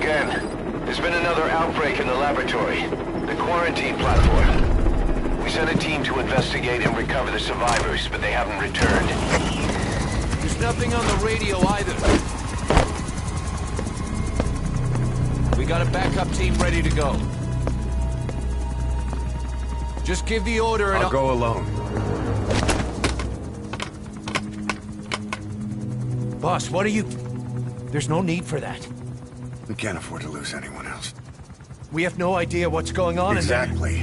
again. There's been another outbreak in the laboratory. The quarantine platform. We sent a team to investigate and recover the survivors, but they haven't returned. There's nothing on the radio either. We got a backup team ready to go. Just give the order and I'll go alone. Boss, what are you... There's no need for that. We can't afford to lose anyone else. We have no idea what's going on Exactly.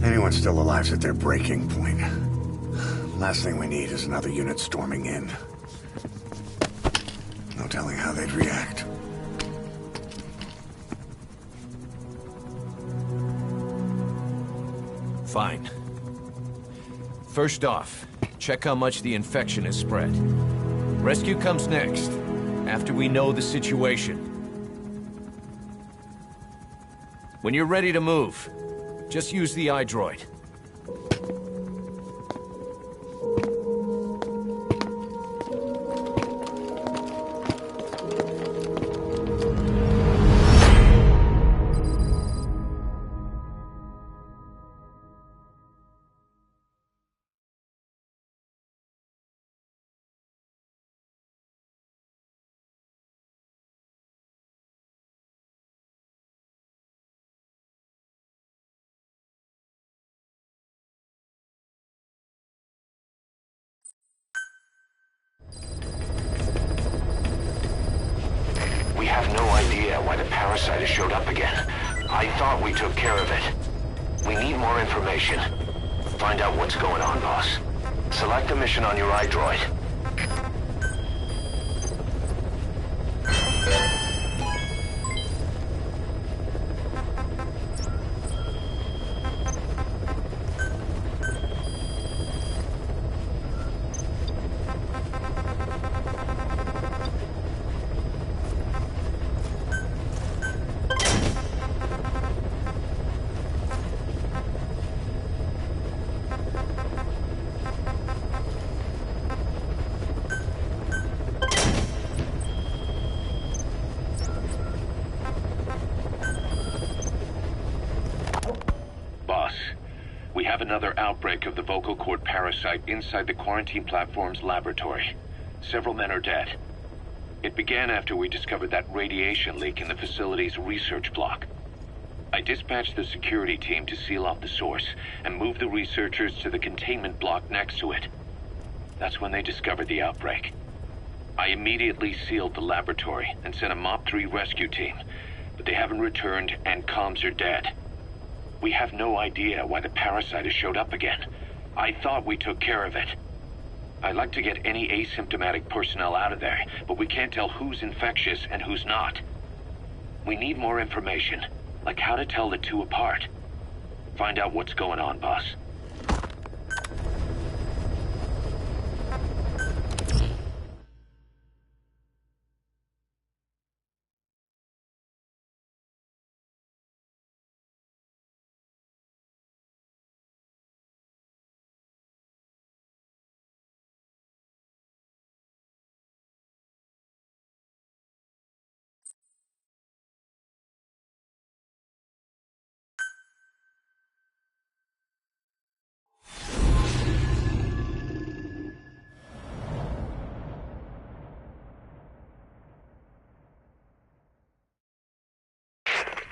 Anyone still alive's at their breaking point. Last thing we need is another unit storming in. No telling how they'd react. Fine. First off, check how much the infection has spread. Rescue comes next, after we know the situation. When you're ready to move, just use the iDroid. We have no idea why the parasite has showed up again. I thought we took care of it. We need more information. Find out what's going on, boss. Select a mission on your iDroid. We have another outbreak of the vocal cord parasite inside the quarantine platform's laboratory. Several men are dead. It began after we discovered that radiation leak in the facility's research block. I dispatched the security team to seal off the source and move the researchers to the containment block next to it. That's when they discovered the outbreak. I immediately sealed the laboratory and sent a MOP-3 rescue team, but they haven't returned and comms are dead. We have no idea why the parasite has showed up again. I thought we took care of it. I'd like to get any asymptomatic personnel out of there, but we can't tell who's infectious and who's not. We need more information, like how to tell the two apart. Find out what's going on, boss.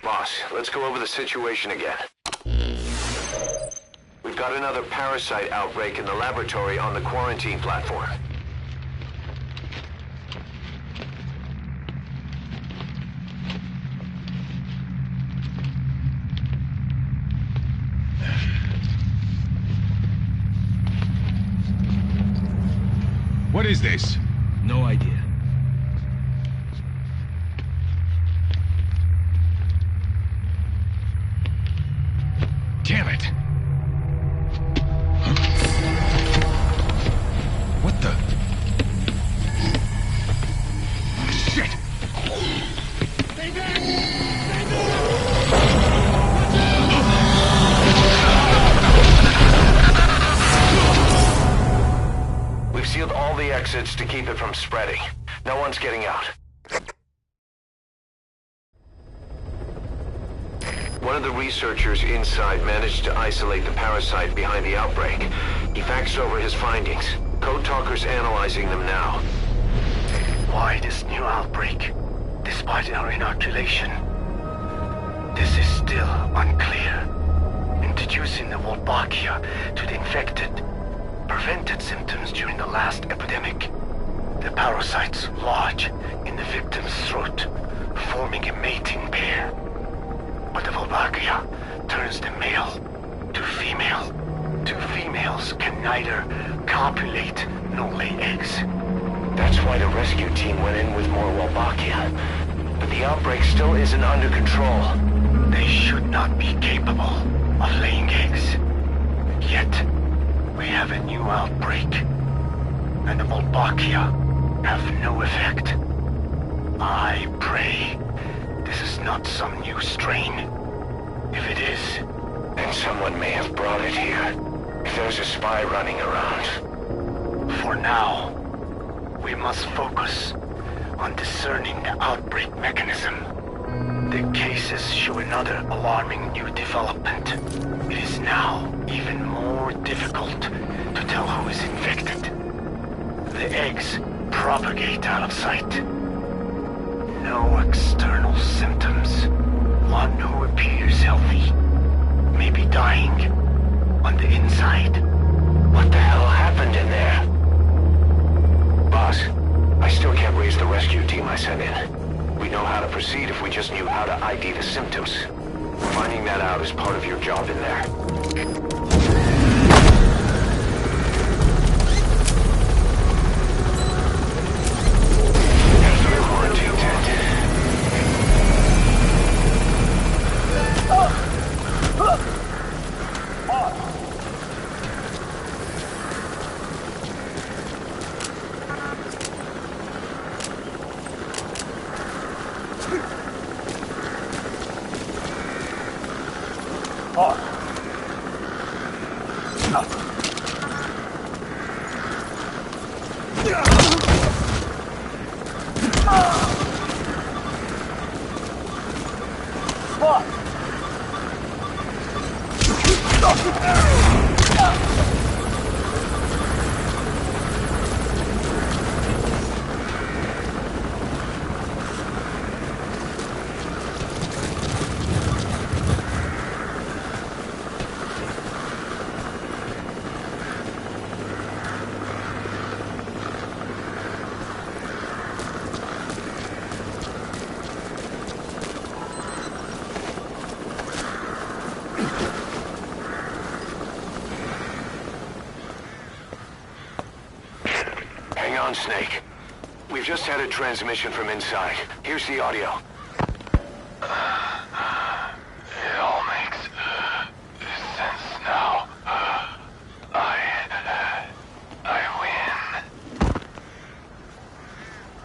Boss, let's go over the situation again. We've got another parasite outbreak in the laboratory on the quarantine platform. What is this? No idea. Damn it! Huh? What the? Shit! Stay back! Stay back! We've sealed all the exits to keep it from spreading. No one's getting out. One of the researchers inside managed to isolate the parasite behind the outbreak. He faxed over his findings. Code Talker's analyzing them now. Why this new outbreak, despite our inoculation? This is still unclear. Introducing the Wolbachia to the infected prevented symptoms during the last epidemic. The parasites lodge in the victim's throat, forming a mating pair. But the Wolbachia turns the male to female. Two females can neither copulate nor lay eggs. That's why the rescue team went in with more Wolbachia. But the outbreak still isn't under control. They should not be capable of laying eggs. Yet, we have a new outbreak. And the Wolbachia have no effect. I pray this is not some new strain. If it is, then someone may have brought it here. If there's a spy running around. For now, we must focus on discerning the outbreak mechanism. The cases show another alarming new development. It is now even more difficult to tell who is infected. The eggs propagate out of sight. No external symptoms. One who appears healthy may be dying on the inside. What the hell happened in there? Boss, I still can't raise the rescue team I sent in. We know how to proceed if we just knew how to ID the symptoms. Finding that out is part of your job in there. Snake. We've just had a transmission from inside. Here's the audio. It all makes sense now. I win.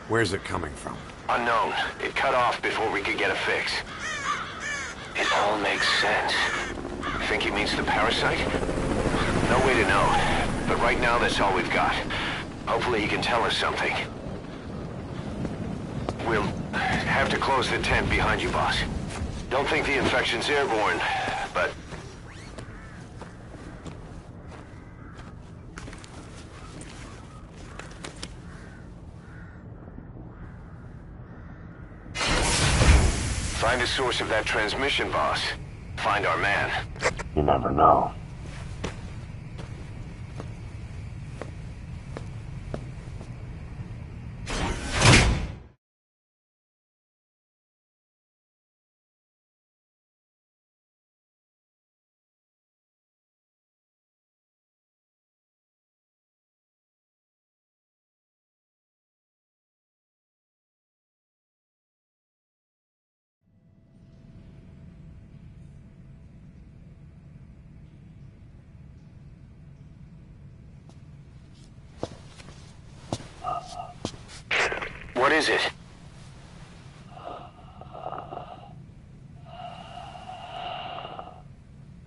Where's it coming from? Unknown. It cut off before we could get a fix. It all makes sense. Think he means the parasite? No way to know. But right now, that's all we've got. Hopefully he can tell us something. We'll have to close the tent behind you, boss. Don't think the infection's airborne, but... Find the source of that transmission, boss. Find our man. You never know. What is it?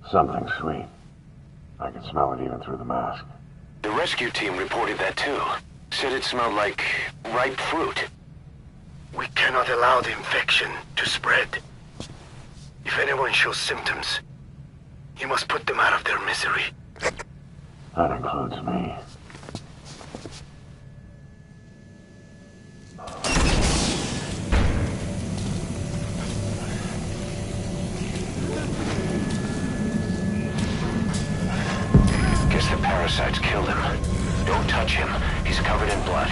Something sweet. I can smell it even through the mask. The rescue team reported that too. Said it smelled like ripe fruit. We cannot allow the infection to spread. If anyone shows symptoms, you must put them out of their misery. That includes me. Guess the parasites killed him. Don't touch him. He's covered in blood.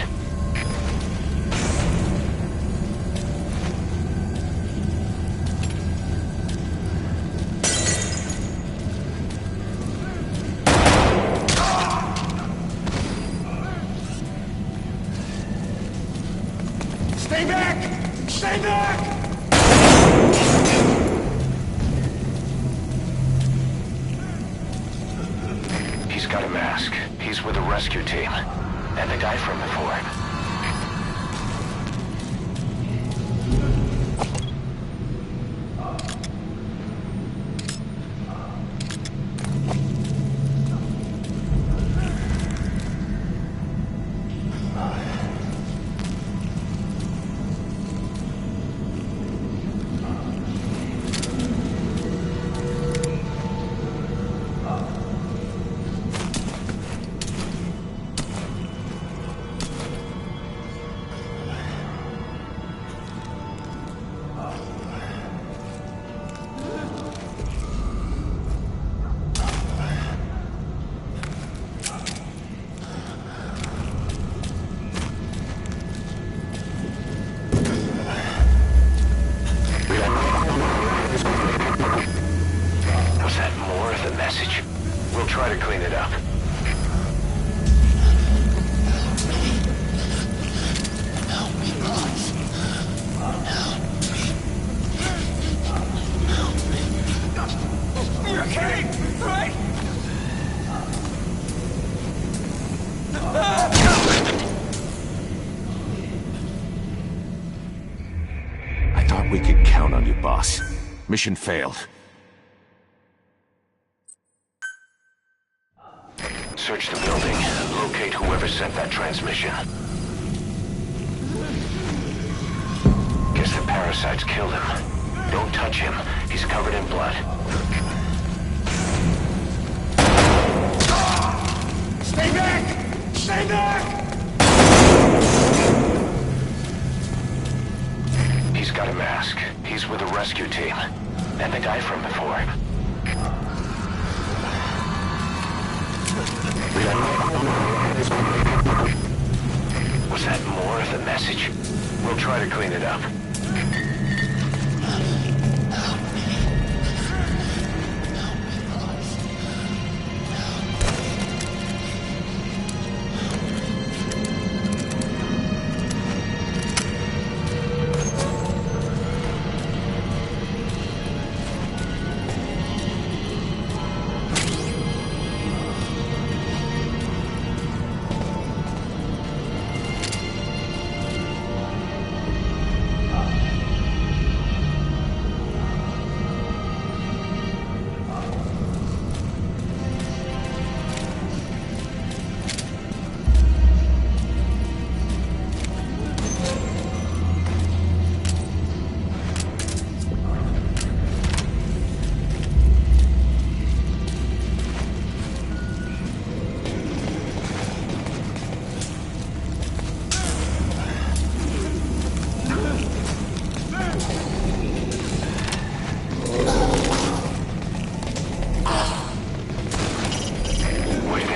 Stay back! Stay back! He's got a mask. He's with the rescue team. And the guy from before. Was that more of the message? We'll try to clean it up. Help me, boss. Help me. Help me. You're okay, right? I thought we could count on you, boss. Mission failed. Search the building. Locate whoever sent that transmission. Guess the parasites killed him. Don't touch him. He's covered in blood. Stay back! Stay back! He's got a mask. He's with the rescue team. And the guy from before. Was that more of the message? We'll try to clean it up.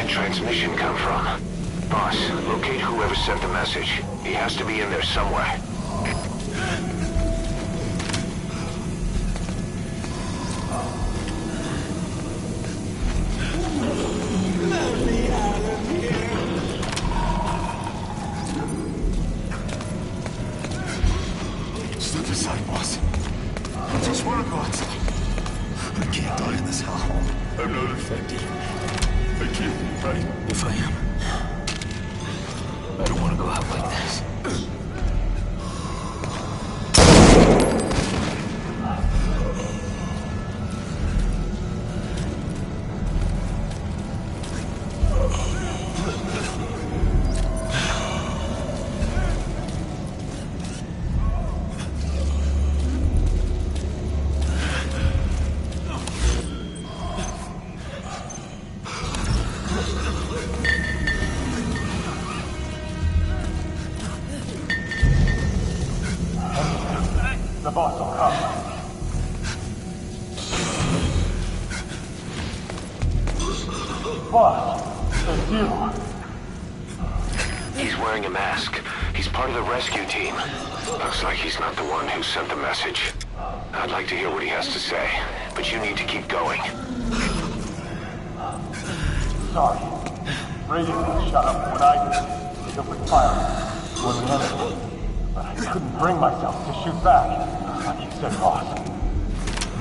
Transmission come from? Boss, locate whoever sent the message. He has to be in there somewhere. Let me out of here! Step aside, boss. I just want to go outside. I can't die in this hellhole. I'm not infected. I can't be right. If I am, I don't want to go out like this. Boss, it's you. He's wearing a mask. He's part of the rescue team. Looks like he's not the one who sent the message. I'd like to hear what he has to say, but you need to keep going. Sorry. Radio was shut up when I did. It was firing when we entered. But I couldn't bring myself to shoot back. Like you said, boss.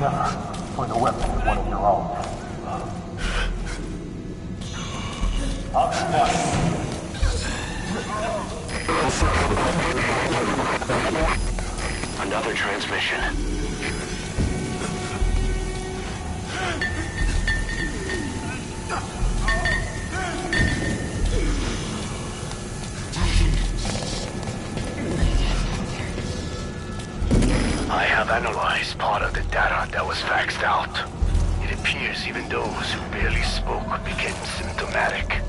Never point a weapon at one of your own. I'll be back. Another transmission. I have analyzed part of the data that was faxed out. It appears even those who barely spoke became symptomatic.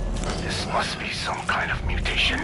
This must be some kind of mutation.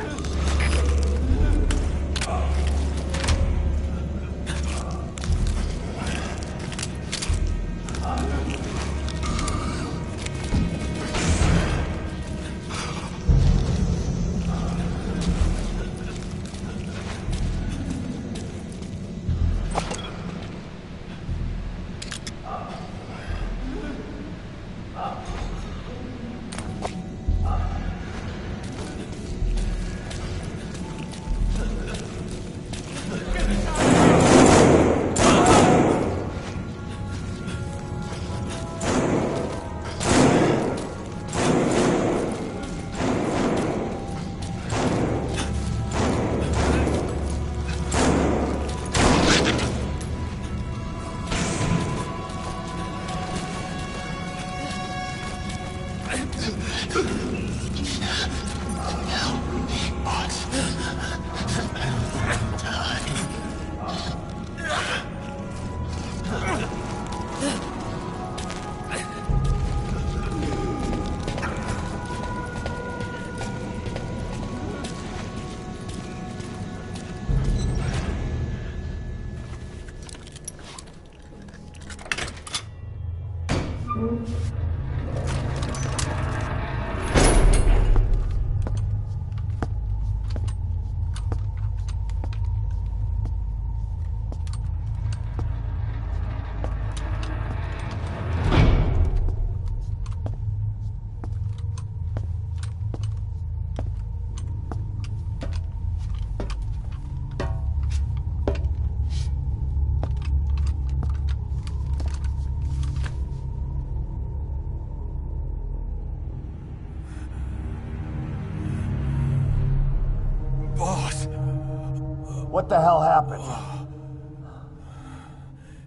What the hell happened?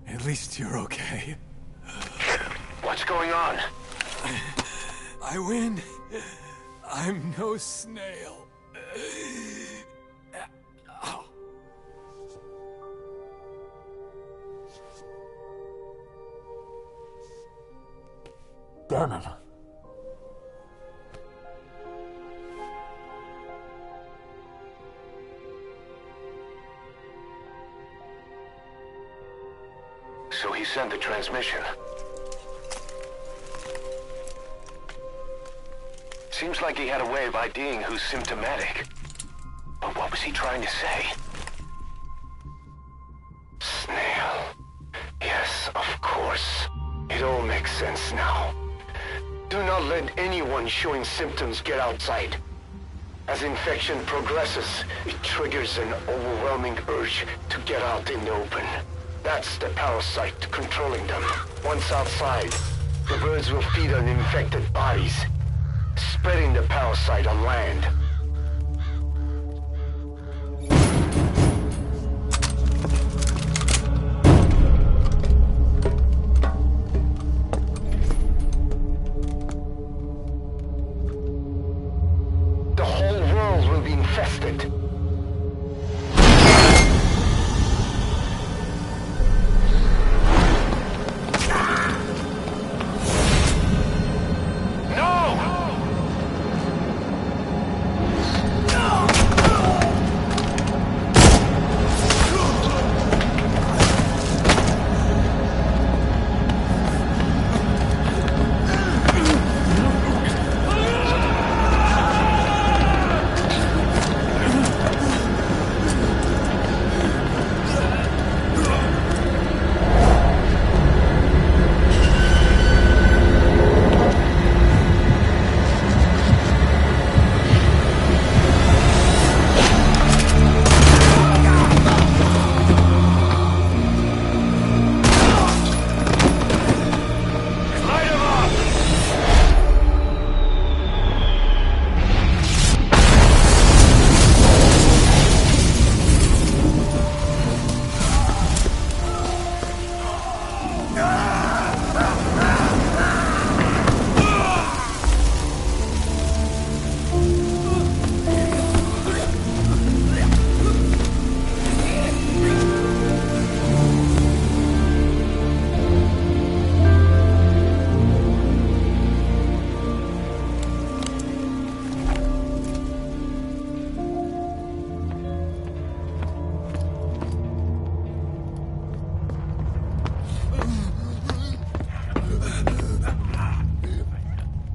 At least you're okay. What's going on? I win. I'm no snail. Damn it. So he sent the transmission. Seems like he had a way of IDing who's symptomatic. But what was he trying to say? Snail. Yes, of course. It all makes sense now. Do not let anyone showing symptoms get outside. As infection progresses, it triggers an overwhelming urge to get out in the open. That's the parasite controlling them. Once outside, the birds will feed on infected bodies, spreading the parasite on land. The whole world will be infested.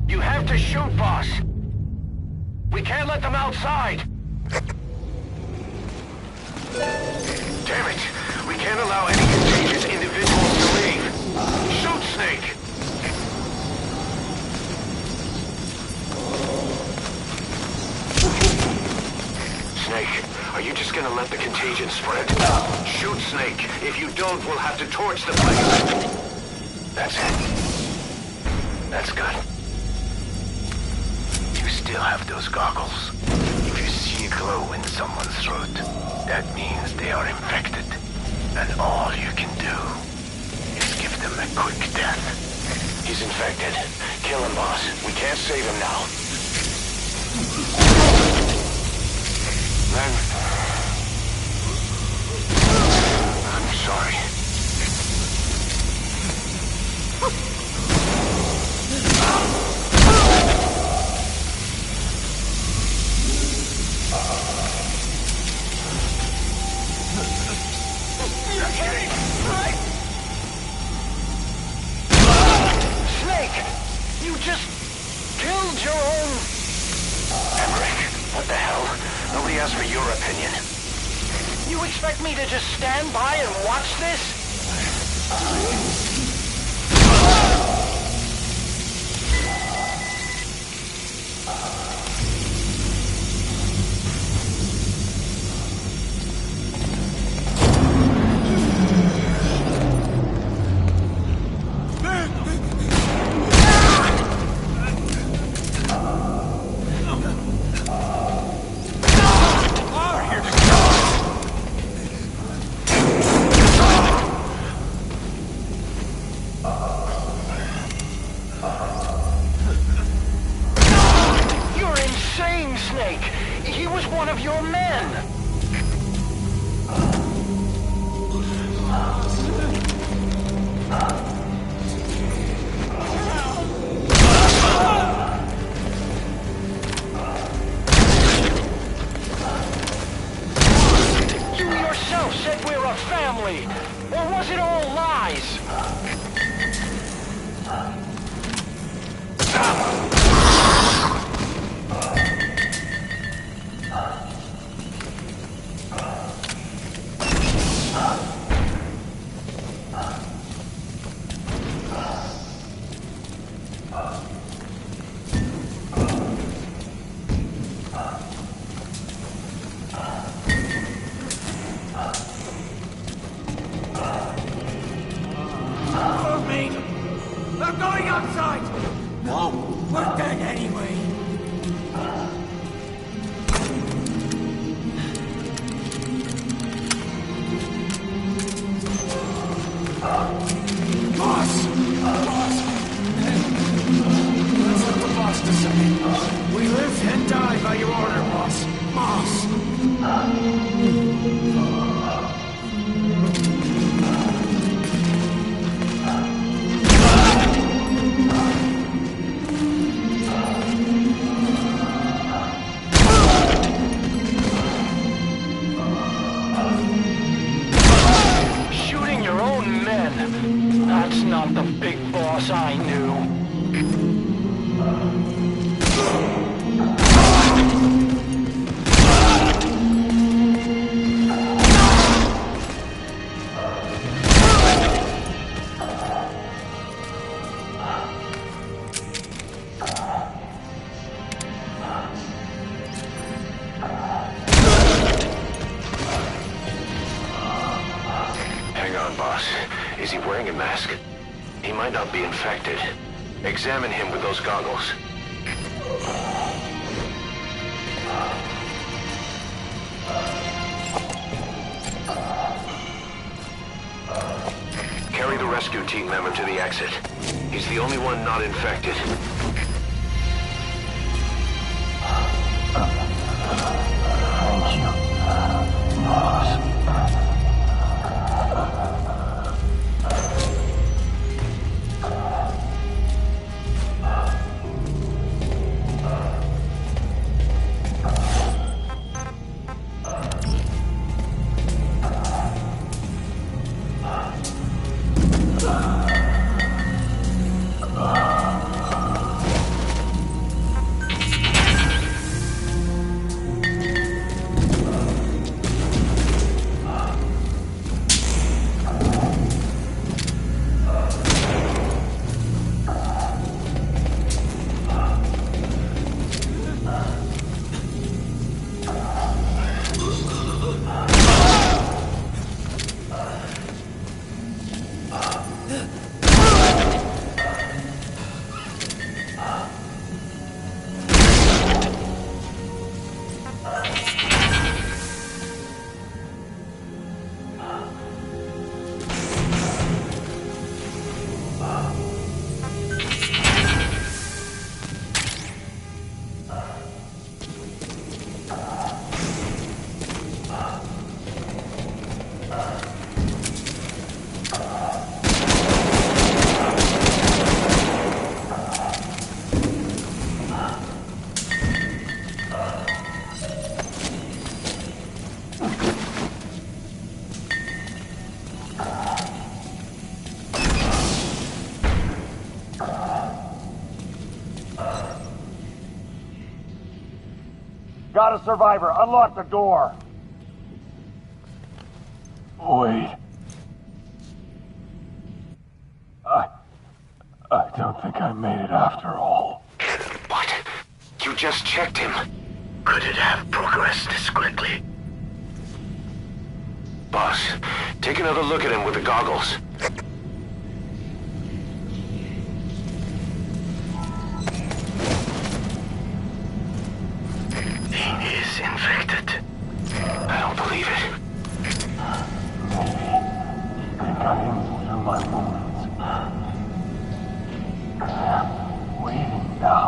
You have to shoot, boss. We can't let them outside. Damn it! We can't allow any contagious individuals to leave. Shoot, Snake! Snake, are you just gonna let the contagion spread? Shoot, Snake. If you don't, we'll have to torch the place. That's it. That's good. You still have those goggles. If you see a glow in someone's throat, that means they are infected. And all you can do is give them a quick death. He's infected. Kill him, boss. We can't save him now. Then... I'm sorry. Snake! You just killed your own... Emmerich, what the hell? Nobody asked for your opinion. You expect me to just stand by and watch this? Snake! He was one of your men! You yourself said we're a family! Or was it all lies? I'm going outside! No, we're dead anyway. Boss! Boss! That's what the boss decided. We live and die by your order, boss. Boss! That's not the big boss I knew. Hang on, boss. Is he wearing a mask? He might not be infected. Examine him with those goggles. Carry the rescue team member to the exit. He's the only one not infected. Thank you, boss. Got a survivor. Unlock the door. Wait. I don't think I made it after all. What? You just checked him. Could it have progressed this quickly? Boss, take another look at him with the goggles. He is infected. I don't believe it. They got in through my wounds. They're waiting now.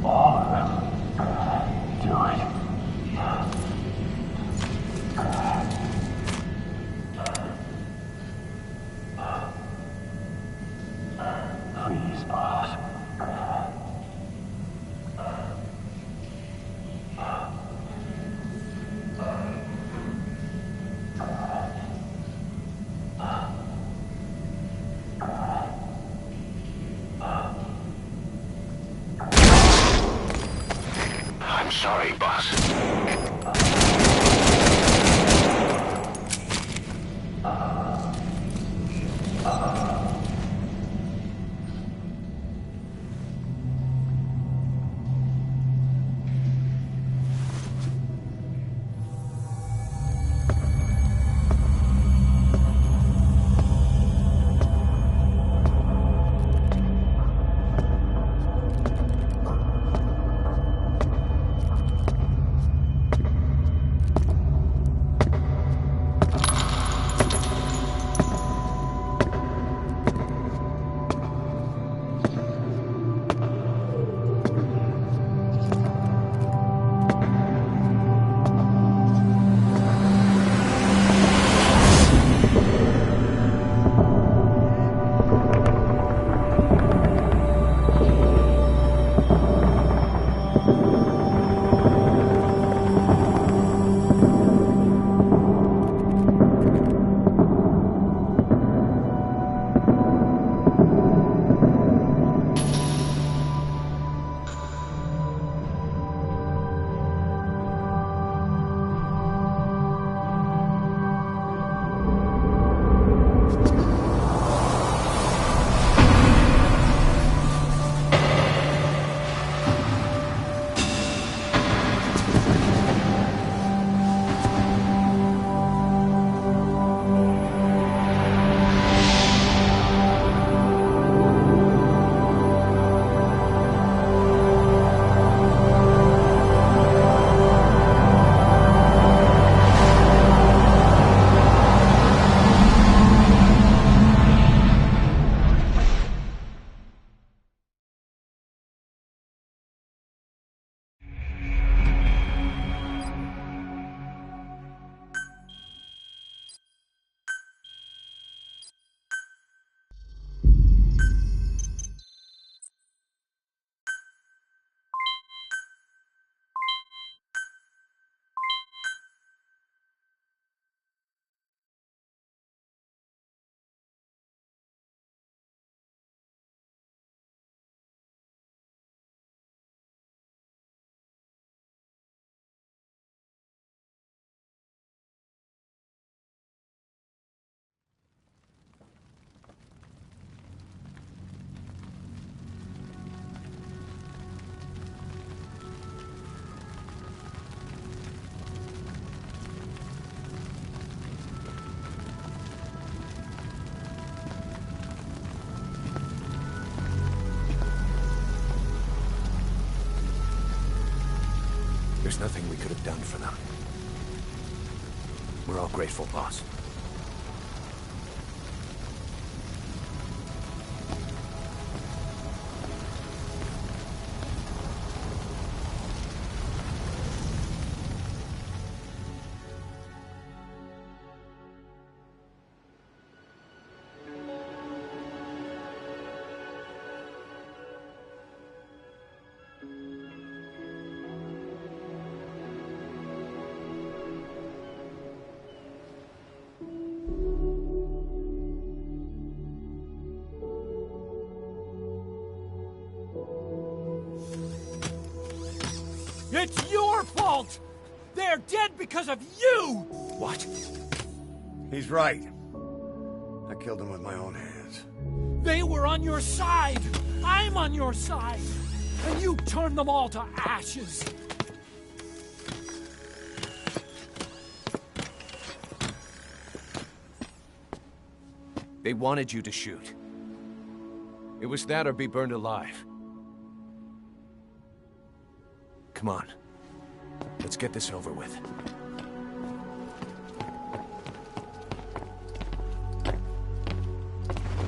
All of them. Do it. Please, boss. I'm sorry, boss. There's nothing we could have done for them. We're all grateful, boss. It's your fault! They're dead because of you! What? He's right. I killed him with my own hands. They were on your side! I'm on your side! And you turned them all to ashes! They wanted you to shoot. It was that or be burned alive. Come on. Let's get this over with.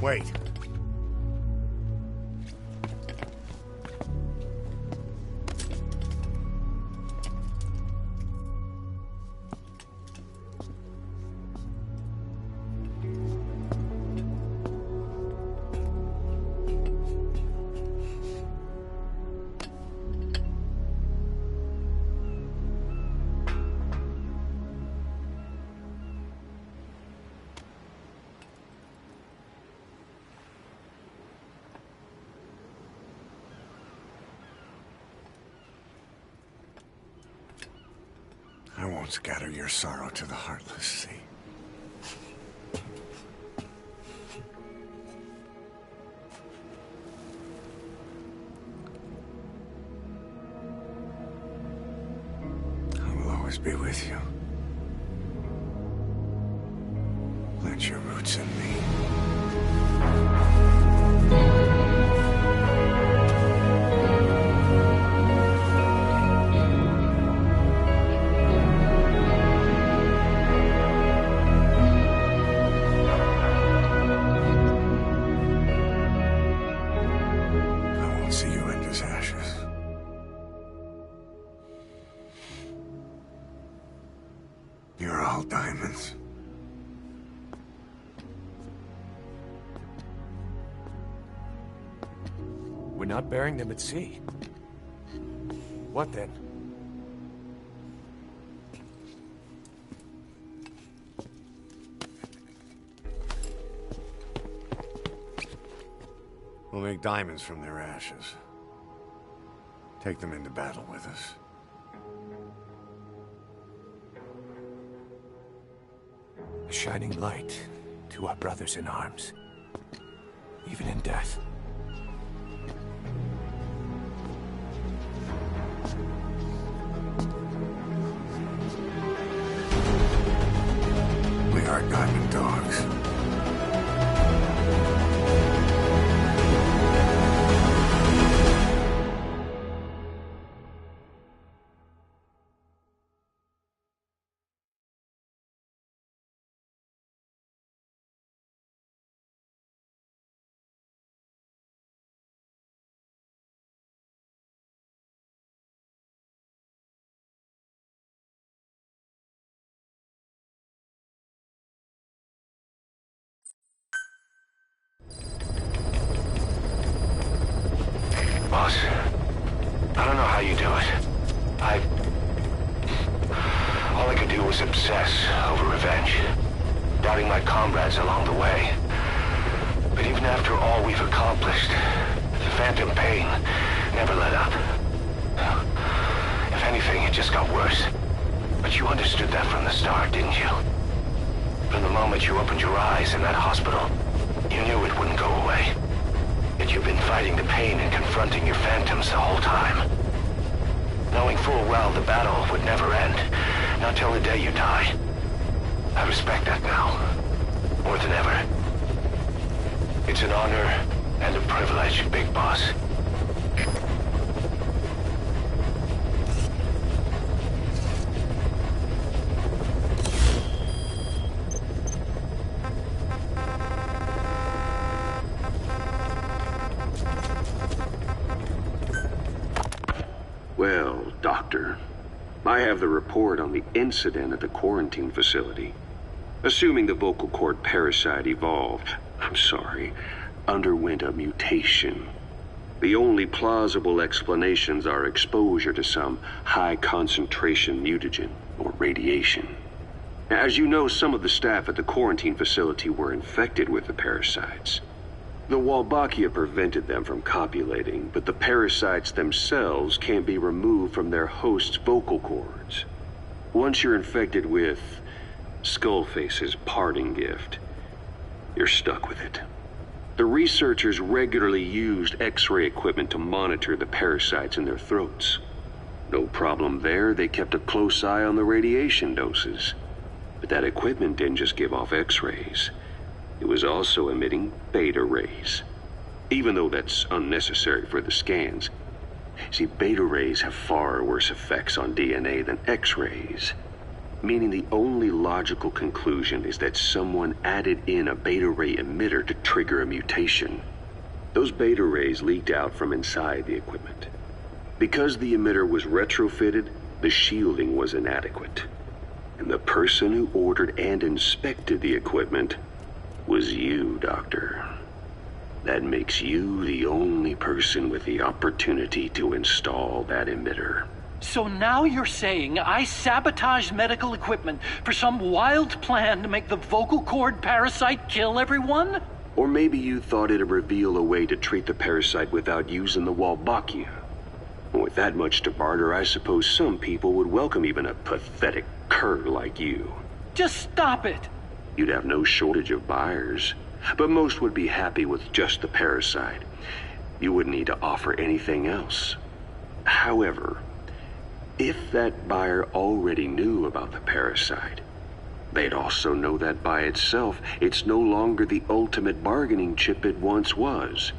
Wait. I won't scatter your sorrow to the heartless sea. I will always be with you. Plant your roots in me. You're all diamonds. We're not burying them at sea. What then? We'll make diamonds from their ashes. Take them into battle with us. A shining light to our brothers in arms, even in death. We are diamond dogs. Boss, I don't know how you do it. All I could do was obsess over revenge, doubting my comrades along the way. But even after all we've accomplished, the phantom pain never let up. If anything, it just got worse. But you understood that from the start, didn't you? From the moment you opened your eyes in that hospital, you knew it wouldn't go away. Yet you've been fighting the pain and confronting your phantoms the whole time. Knowing full well the battle would never end, not till the day you die. I respect that now, more than ever. It's an honor and a privilege, Big Boss. Well, Doctor, I have the report on the incident at the quarantine facility. Assuming the vocal cord parasite underwent a mutation. The only plausible explanations are exposure to some high-concentration mutagen or radiation. As you know, some of the staff at the quarantine facility were infected with the parasites. The Wolbachia prevented them from copulating, but the parasites themselves can't be removed from their host's vocal cords. Once you're infected with Skullface's parting gift, you're stuck with it. The researchers regularly used X-ray equipment to monitor the parasites in their throats. No problem there, they kept a close eye on the radiation doses. But that equipment didn't just give off X-rays. It was also emitting beta rays. Even though that's unnecessary for the scans. See, beta rays have far worse effects on DNA than X-rays. Meaning the only logical conclusion is that someone added in a beta ray emitter to trigger a mutation. Those beta rays leaked out from inside the equipment. Because the emitter was retrofitted, the shielding was inadequate. And the person who ordered and inspected the equipment was you, Doctor. That makes you the only person with the opportunity to install that emitter. So now you're saying I sabotaged medical equipment for some wild plan to make the vocal cord parasite kill everyone? Or maybe you thought it'd reveal a way to treat the parasite without using the Wolbachia. With that much to barter, I suppose some people would welcome even a pathetic cur like you. Just stop it! You'd have no shortage of buyers, but most would be happy with just the parasite. You wouldn't need to offer anything else. However, if that buyer already knew about the parasite, they'd also know that by itself, it's no longer the ultimate bargaining chip it once was.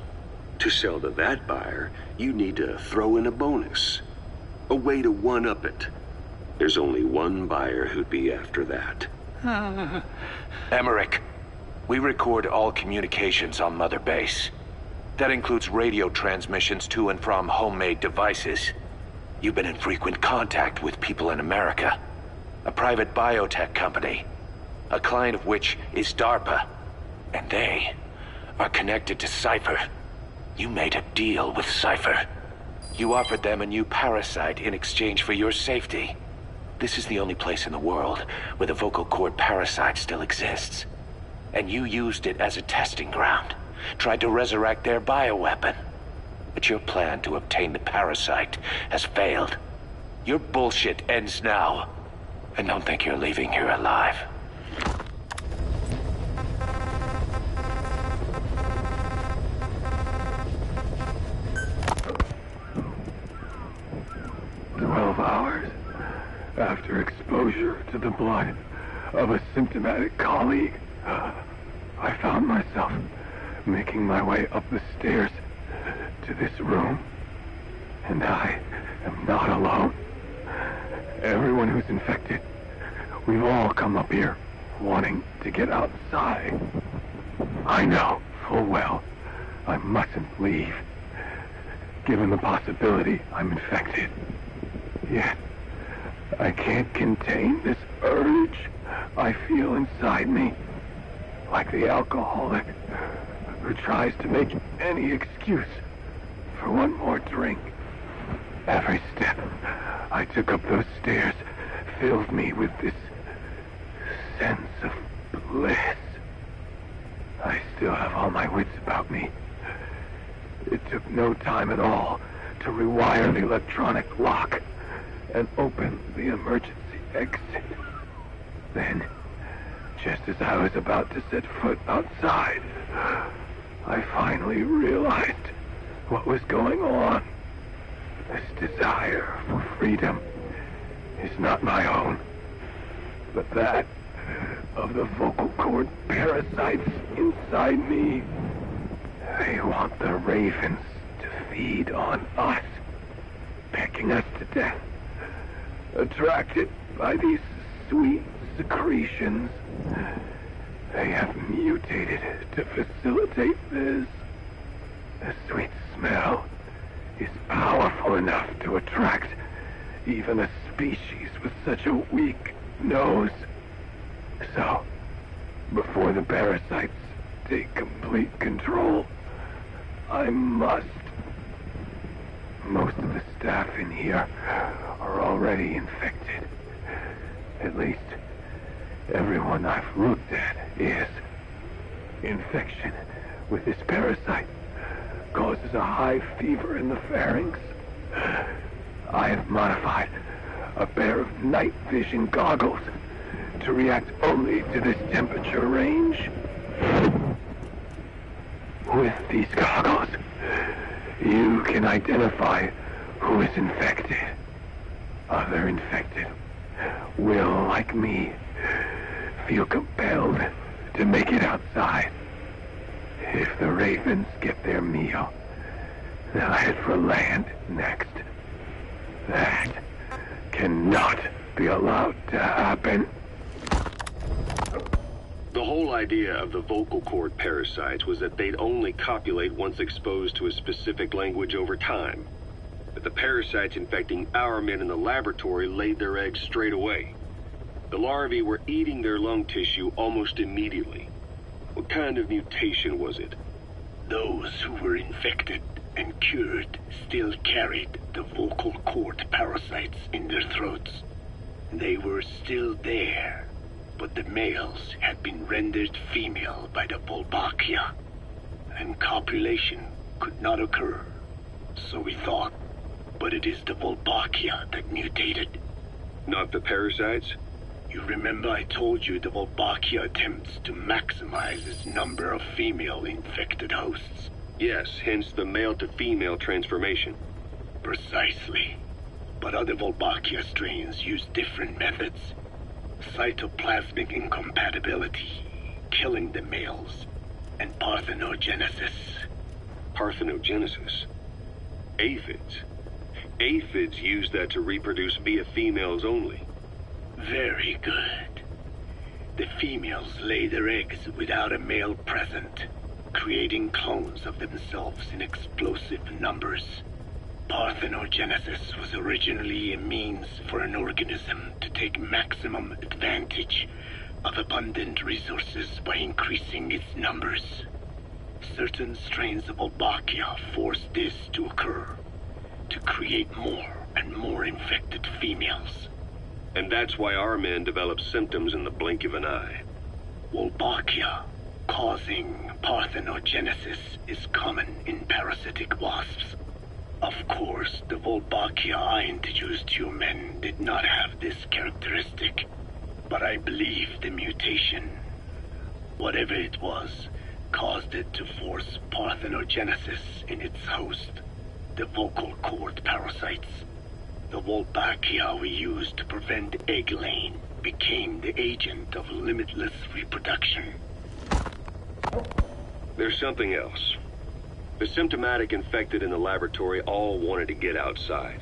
To sell to that buyer, you need to throw in a bonus. A way to one-up it. There's only one buyer who'd be after that. Emmerich, we record all communications on Mother Base. That includes radio transmissions to and from homemade devices. You've been in frequent contact with people in America. A private biotech company. A client of which is DARPA. And they are connected to Cypher. You made a deal with Cypher. You offered them a new parasite in exchange for your safety. This is the only place in the world where the vocal cord parasite still exists. And you used it as a testing ground. Tried to resurrect their bioweapon. But your plan to obtain the parasite has failed. Your bullshit ends now. And don't think you're leaving here alive. Hours after exposure to the blood of a symptomatic colleague, I found myself making my way up the stairs to this room. And I am not alone. Everyone who's infected, we've all come up here wanting to get outside. I know full well I mustn't leave, given the possibility I'm infected. Yet, I can't contain this urge I feel inside me, like the alcoholic who tries to make any excuse for one more drink. Every step I took up those stairs filled me with this sense of bliss. I still have all my wits about me. It took no time at all to rewire the electronic lock and open the emergency exit. Then, just as I was about to set foot outside, I finally realized what was going on. This desire for freedom is not my own, but that of the vocal cord parasites inside me. They want the ravens to feed on us, pecking us to death. Attracted by these sweet secretions, they have mutated to facilitate this. The sweet smell is powerful enough to attract even a species with such a weak nose. So, before the parasites take complete control, I must. Most of the staff in here are already infected. At least, everyone I've looked at is. Infection with this parasite causes a high fever in the pharynx. I have modified a pair of night vision goggles to react only to this temperature range. With these goggles, you can identify who is infected. Other infected will, like me, feel compelled to make it outside. If the ravens get their meal, they'll head for land next. That cannot be allowed to happen. The whole idea of the vocal cord parasites was that they'd only copulate once exposed to a specific language over time. But the parasites infecting our men in the laboratory laid their eggs straight away. The larvae were eating their lung tissue almost immediately. What kind of mutation was it? Those who were infected and cured still carried the vocal cord parasites in their throats. They were still there, but the males had been rendered female by the Wolbachia, and copulation could not occur, so we thought. But it is the Wolbachia that mutated. Not the parasites? You remember I told you the Wolbachia attempts to maximize its number of female infected hosts? Yes, hence the male-to-female transformation. Precisely. But other Wolbachia strains use different methods. Cytoplasmic incompatibility, killing the males, and parthenogenesis. Parthenogenesis? Aphids? Aphids use that to reproduce via females only. Very good. The females lay their eggs without a male present, creating clones of themselves in explosive numbers. Parthenogenesis was originally a means for an organism to take maximum advantage of abundant resources by increasing its numbers. Certain strains of Wolbachia force this to occur, to create more and more infected females. And that's why our men develop symptoms in the blink of an eye. Wolbachia causing parthenogenesis is common in parasitic wasps. Of course, the Wolbachia I introduced to you men did not have this characteristic, but I believe the mutation, whatever it was, caused it to force parthenogenesis in its host, the vocal cord parasites. The Wolbachia we used to prevent egg laying became the agent of limitless reproduction. There's something else. The symptomatic infected in the laboratory all wanted to get outside,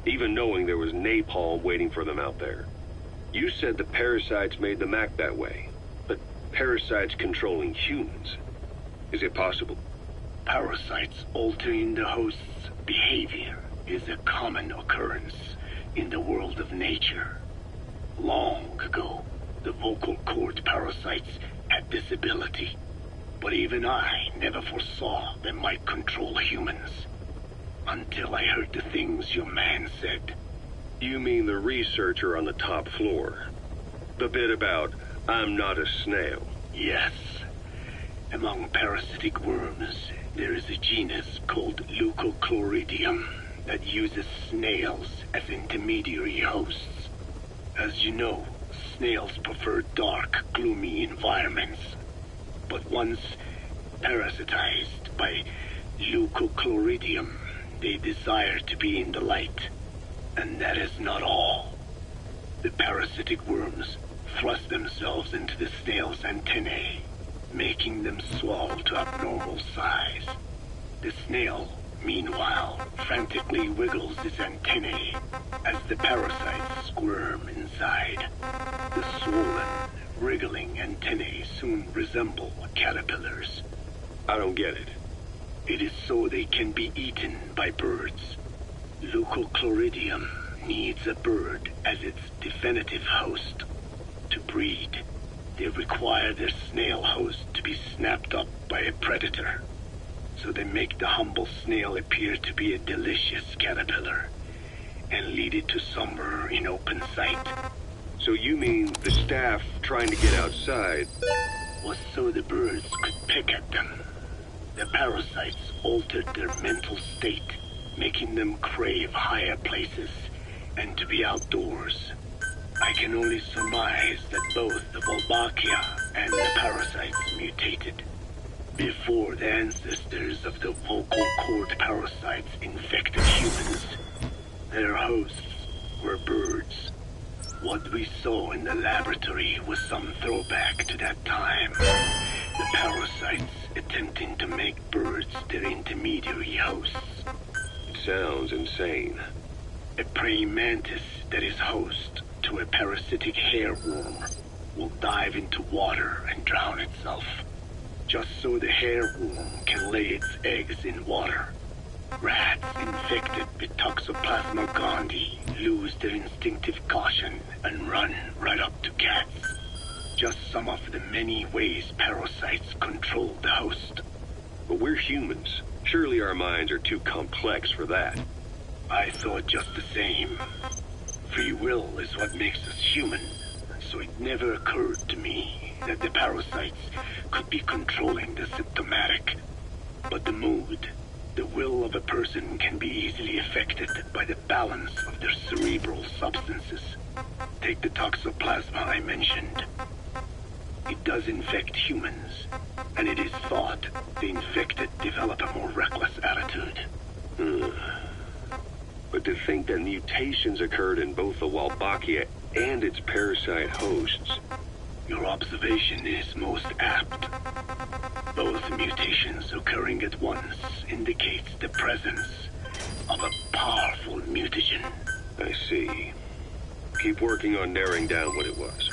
even knowing there was napalm waiting for them out there. You said the parasites made them act that way, but parasites controlling humans. Is it possible? Parasites altering the host's behavior is a common occurrence in the world of nature. Long ago, the vocal cord parasites had this ability, but even I never foresaw they might control humans. Until I heard the things your man said. You mean the researcher on the top floor? The bit about, I'm not a snail? Yes. Among parasitic worms, there is a genus called Leucochloridium that uses snails as intermediary hosts. As you know, snails prefer dark, gloomy environments. But once parasitized by Leucochloridium, they desire to be in the light. And that is not all. The parasitic worms thrust themselves into the snail's antennae, making them swell to abnormal size. The snail, meanwhile, frantically wiggles its antennae as the parasites squirm inside. The swollen, wriggling antennae soon resemble caterpillars. I don't get it. It is so they can be eaten by birds. Leucochloridium needs a bird as its definitive host. To breed, they require their snail host to be snapped up by a predator. So they make the humble snail appear to be a delicious caterpillar and lead it to somewhere in open sight. So you mean the staff trying to get outside was so the birds could pick at them. The parasites altered their mental state, making them crave higher places and to be outdoors. I can only surmise that both the Wolbachia and the parasites mutated before the ancestors of the vocal cord parasites infected humans. Their hosts were birds. What we saw in the laboratory was some throwback to that time. The parasites attempting to make birds their intermediary hosts. It sounds insane. A praying mantis that is host to a parasitic hairworm will dive into water and drown itself, just so the hairworm can lay its eggs in water. Rats infected with Toxoplasma gondii lose their instinctive caution and run right up to cats. Just some of the many ways parasites control the host. But we're humans. Surely our minds are too complex for that. I thought just the same. Free will is what makes us human, so it never occurred to me that the parasites could be controlling the symptomatic. But the mood, the will of a person can be easily affected by the balance of their cerebral substances. Take the toxoplasma I mentioned. It does infect humans, and it is thought the infected develop a more reckless attitude. But to think that mutations occurred in both the Wolbachia and its parasite hosts. Your observation is most apt. Both mutations occurring at once indicates the presence of a powerful mutagen. I see. Keep working on narrowing down what it was.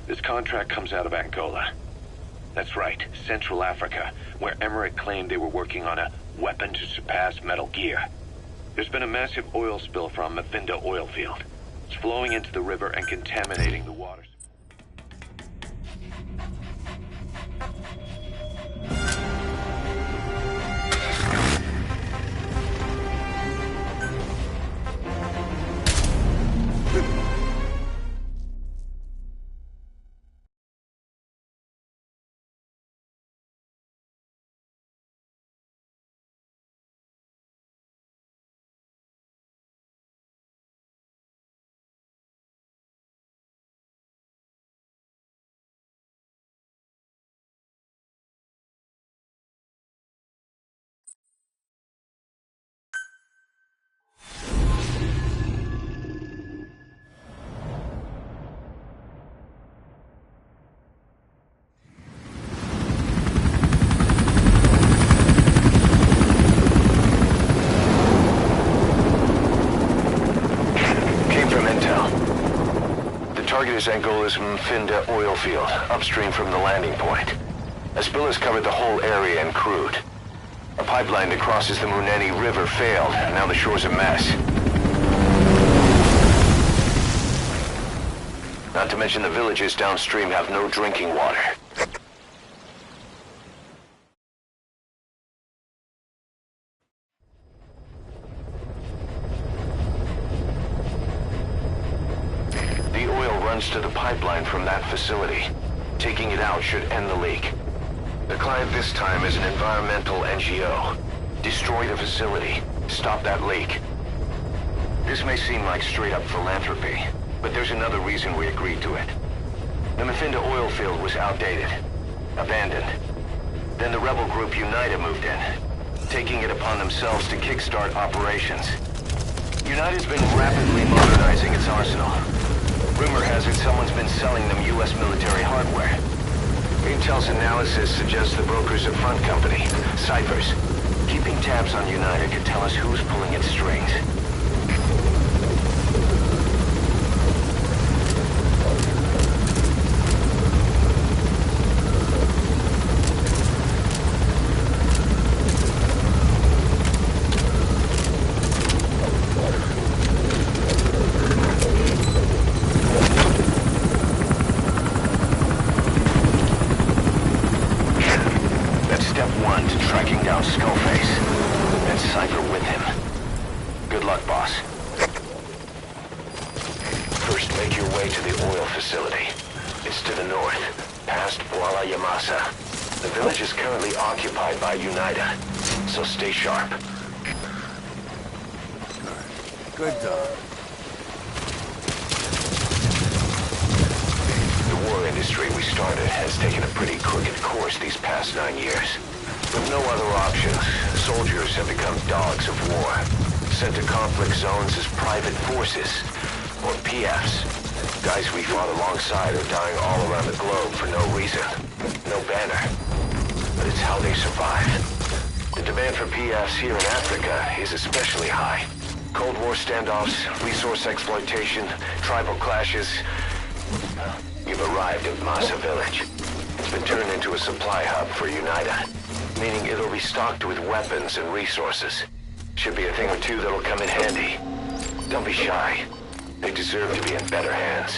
This contract comes out of Angola. That's right, Central Africa, where Emmerich claimed they were working on a weapon to surpass Metal Gear. There's been a massive oil spill from Mafinda oil field. It's flowing into the river and contaminating the waters. Target is Angola's Mafinda oil field, upstream from the landing point. A spill has covered the whole area and crude. A pipeline that crosses the Muneni River failed. Now the shore's a mess. Not to mention the villages downstream have no drinking water. To the pipeline from that facility. Taking it out should end the leak. The client this time is an environmental NGO. Destroy the facility. Stop that leak. This may seem like straight-up philanthropy, but there's another reason we agreed to it. The Mephinda oil field was outdated, abandoned. Then the rebel group UNITA moved in, taking it upon themselves to kickstart operations. UNITA's been rapidly modernizing its arsenal. Rumor has it someone's been selling them U.S. military hardware. Intel's analysis suggests the broker's a front company, Cyphers. Keeping tabs on UNITA could tell us who's pulling its strings. Good dog. The war industry we started has taken a pretty crooked course these past 9 years. With no other options, soldiers have become dogs of war, sent to conflict zones as private forces, or PFs. Guys we fought alongside are dying all around the globe for no reason, no banner. But it's how they survive. The demand for PFs here in Africa is especially high. Cold War standoffs, resource exploitation, tribal clashes. You've arrived at Massa Village. It's been turned into a supply hub for UNITA, meaning it'll be stocked with weapons and resources. Should be a thing or two that'll come in handy. Don't be shy. They deserve to be in better hands.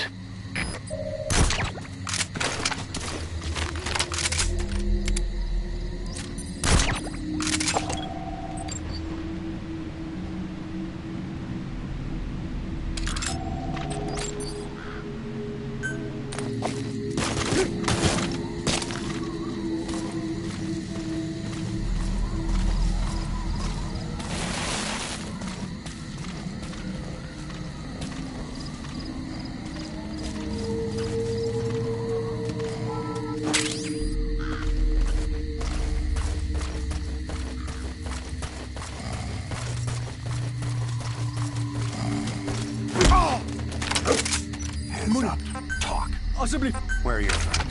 Where are your friends?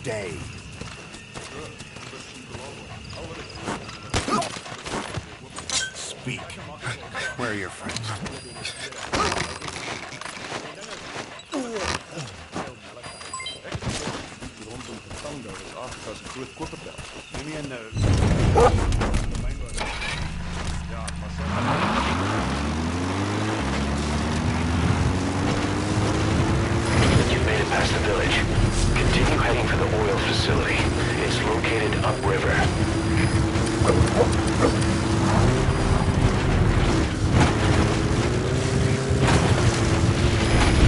stay. Speak. Where are your friends? You've made it past the village. Continue heading for the oil facility. It's located upriver.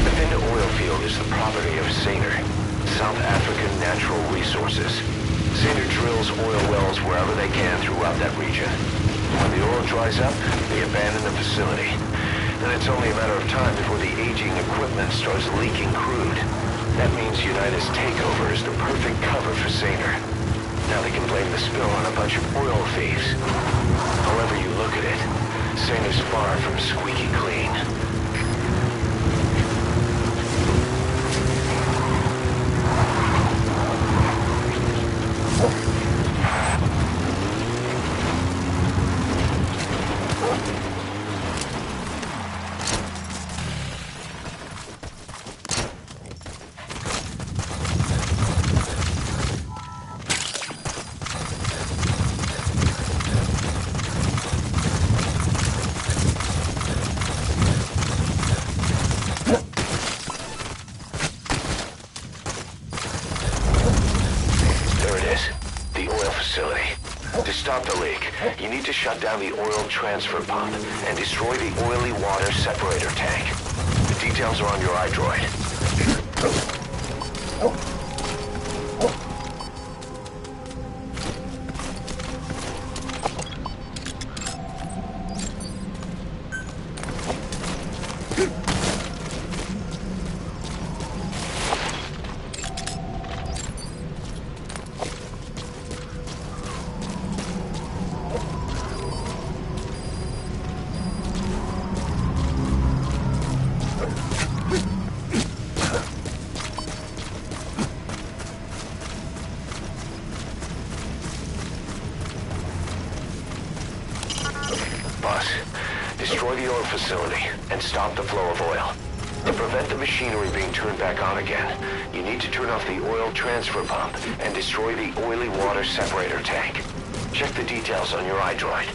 The Finda oil field is the property of Saner, South African Natural Resources. Saner drills oil wells wherever they can throughout that region. When the oil dries up, they abandon the facility. Then it's only a matter of time before the aging equipment starts leaking crude. That means United's takeover is the perfect cover for Saner. Now they can blame the spill on a bunch of oil thieves. However you look at it, Saner's far from squeaky clean. To stop the leak, you need to shut down the oil transfer pump and destroy the oily water separator tank. The details are on your iDroid. Destroy the oil facility and stop the flow of oil. To prevent the machinery being turned back on again, you need to turn off the oil transfer pump and destroy the oily water separator tank. Check the details on your iDroid.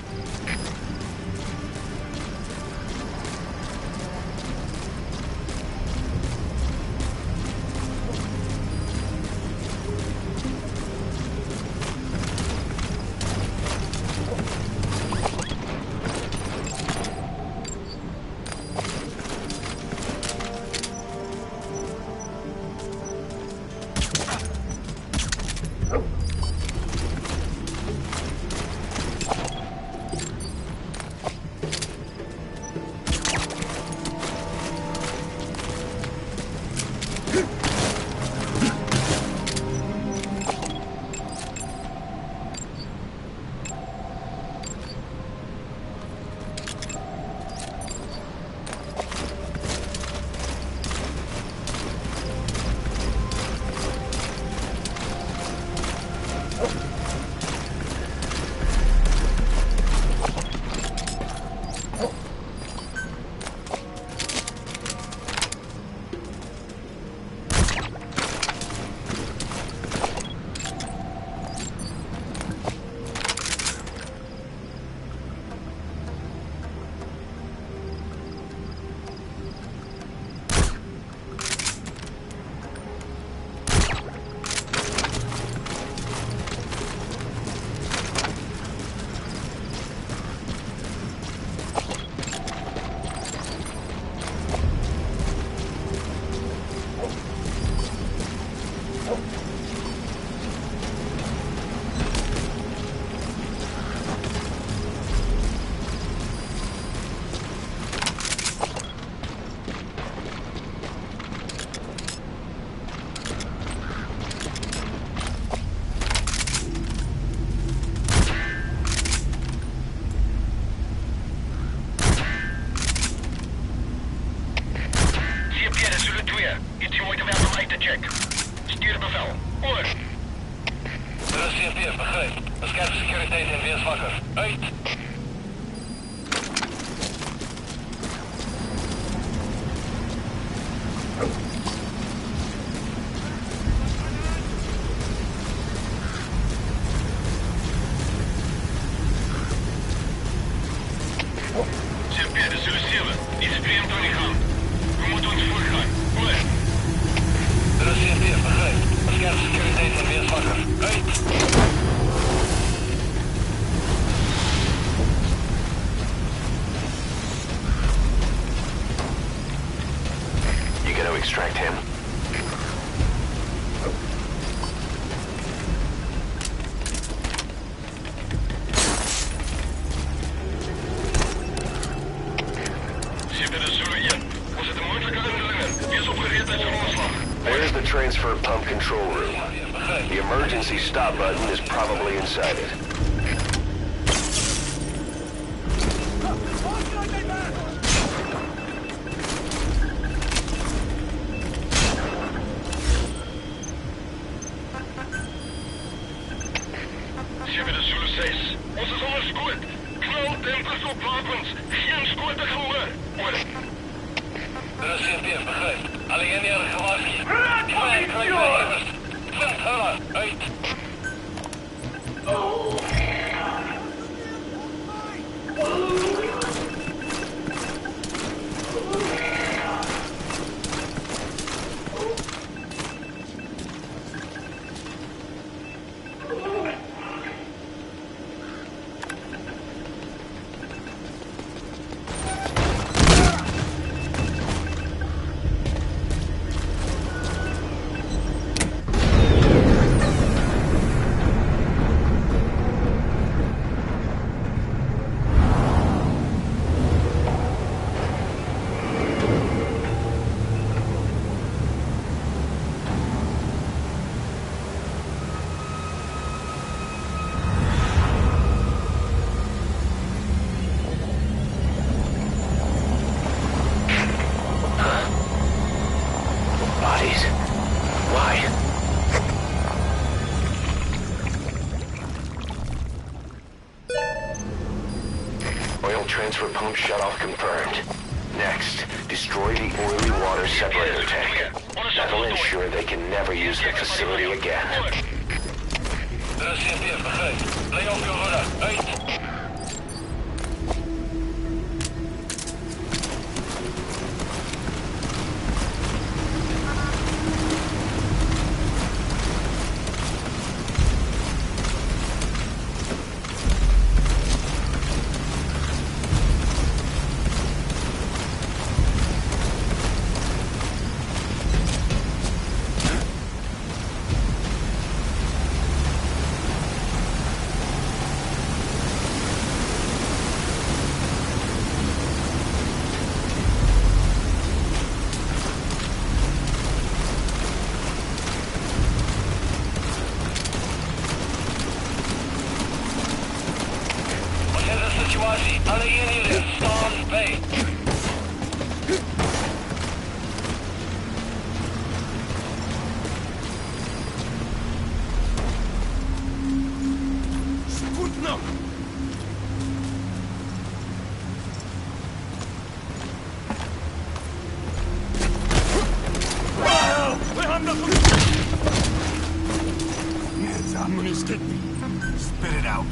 Iets moeite waard om uit te checken. Stuur bevel. Over. Er is CMP, begreep. Bescherm securiteit en wees wakker. Uit! CMP, dat zullen zielen. Iets vreemd door die gang. We moeten ons voorgaan. Hoor. Er is CMP, begreep. Bescherm securiteit en wees wakker. Uit! You gotta extract him. There's the transfer pump control room. The emergency stop button is probably inside it. Zulu 6. Ons is onder skoot. Knaldempers op wapens. Geen skote gehoor. Oor. Er is CMP, begreep. Alleen hier gewaarschuwd. Twee krijgers. Vind hulle. Uit! Transfer pump shut-off confirmed. Next, destroy the oily water separator tank. That'll ensure they can never use the facility again. Er is CMP, begreep. Blijf op je hoede. Uit! Alle eenheden staan bij. Sputnik! Wir haben das... Jetzt haben wir es. Spit it out.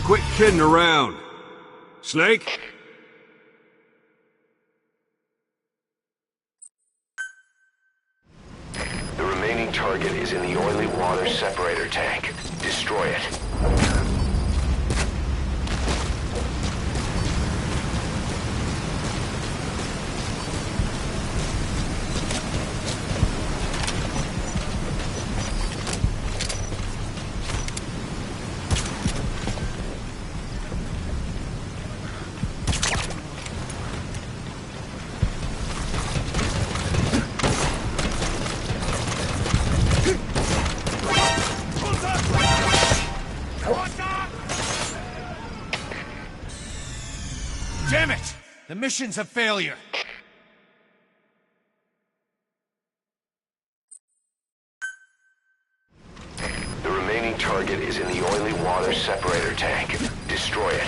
quit kidding around. Snake? The remaining target is in the oily water separator tank. Destroy it. Damn it! The mission's a failure. The remaining target is in the oily water separator tank. Destroy it.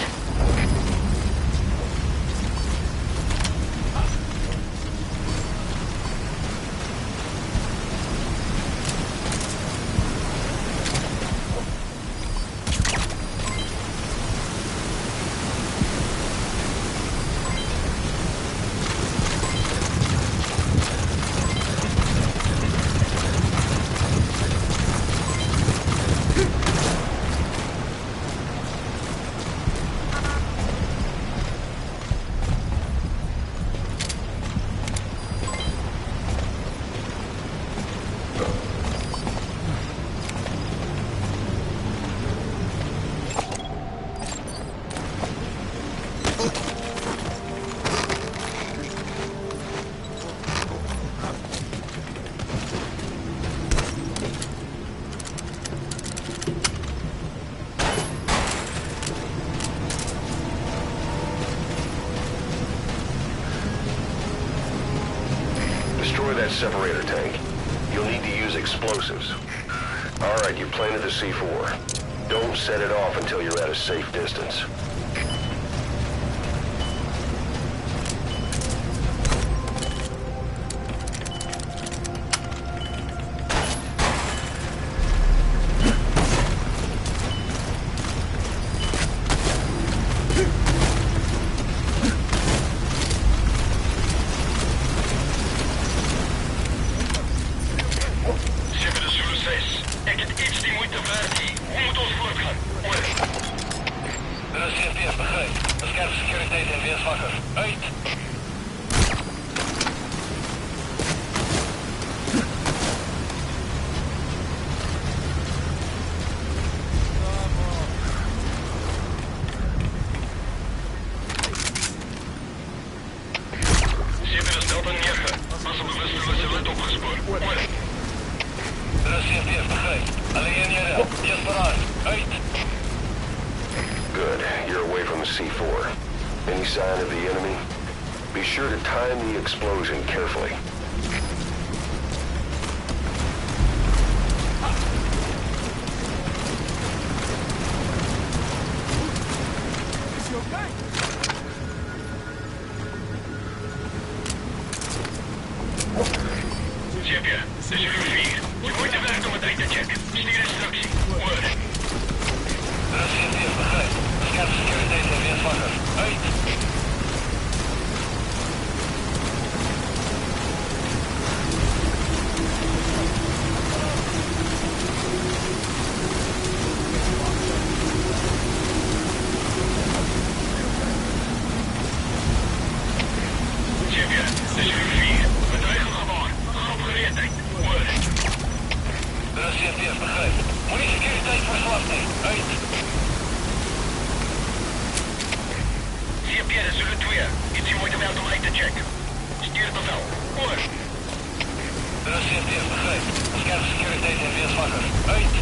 Destroy that separator tank. You'll need to use explosives. Alright, you planted the C4. Don't set it off until you're at a safe distance. Good. You're away from the C4. Any sign of the enemy? Be sure to time the explosion carefully. Ciebie, jesteśmy już wir. Nie pójdę w lewo, dajcie check. 4 instrukcji. Word. Рассвети, выходи. Скат секьюритейт без факов. Эй! Ciebie, jesteśmy już wir. Bedreigen gewoon. Geopereerdheid. Word. Рассвети, выходи. Moet securiteit verslaafd. Эй! CPR Zulu 2. Iets je moeite waard om uit te checken. Stuur het bevel. Oor. Рассвети, begrijp. Scherp securiteit en weersvakker. Uit.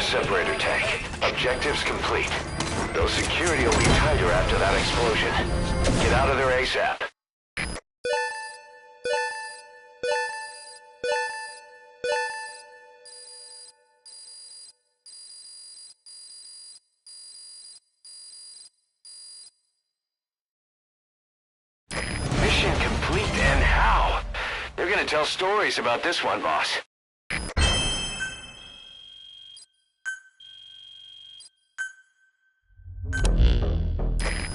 Separator tank. Objectives complete. Though security will be tighter after that explosion. Get out of there ASAP. Mission complete, and how? They're gonna tell stories about this one, boss.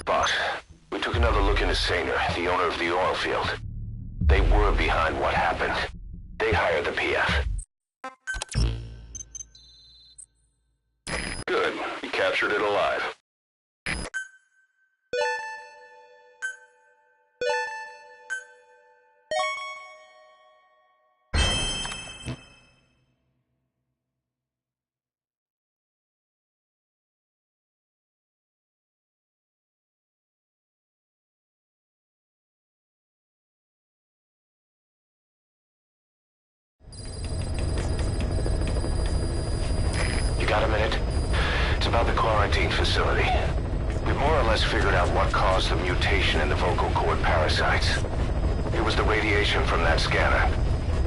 Boss, we took another look into Saner, the owner of the oil field. They were behind what happened. They hired the PF. Good. You captured it alive. Got a minute? It's about the quarantine facility. We've more or less figured out what caused the mutation in the vocal cord parasites. It was the radiation from that scanner.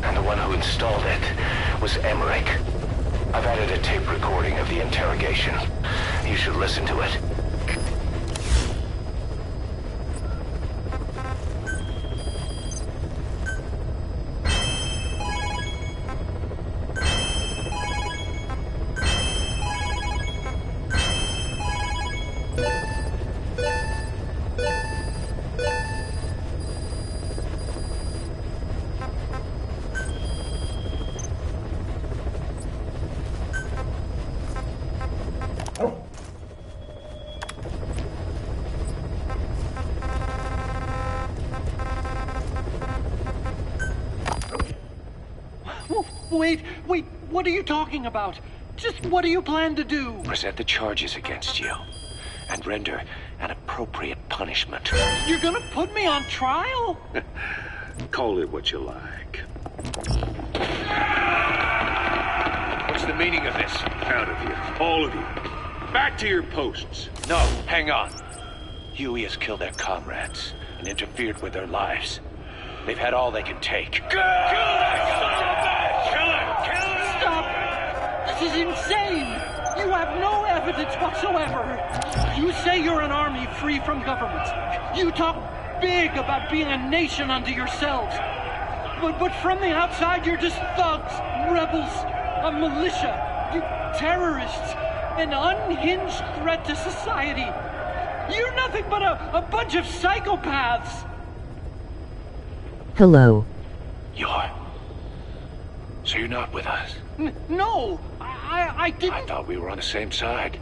And the one who installed it was Emmerich. I've added a tape recording of the interrogation. You should listen to it. Wait, what are you talking about? Just what do you plan to do? Present the charges against you, and render an appropriate punishment. You're gonna put me on trial? Call it what you like. What's the meaning of this? Out of here, all of you. Back to your posts. No, hang on. Huey has killed their comrades and interfered with their lives. They've had all they can take. Kill that son of a bitch! Kill him! Stop! This is insane! You have no evidence whatsoever. You say you're an army free from government. You talk big about being a nation unto yourselves. But from the outside, you're just thugs, rebels, a militia, you terrorists, an unhinged threat to society. You're nothing but a bunch of psychopaths. Hello. So you're not with us? No, I didn't... I thought we were on the same side.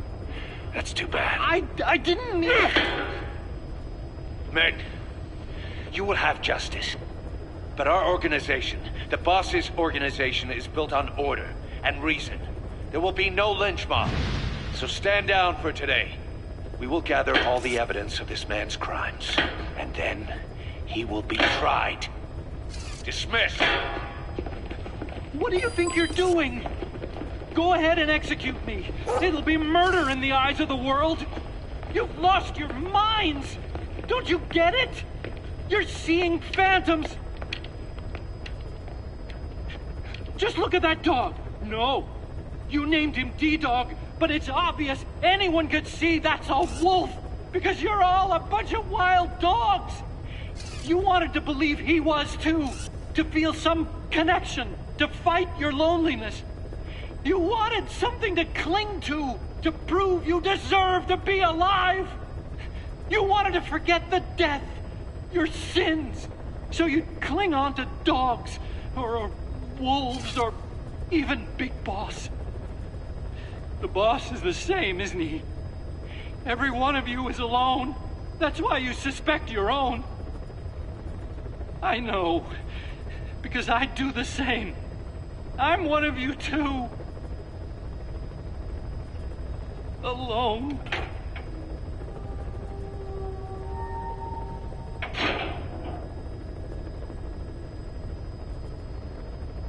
That's too bad. I didn't mean... Men, you will have justice. But our organization, the boss's organization, is built on order and reason. There will be no lynch mob. So stand down for today. We will gather all the evidence of this man's crimes. And then he will be tried. Dismissed. What do you think you're doing? Go ahead and execute me. It'll be murder in the eyes of the world. You've lost your minds. Don't you get it? You're seeing phantoms. Just look at that dog. No, you named him D-Dog, but it's obvious anyone could see that's a wolf because you're all a bunch of wild dogs. You wanted to believe he was too, to feel some connection, to fight your loneliness. You wanted something to cling to prove you deserve to be alive. You wanted to forget the death, your sins, so you'd cling on to dogs, or wolves, or even Big Boss. The boss is the same, isn't he? Every one of you is alone. That's why you suspect your own. I know, because I do the same. I'm one of you too. Alone.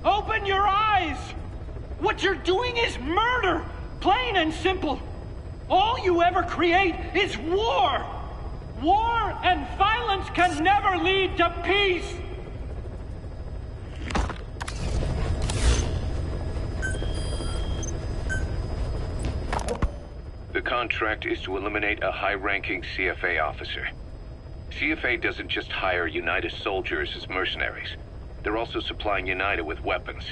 Open your eyes! What you're doing is murder! Plain and simple. All you ever create is war. War and violence can never lead to peace. The contract is to eliminate a high-ranking CFA officer. CFA doesn't just hire UNITA soldiers as mercenaries. They're also supplying UNITA with weapons.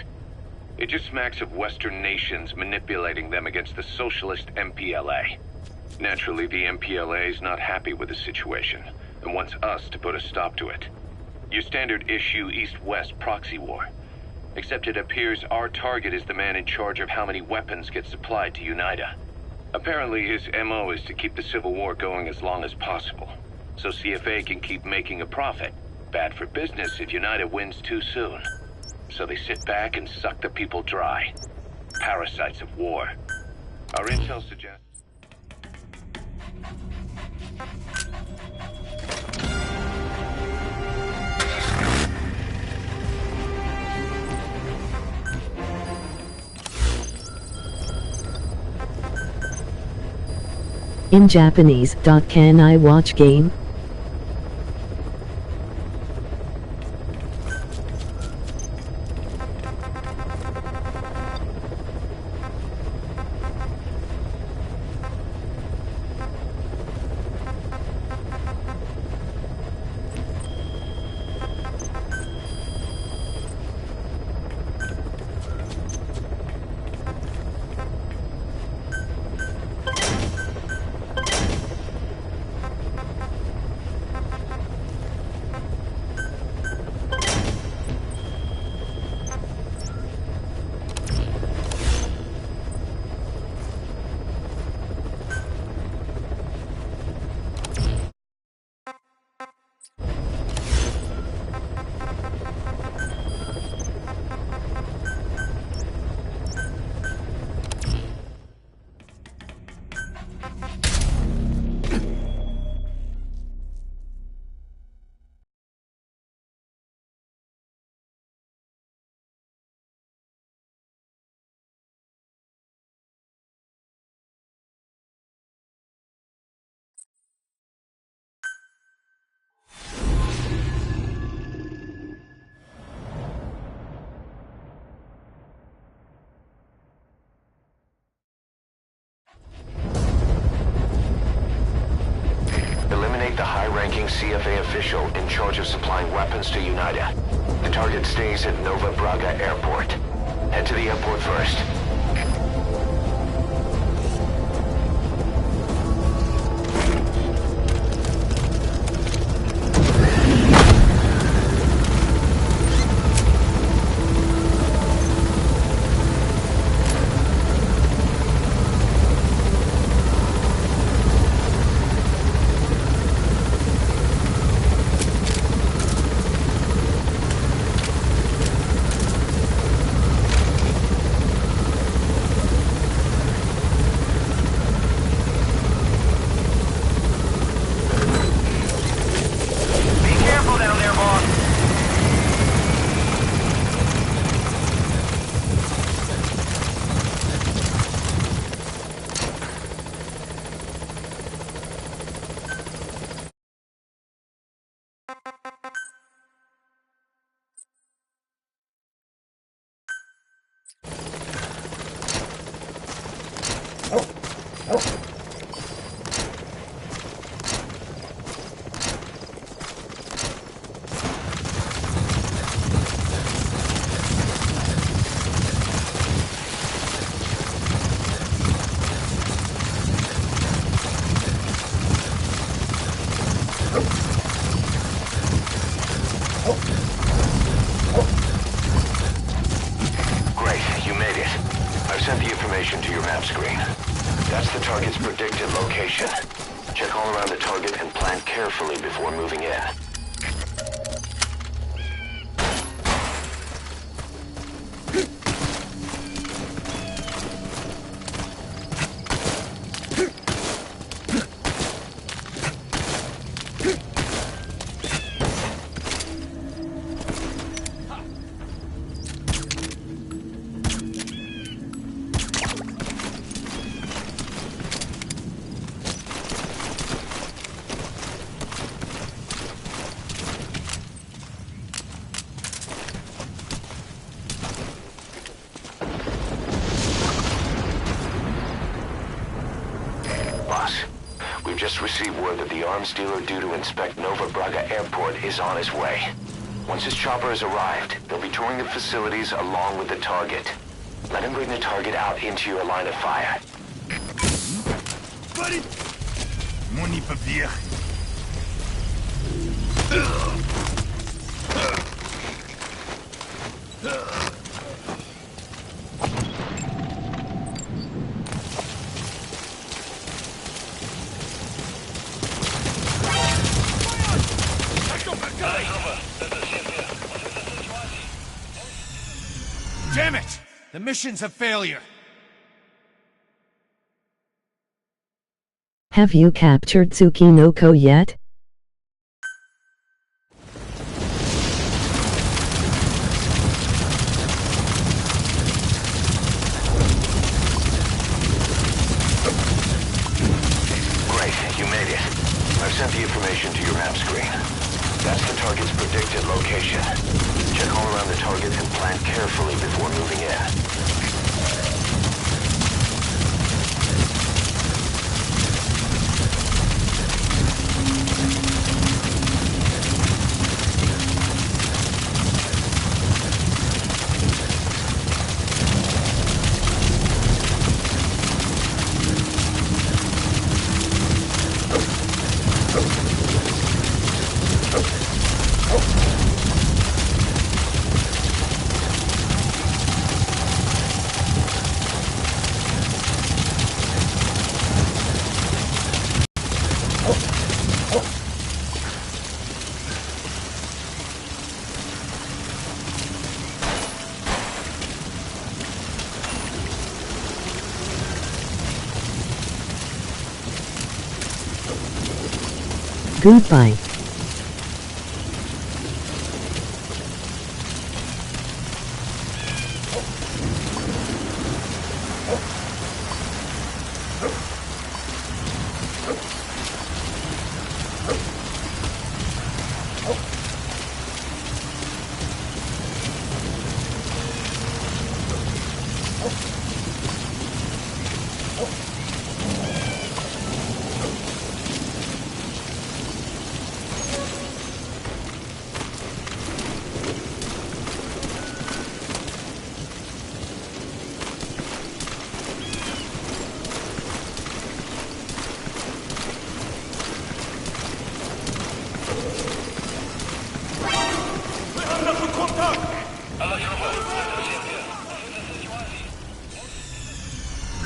It just smacks of Western nations manipulating them against the socialist MPLA. Naturally, the MPLA is not happy with the situation and wants us to put a stop to it. Your standard issue East-West proxy war. Except it appears our target is the man in charge of how many weapons get supplied to UNITA. Apparently his MO is to keep the Civil War going as long as possible, so CFA can keep making a profit. Bad for business if UNITA wins too soon. So they sit back and suck the people dry. Parasites of war. Our intel suggests... In Japanese. Can I watch game? The high-ranking CFA official in charge of supplying weapons to UNITA. The target stays at Nova Braga Airport. Head to the airport first. information to your map screen. That's the target's predicted location. Check all around the target and plan carefully before moving in. We've just received word that the arms dealer due to inspect Nova Braga Airport is on his way. Once his chopper has arrived, they'll be touring the facilities along with the target. Let him bring the target out into your line of fire. Buddy! Money papier. Damn it! The mission's a failure. Have you captured Tsukinoko yet? Great, you made it. I've sent the information to your map screen. That's the target's predicted location. Check all around the target and plan carefully before moving in. Goodbye.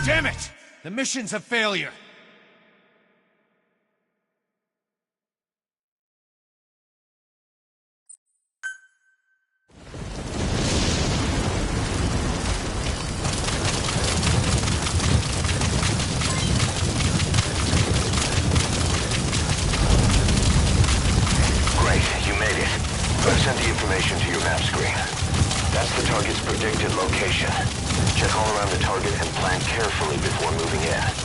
Damn it! The mission's a failure. Great, you made it. I've sent the information to your map screen. That's the target's predicted location. Check all around the target and plan carefully before moving in.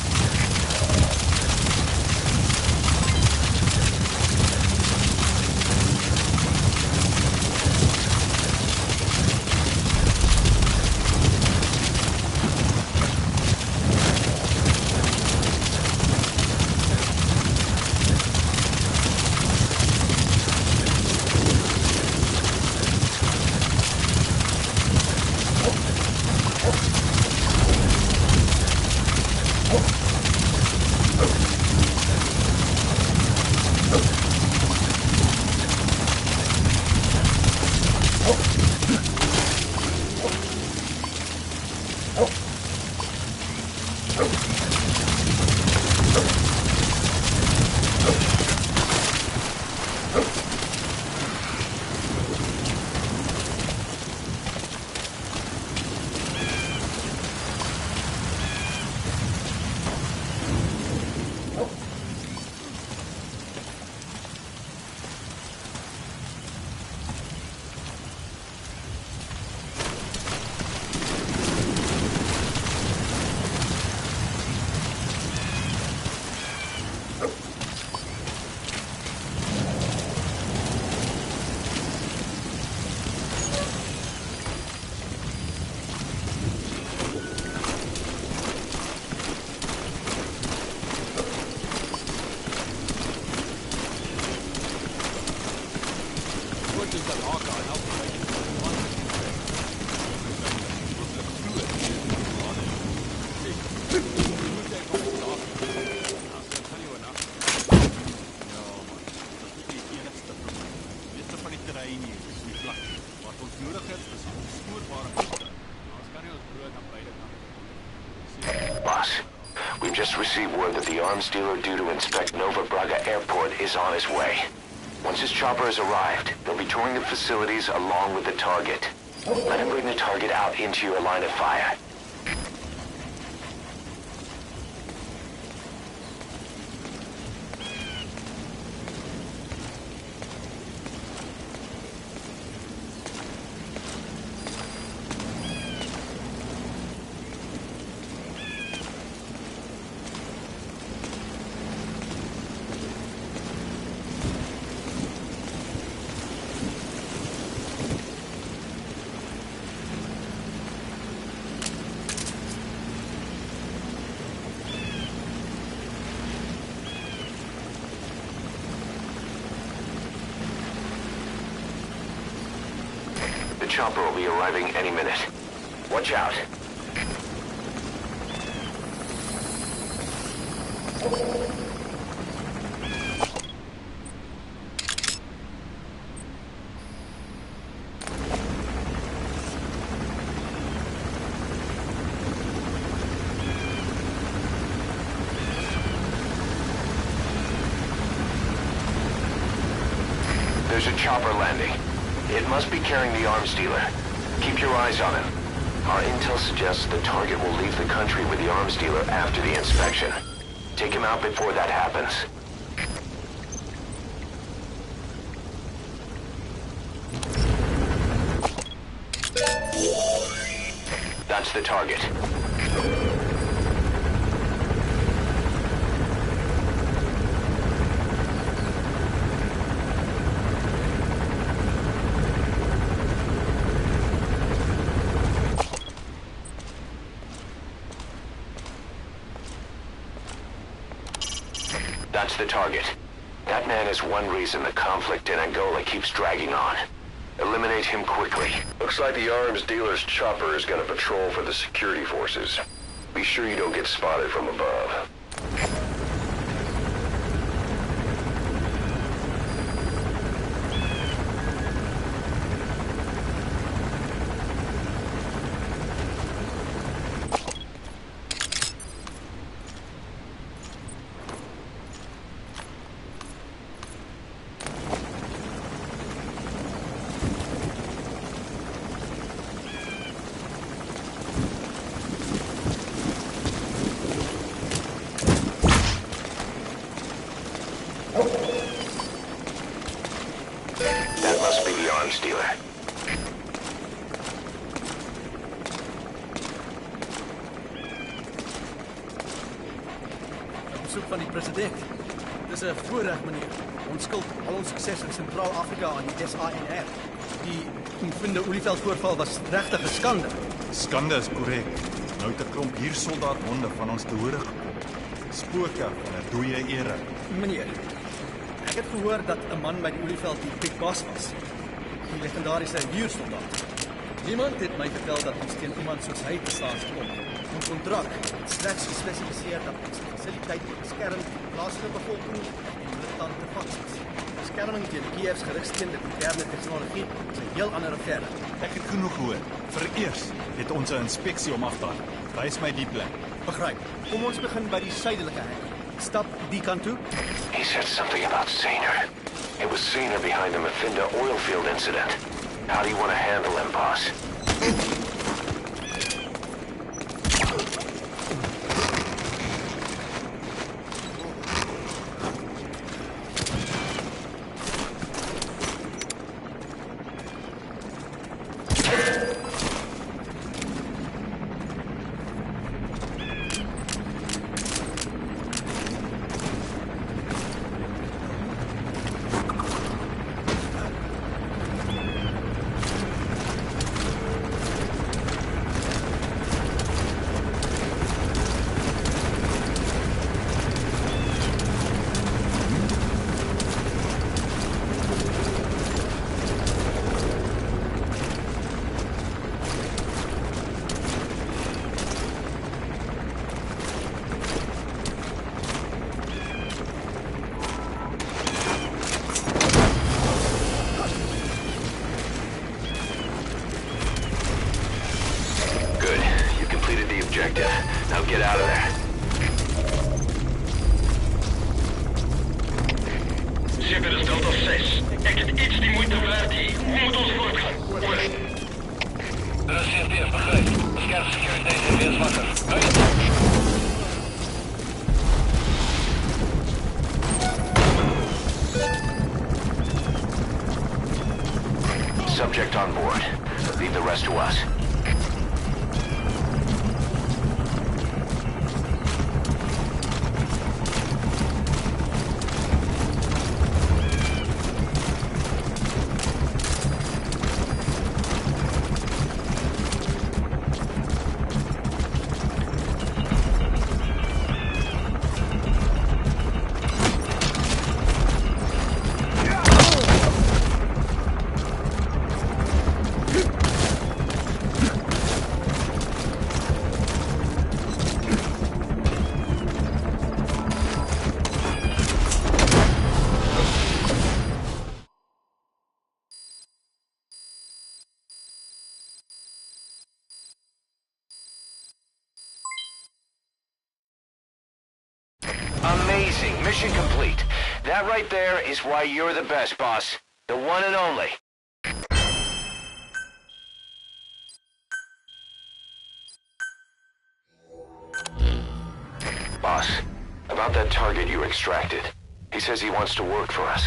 Boss, we've just received word that the arms dealer due to inspect Nova Braga Airport is on his way. Once his chopper has arrived, they'll be touring the facilities along with the target. Let him bring the target out into your line of fire. The chopper will be arriving any minute. Watch out. There's a chopper landing. It must be carrying the arms dealer. Keep your eyes on him. Our intel suggests the target will leave the country with the arms dealer after the inspection. Take him out before that happens. That's the target. That's the target. That man is one reason the conflict in Angola keeps dragging on. Eliminate him quickly. Looks like the arms dealer's chopper is gonna patrol for the security forces. Be sure you don't get spotted from above. That must be the arms dealer. Op besoek van die president. Dis 'n voorreg, meneer. Ons skuld al ons sukses in Sentraal-Afrika aan die SANR. Die Mfundo Olieveld voorval was regtig 'n skande. Skande is korrek. Nou het 'n klomp huursoldaat-honde van ons te hore gekom. Spooke van 'n dooie era. Meneer, ek het gehoor dat 'n man by die Olieveld die Big Boss was. Die legendariese huursoldaat. Niemand het my vertel dat ons teen iemand soos hy te staan kom. Ons kontrak het slegs gespesifiseer dat ons fasiliteit beskerm plaaslike bevolking en militante faksies. Beskerming teen Kiev's gerigsteende moderne tegnologie is 'n heel ander affære. Ek het genoeg gehoor. Vereers het ons 'n inspeksie om af te haal. Wys my die plek. Begryp. Kom ons begin by die suidelike hek. Stap die kant toe. He said something about Sainer. It was Sainer behind the Mephinda oil field incident. How do you want to handle him, boss? Now get out of there. Zeker is Delta 6. Ik heb iets die moeite waard hier. Hoe moet ons voortgaan? Over. Er is CFDF, begrijp. Scherp security is wakker. Subject on board. Leave the rest to us. Amazing. Mission complete. That right there is why you're the best, boss. The one and only. Boss, about that target you extracted. He says he wants to work for us.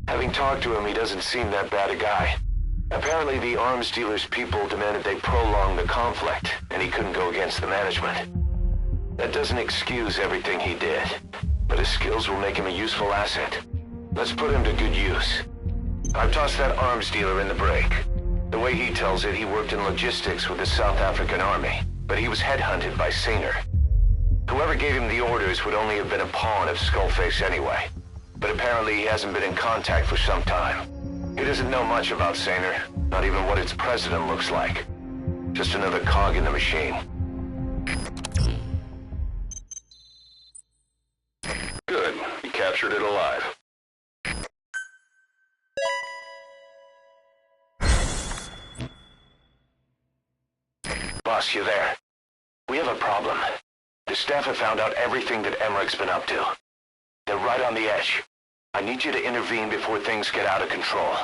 Having talked to him, he doesn't seem that bad a guy. Apparently the arms dealer's people demanded they prolong the conflict, and he couldn't go against the management. That doesn't excuse everything he did, but his skills will make him a useful asset. Let's put him to good use. I've tossed that arms dealer in the break. The way he tells it, he worked in logistics with the South African Army, but he was headhunted by Sainer. Whoever gave him the orders would only have been a pawn of Skullface anyway, but apparently he hasn't been in contact for some time. He doesn't know much about Sainer, not even what its president looks like. Just another cog in the machine. Good. He captured it alive. Boss, you there? We have a problem. The staff have found out everything that Emmerich's been up to. They're right on the edge. I need you to intervene before things get out of control.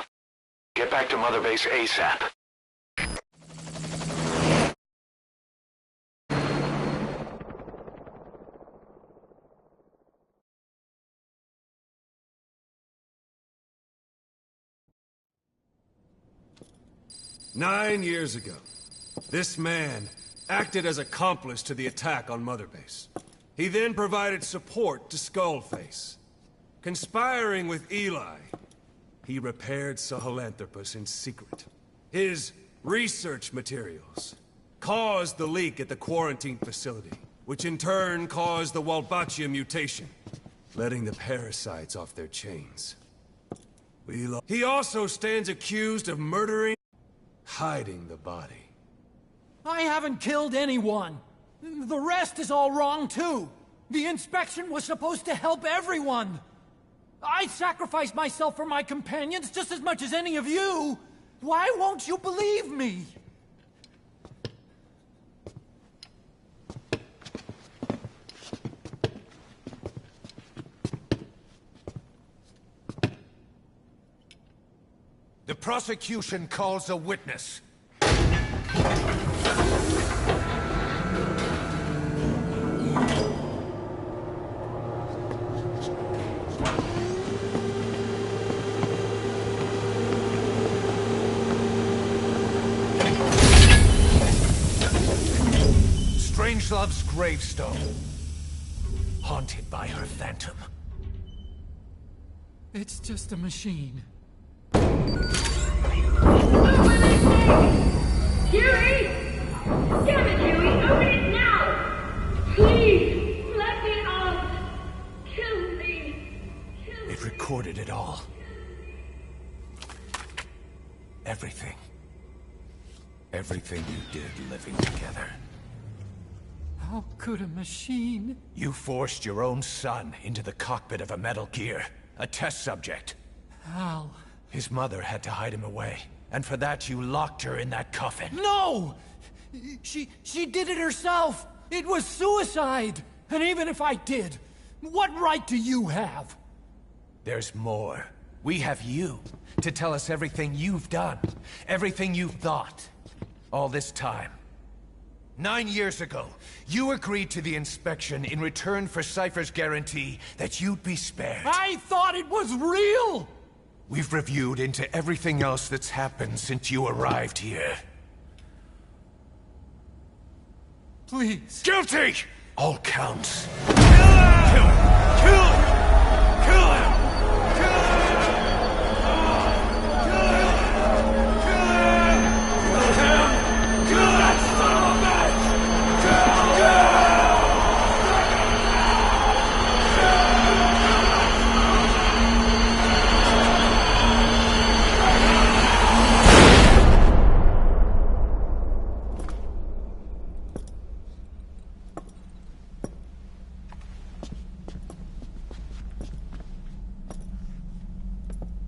Get back to Mother Base ASAP. Nine years ago, this man acted as accomplice to the attack on Mother Base. He then provided support to Skullface. Conspiring with Eli, he repaired Sahelanthropus in secret. His research materials caused the leak at the quarantine facility, which in turn caused the Walbachia mutation, letting the parasites off their chains. He also stands accused of murdering, hiding the body. I haven't killed anyone. The rest is all wrong, too. The inspection was supposed to help everyone. I sacrificed myself for my companions just as much as any of you. Why won't you believe me? prosecution calls a witness. Strangelove's gravestone, haunted by her phantom. It's just a machine. Huey! Damn it, Huey! Open it now! Please! Let me out! Kill me! It recorded it all. Everything. Everything you did living together. How could a machine? You forced your own son into the cockpit of a Metal Gear. A test subject. How? His mother had to hide him away. And for that you locked her in that coffin. No! She did it herself! It was suicide! And even if I did, what right do you have? There's more. We have you to tell us everything you've done. Everything you've thought. All this time. 9 years ago, you agreed to the inspection in return for Cypher's guarantee that you'd be spared. I thought it was real! We've reviewed into everything else that's happened since you arrived here. Please. Guilty! All counts. Kill him! Kill him! Kill him!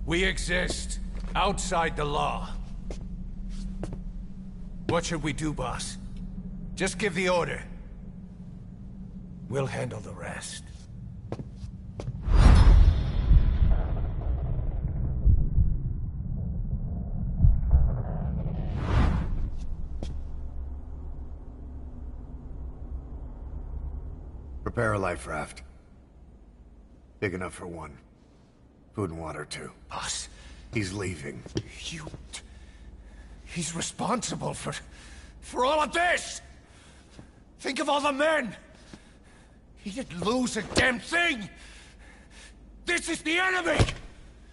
We exist outside the law. What should we do, boss? Just give the order. We'll handle the rest. Prepare a life raft. Big enough for one. Food and water, too. Boss. He's leaving. He's responsible for all of this! Think of all the men! He didn't lose a damn thing! This is the enemy!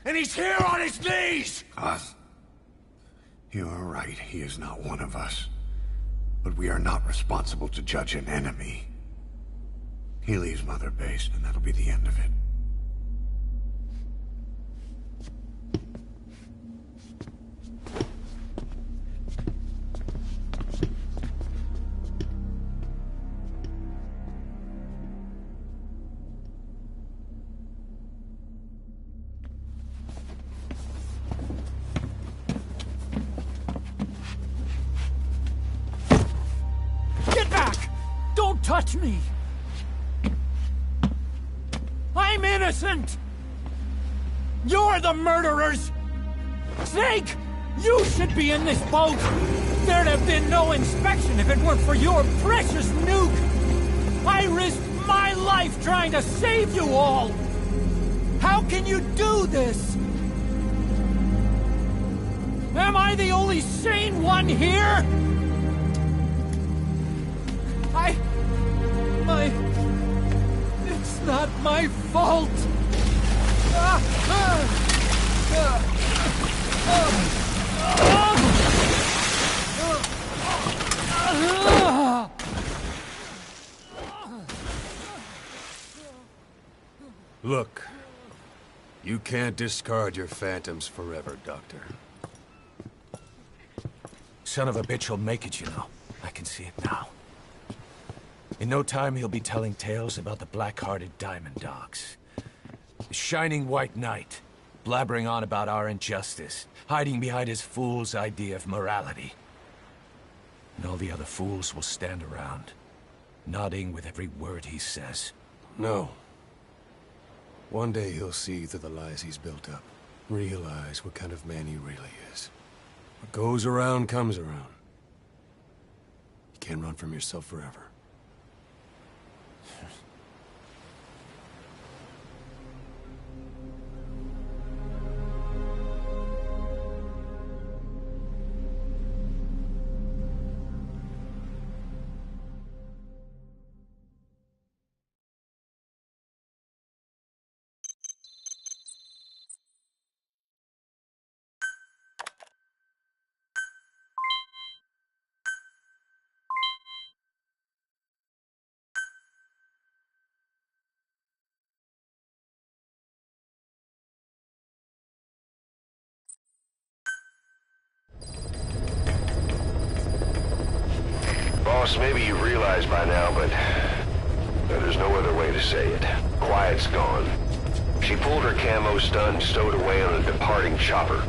And he's here on his knees! Oz. You are right, he is not one of us. But we are not responsible to judge an enemy. He leaves Mother Base, and that'll be the end of it. Touch me! I'm innocent! You're the murderers! Snake! You should be in this boat! There'd have been no inspection if it weren't for your precious nuke! I risked my life trying to save you all! How can you do this? Am I the only sane one here? It's not my fault! Look, you can't discard your phantoms forever, Doctor. Son of a bitch will make it, you know. I can see it now. In no time, he'll be telling tales about the black-hearted Diamond Dogs. The Shining White Knight, blabbering on about our injustice, hiding behind his fool's idea of morality. And all the other fools will stand around, nodding with every word he says. No. One day he'll see through the lies he's built up. realize what kind of man he really is. What goes around comes around. You can't run from yourself forever. Boss, maybe you realize by now, but there's no other way to say it. Quiet's gone. She pulled her camo stun and stowed away on a departing chopper.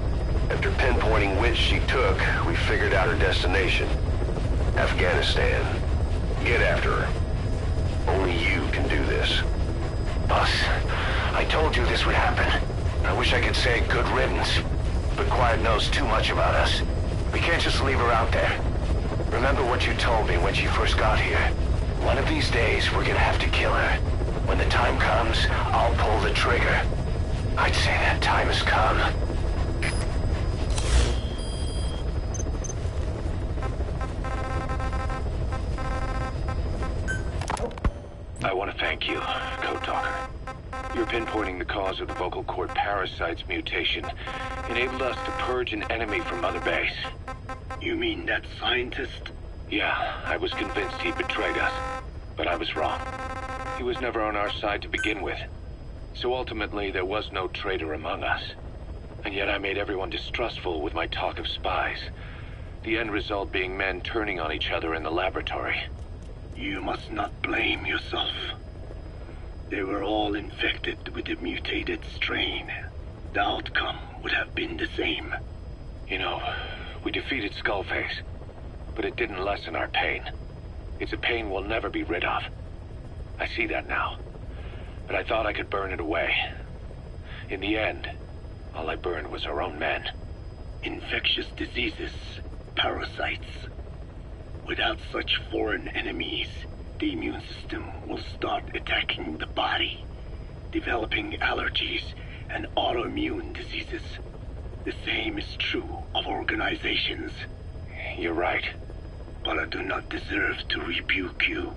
After pinpointing which she took, we figured out her destination. Afghanistan. Get after her. Only you can do this. Boss, I told you this would happen. I wish I could say good riddance, but Quiet knows too much about us. We can't just leave her out there. Remember what you told me when she first got here. One of these days, we're gonna have to kill her. When the time comes, I'll pull the trigger. I'd say that time has come. I want to thank you, Code Talker. Your pinpointing the cause of the vocal cord parasite's mutation enabled us to purge an enemy from Mother Base. You mean that scientist? Yeah, I was convinced he betrayed us, but I was wrong. He was never on our side to begin with. So ultimately, there was no traitor among us. And yet I made everyone distrustful with my talk of spies. The end result being men turning on each other in the laboratory. You must not blame yourself. They were all infected with the mutated strain. The outcome would have been the same. You know, we defeated Skullface, but it didn't lessen our pain. It's a pain we'll never be rid of. I see that now, but I thought I could burn it away. In the end, all I burned was our own men. Infectious diseases, parasites. Without such foreign enemies, the immune system will start attacking the body, developing allergies and autoimmune diseases. The same is true of organizations. You're right. But I do not deserve to rebuke you.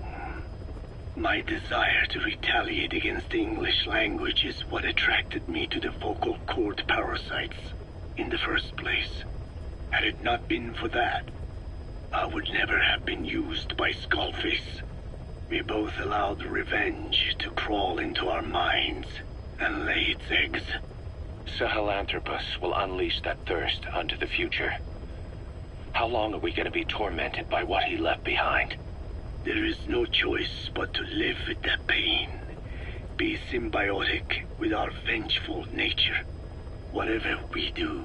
My desire to retaliate against the English language is what attracted me to the vocal cord parasites in the first place. Had it not been for that, I would never have been used by Skullface. We both allowed revenge to crawl into our minds and lay its eggs. Sahelanthropus will unleash that thirst onto the future. How long are we going to be tormented by what he left behind? There is no choice but to live with that pain. Be symbiotic with our vengeful nature. Whatever we do,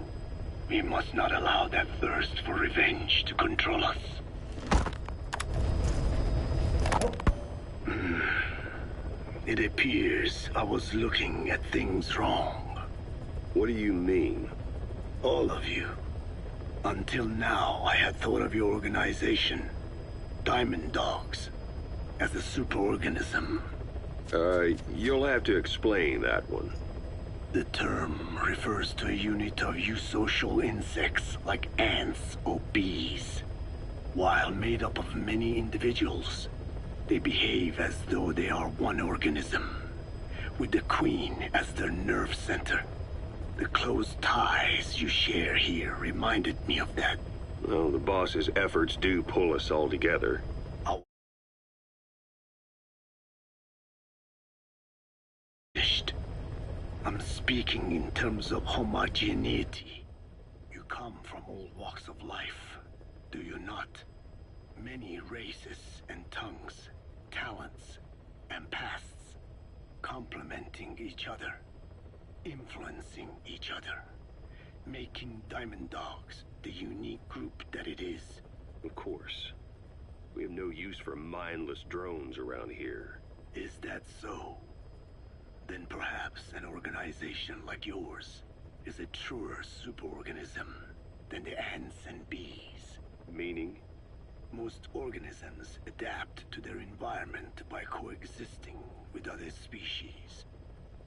we must not allow that thirst for revenge to control us. It appears I was looking at things wrong. What do you mean? All of you. Until now, I had thought of your organization, Diamond Dogs, as a superorganism. You'll have to explain that one. The term refers to a unit of eusocial insects like ants or bees. While made up of many individuals, they behave as though they are one organism, with the Queen as their nerve center. The close ties you share here reminded me of that. Well, the boss's efforts do pull us all together. I'm speaking in terms of homogeneity. You come from all walks of life, do you not? Many races and tongues, talents and pasts, complementing each other, influencing each other, making Diamond Dogs the unique group that it is. Of course. We have no use for mindless drones around here. Is that so? Then perhaps an organization like yours is a truer superorganism than the ants and bees. Meaning? Most organisms adapt to their environment by coexisting with other species.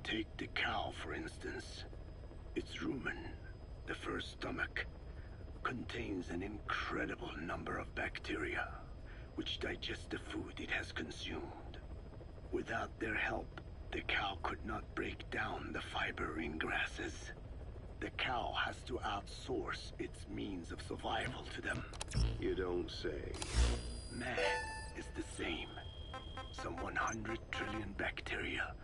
Take the cow, for instance. Its rumen, the first stomach, contains an incredible number of bacteria, which digest the food it has consumed. Without their help, the cow could not break down the fiber in grasses. The cow has to outsource its means of survival to them. You don't say. Man is the same. Some 100 trillion bacteria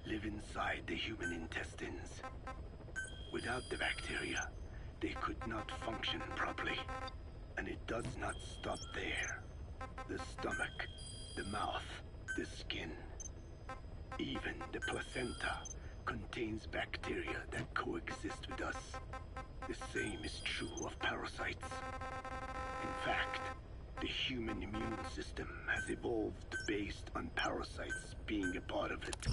live inside the human intestines. Without the bacteria, they could not function properly. And it does not stop there. The stomach, the mouth, the skin, even the placenta contains bacteria that coexist with us. The same is true of parasites. In fact, the human immune system has evolved based on parasites being a part of it.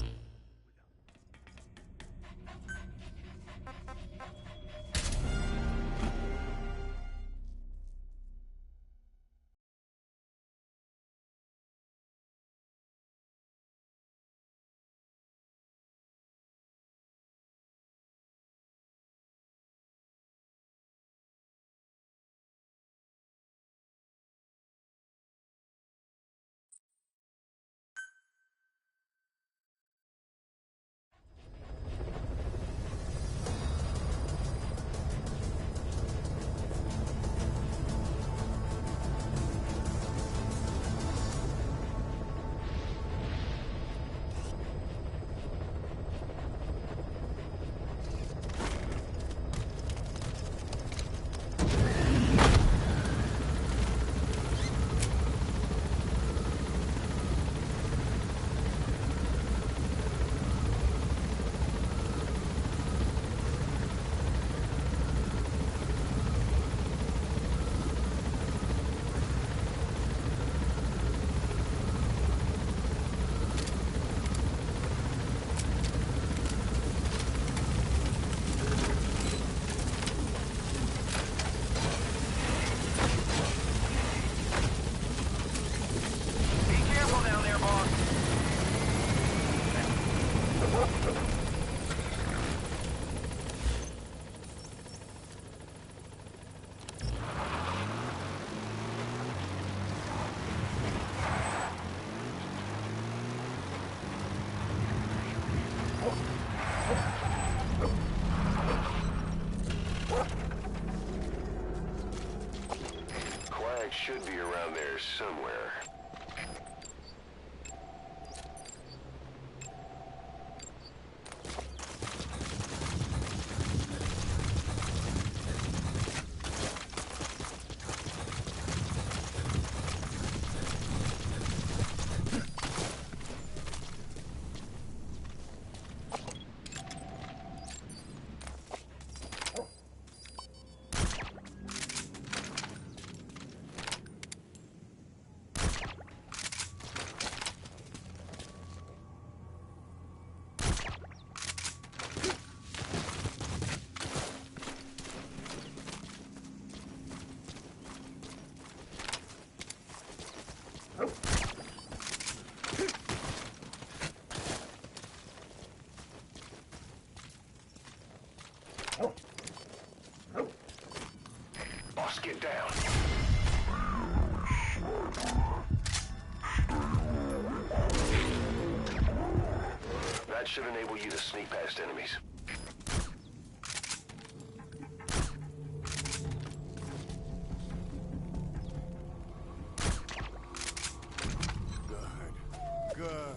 Should be around there somewhere. Boss, get down. That should enable you to sneak past enemies. Good.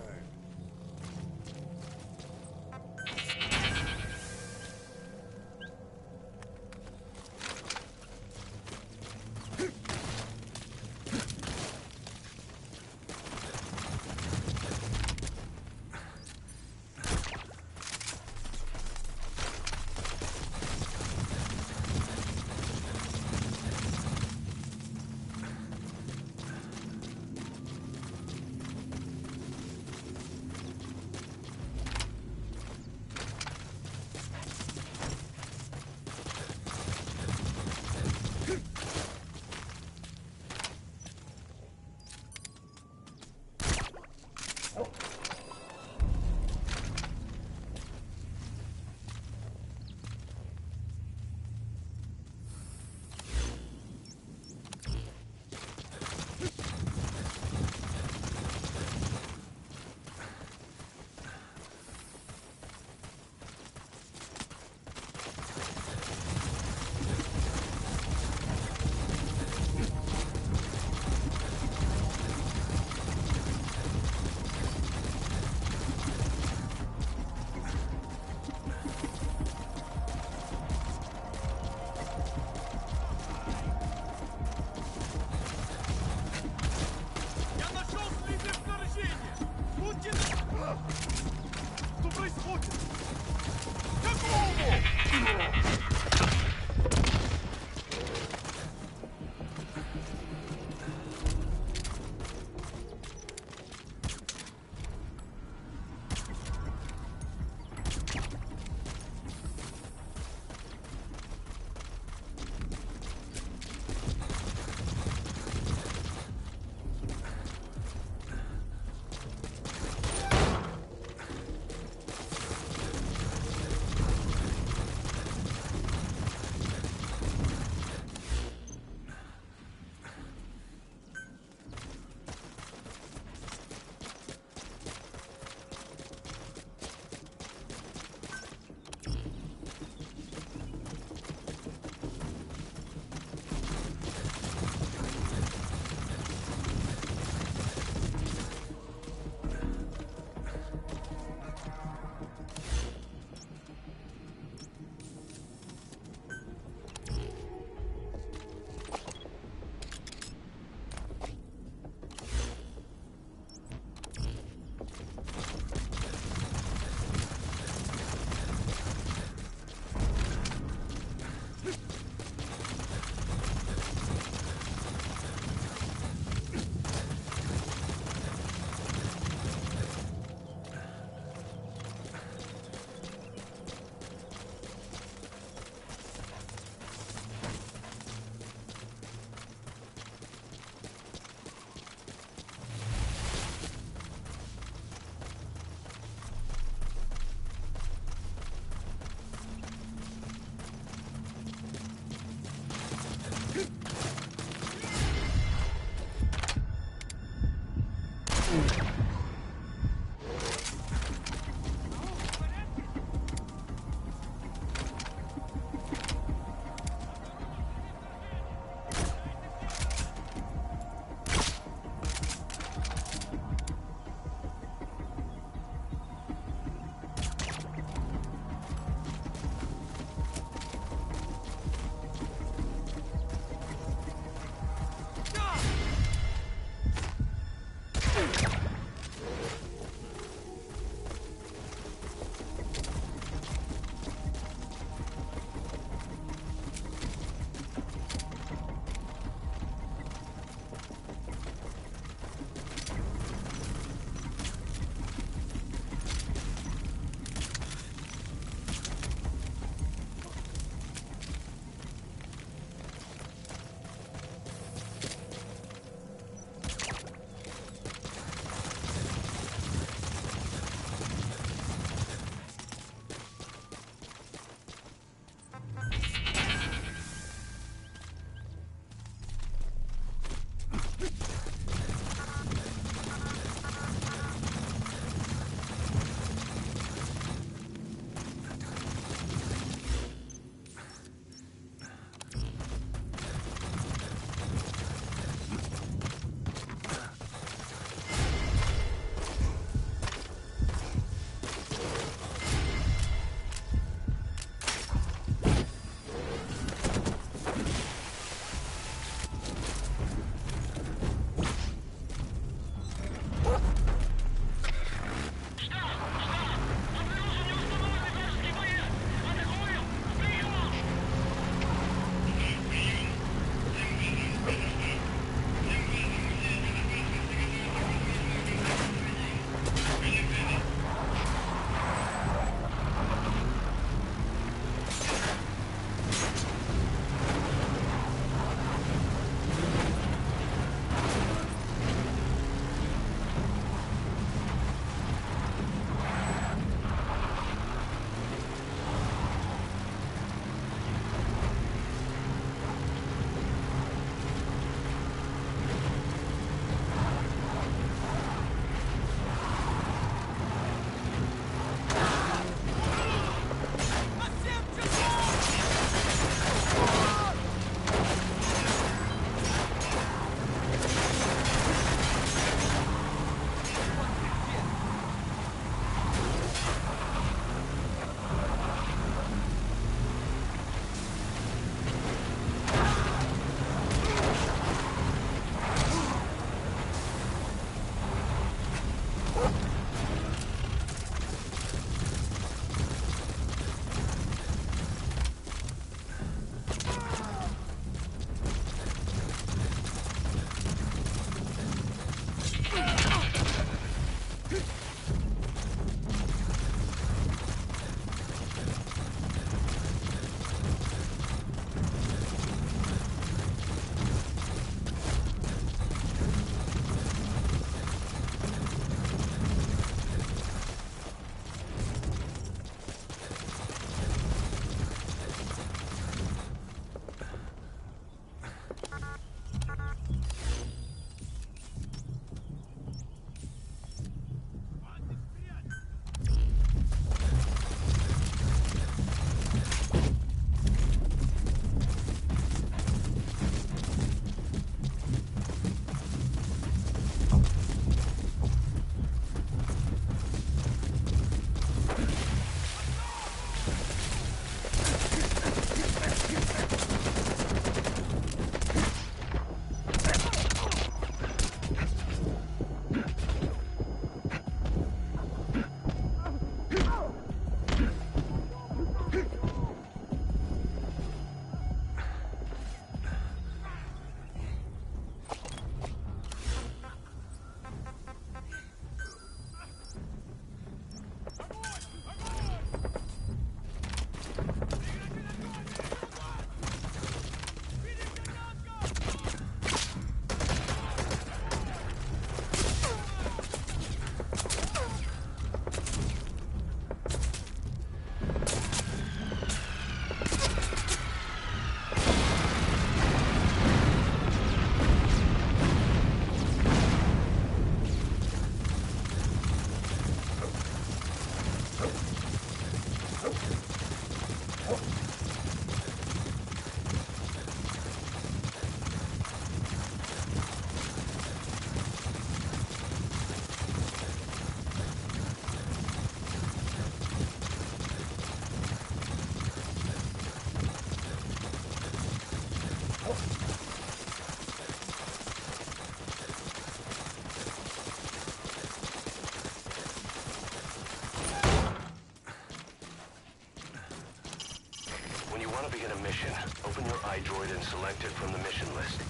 begin a mission, open your iDroid and select it from the mission list.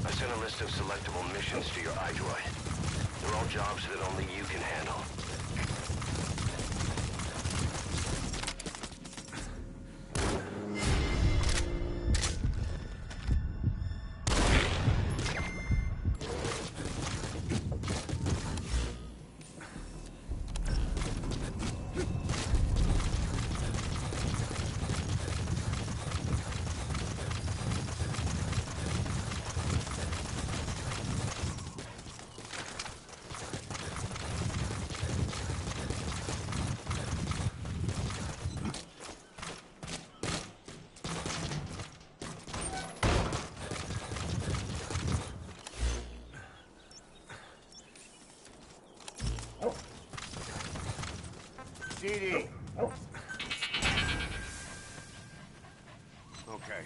I sent a list of selectable missions to your iDroid. They're all jobs that only you can handle. CD. Okay.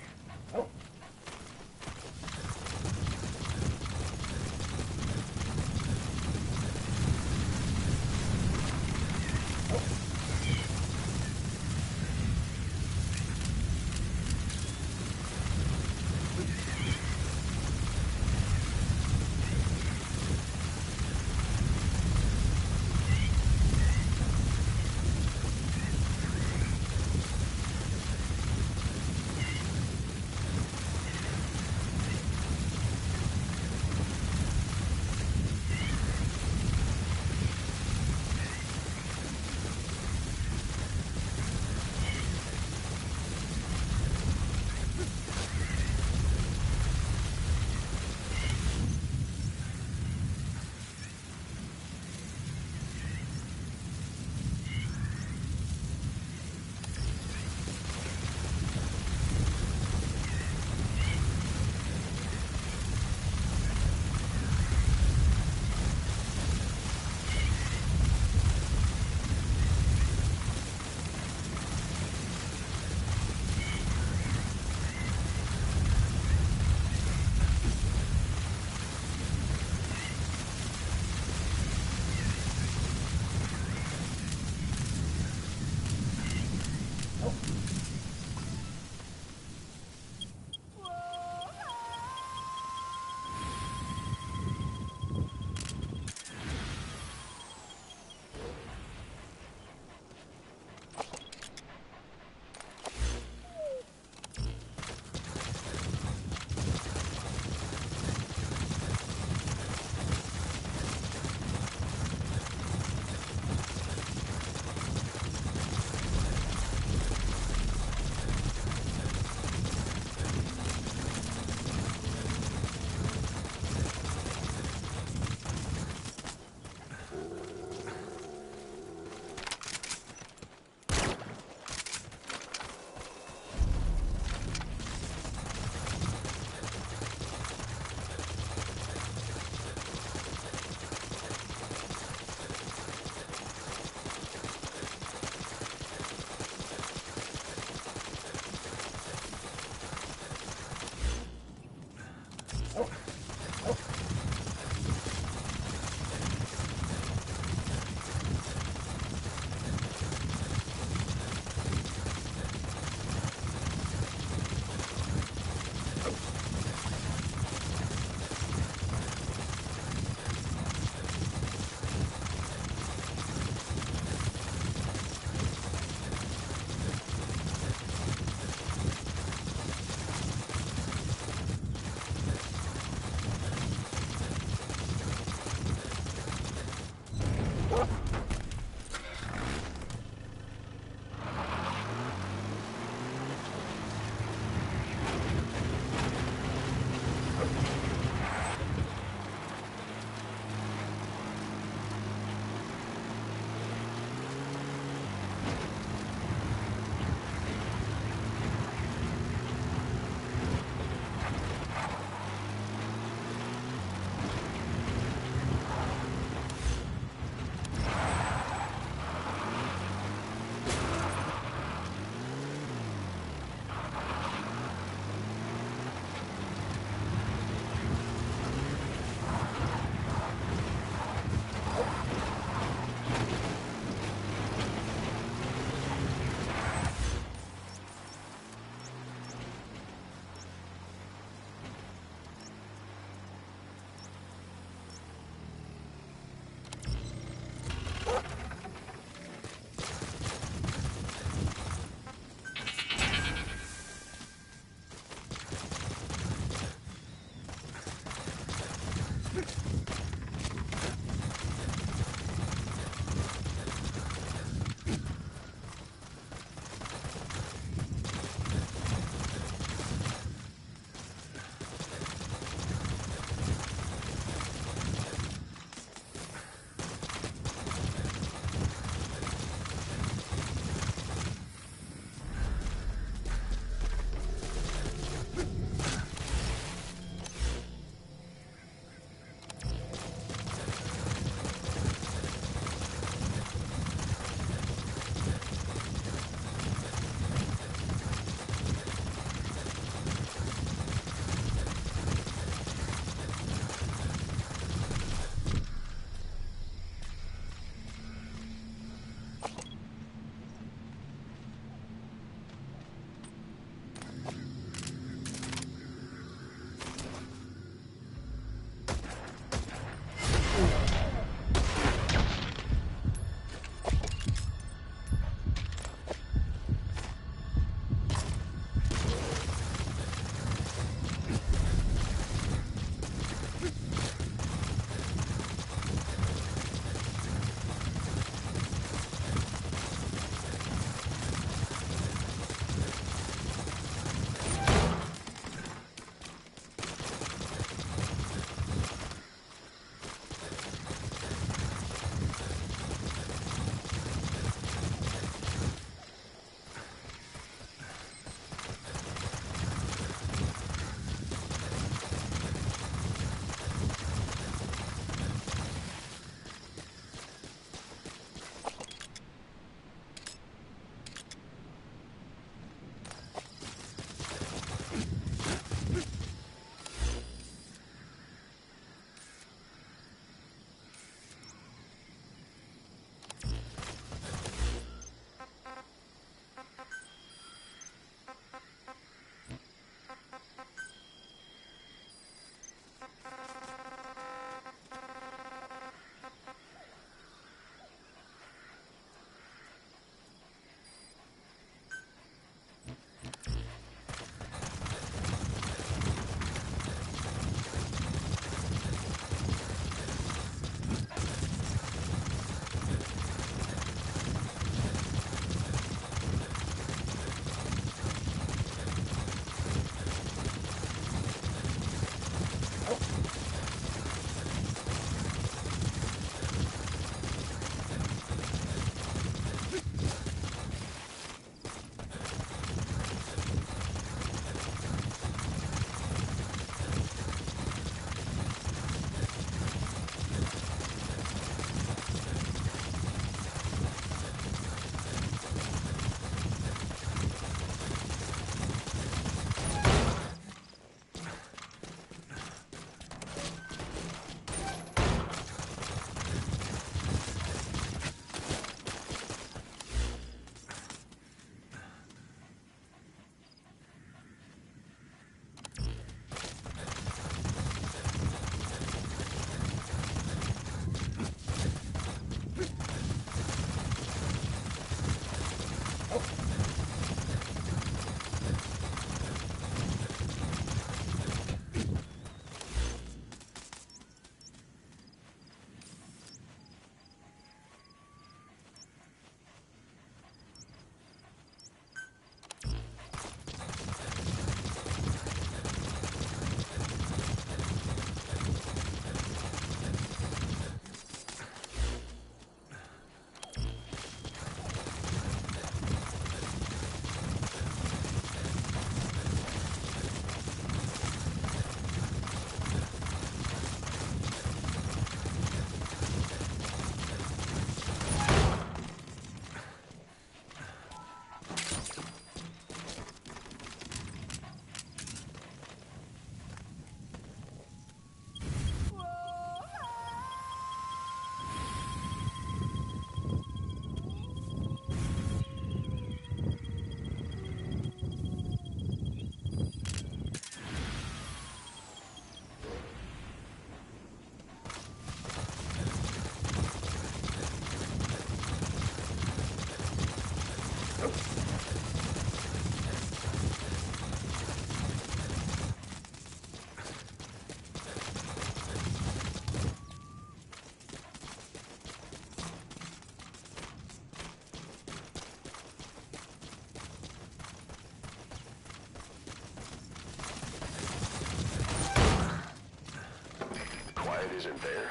there.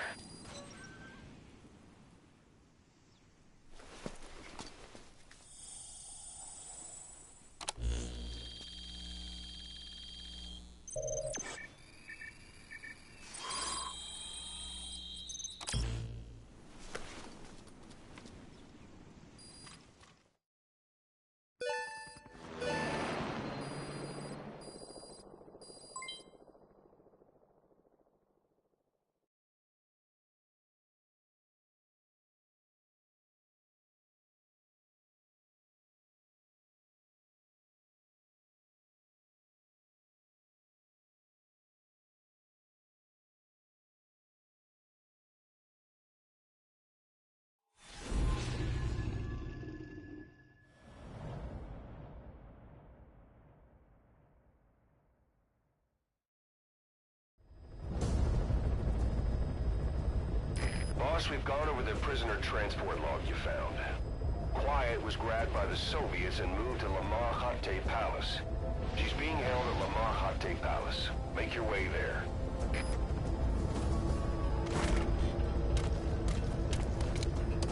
Boss, we've gone over the prisoner transport log you found. Quiet was grabbed by the Soviets and moved to Lamar Khatte Palace. She's being held at Lamar Khatte Palace. Make your way there.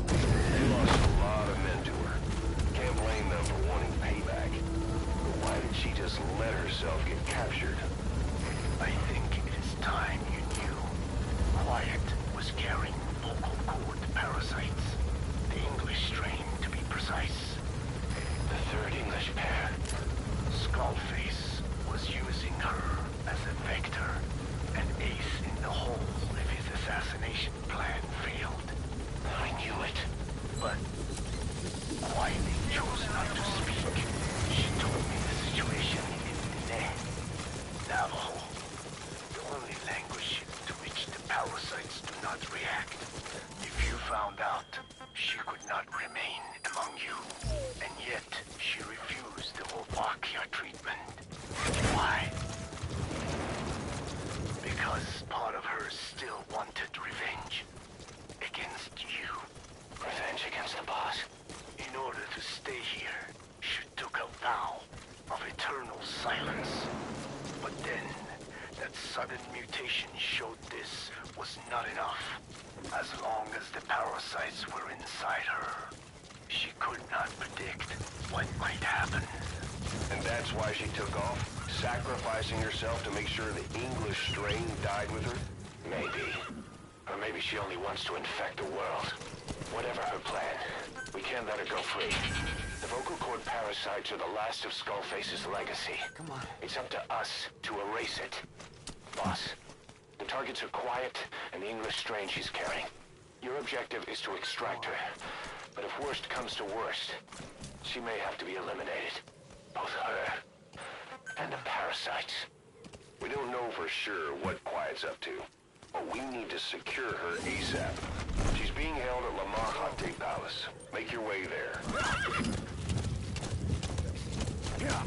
They lost a lot of men to her. Can't blame them for wanting payback. But why did she just let herself get captured? I think it is time you knew. Quiet was carrying vocal cord parasites. The English strain, to be precise. The third English pair. Skullface was using her as a vector, an ace in the hole if his assassination plan failed. I knew it. But quietly chose not to speak. She told me the situation in Navajo, the only language to which the parasites do not react. If you found out, she could not remain among you, and yet she refused the Wolbachia treatment. Why? Because part of her still wanted revenge against you. Revenge against the boss? In order to stay here, she took a vow of eternal silence. But then, that sudden mutation showed this was not enough. As long as the parasites were inside her, she could not predict what might happen. And that's why she took off? Sacrificing herself to make sure the English strain died with her? Maybe. Or maybe she only wants to infect the world. Whatever her plan, we can't let her go free. The vocal cord parasites are the last of Skullface's legacy. Come on. It's up to us to erase it. Boss, the targets are Quiet and the English strain she's carrying. Your objective is to extract her. But if worst comes to worst, she may have to be eliminated. Both her and the parasites. We don't know for sure what Quiet's up to, but we need to secure her ASAP. She's being held at Lamar Khatte Palace. Make your way there. Yeah.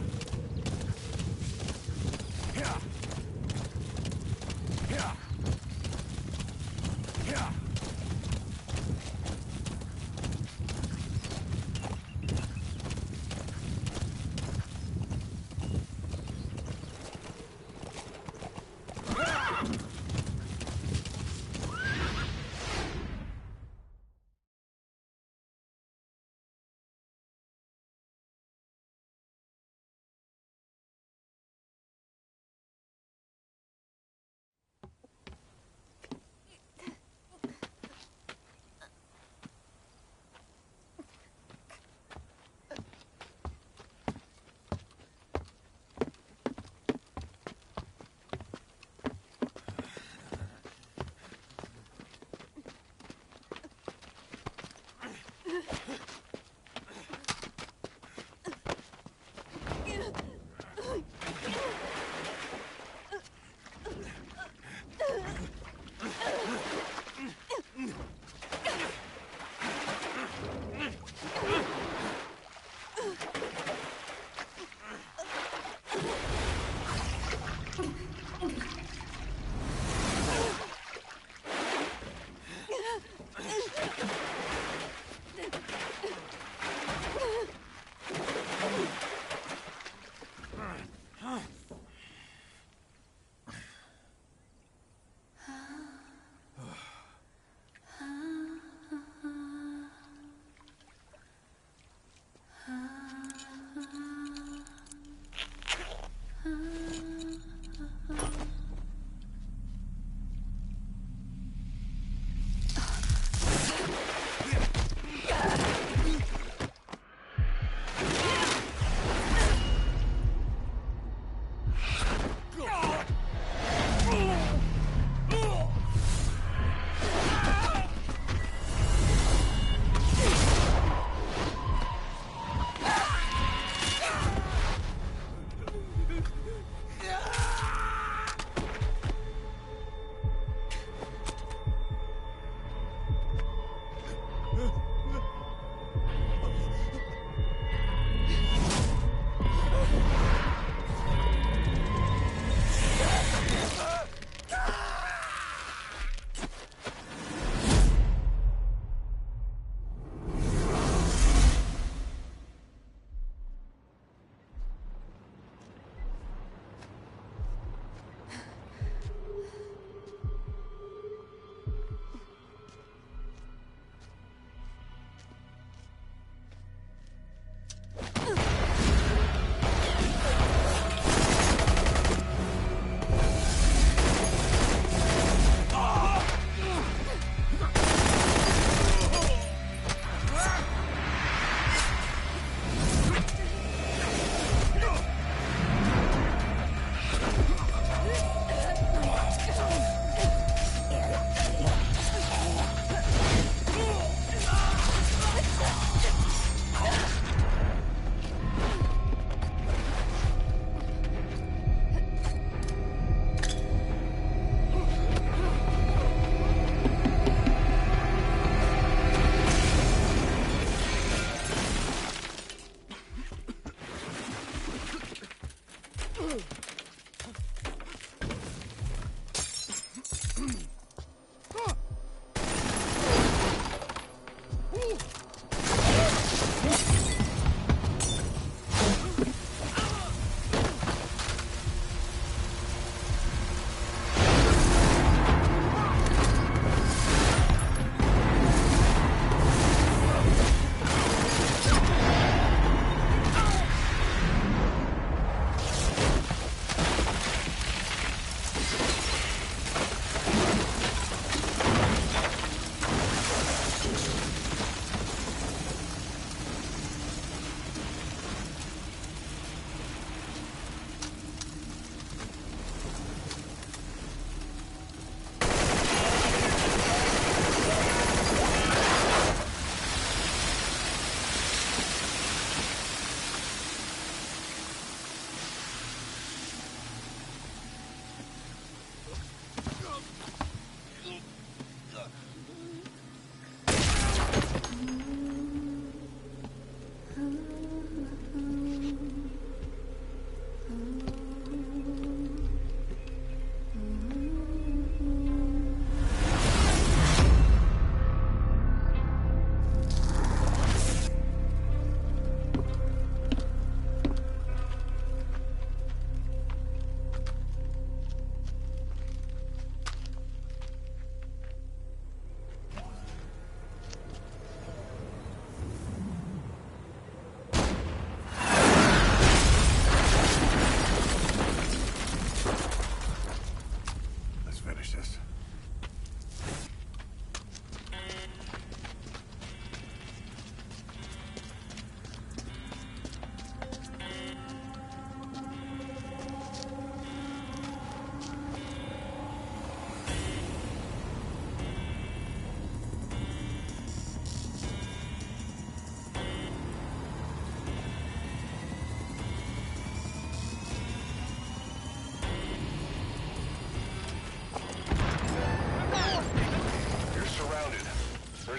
Yeah. Yeah. Yeah.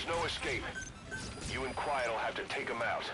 There's no escape. You and Quiet will have to take him out.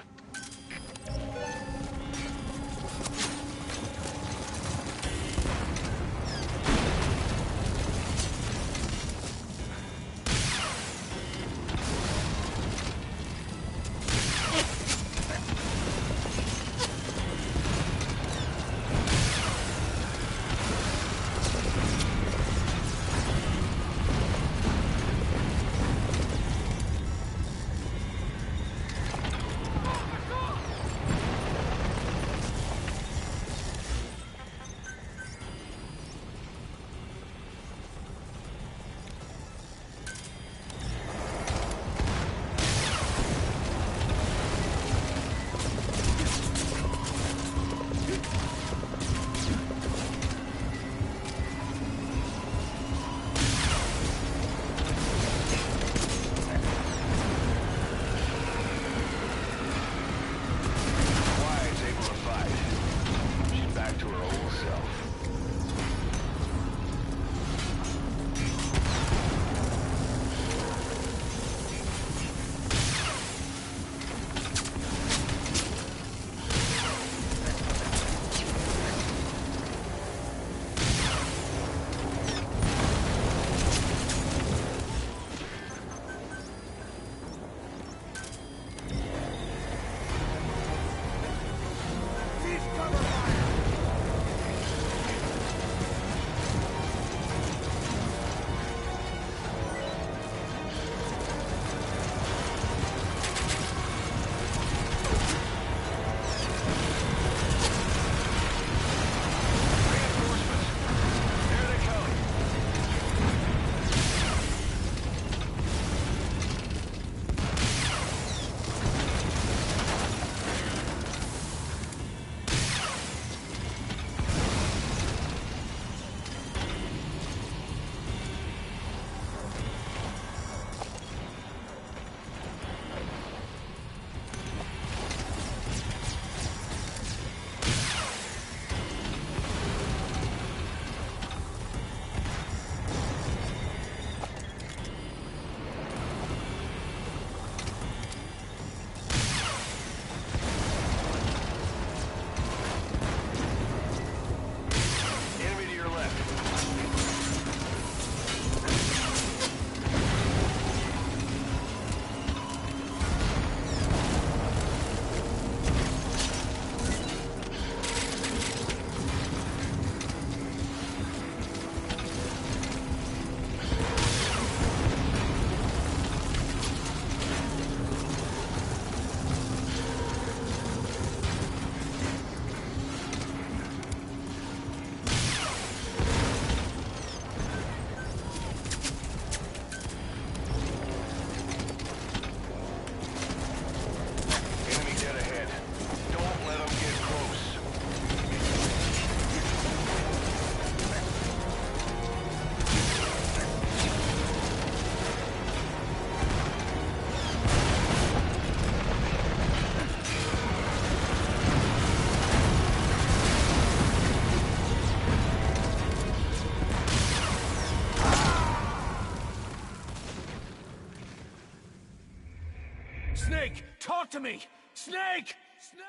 Snake, talk to me! Snake! Snake!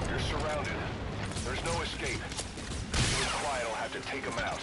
You're surrounded. There's no escape. You and Quiet will have to take him out.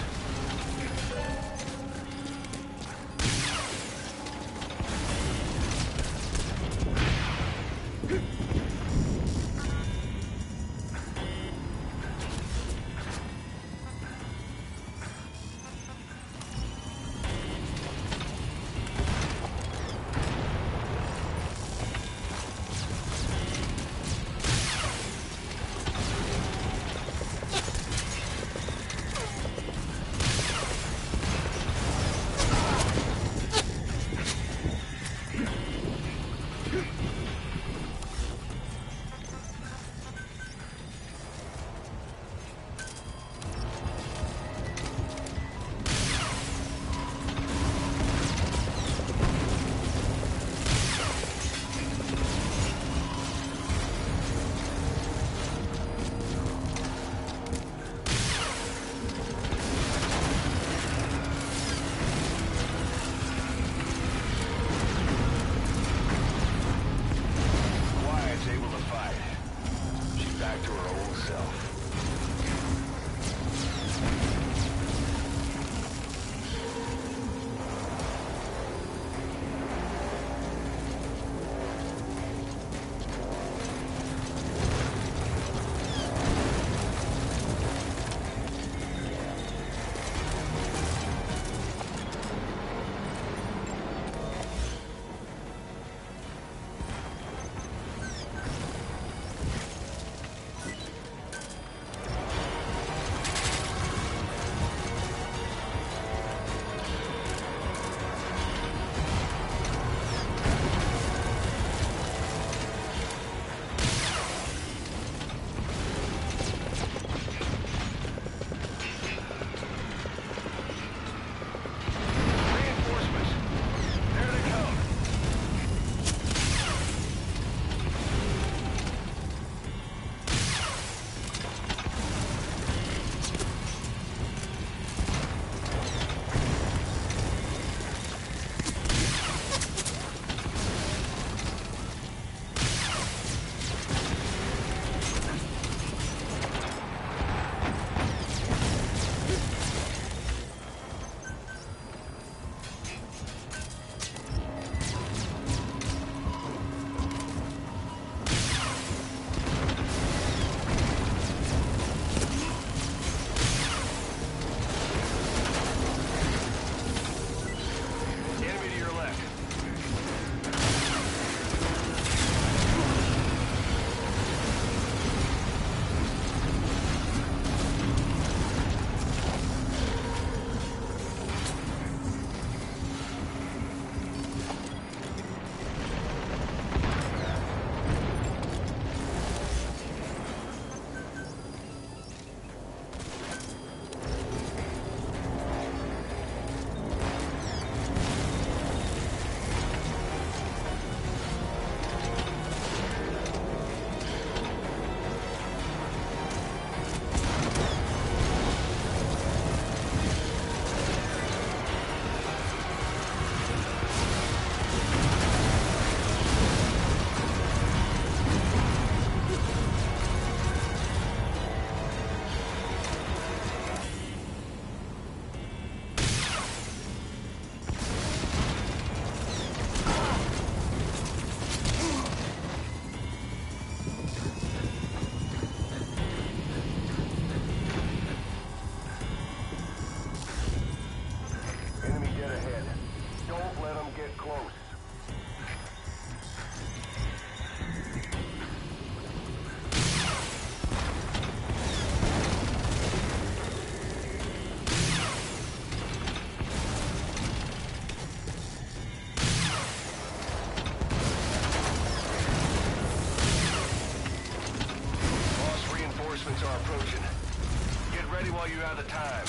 the time.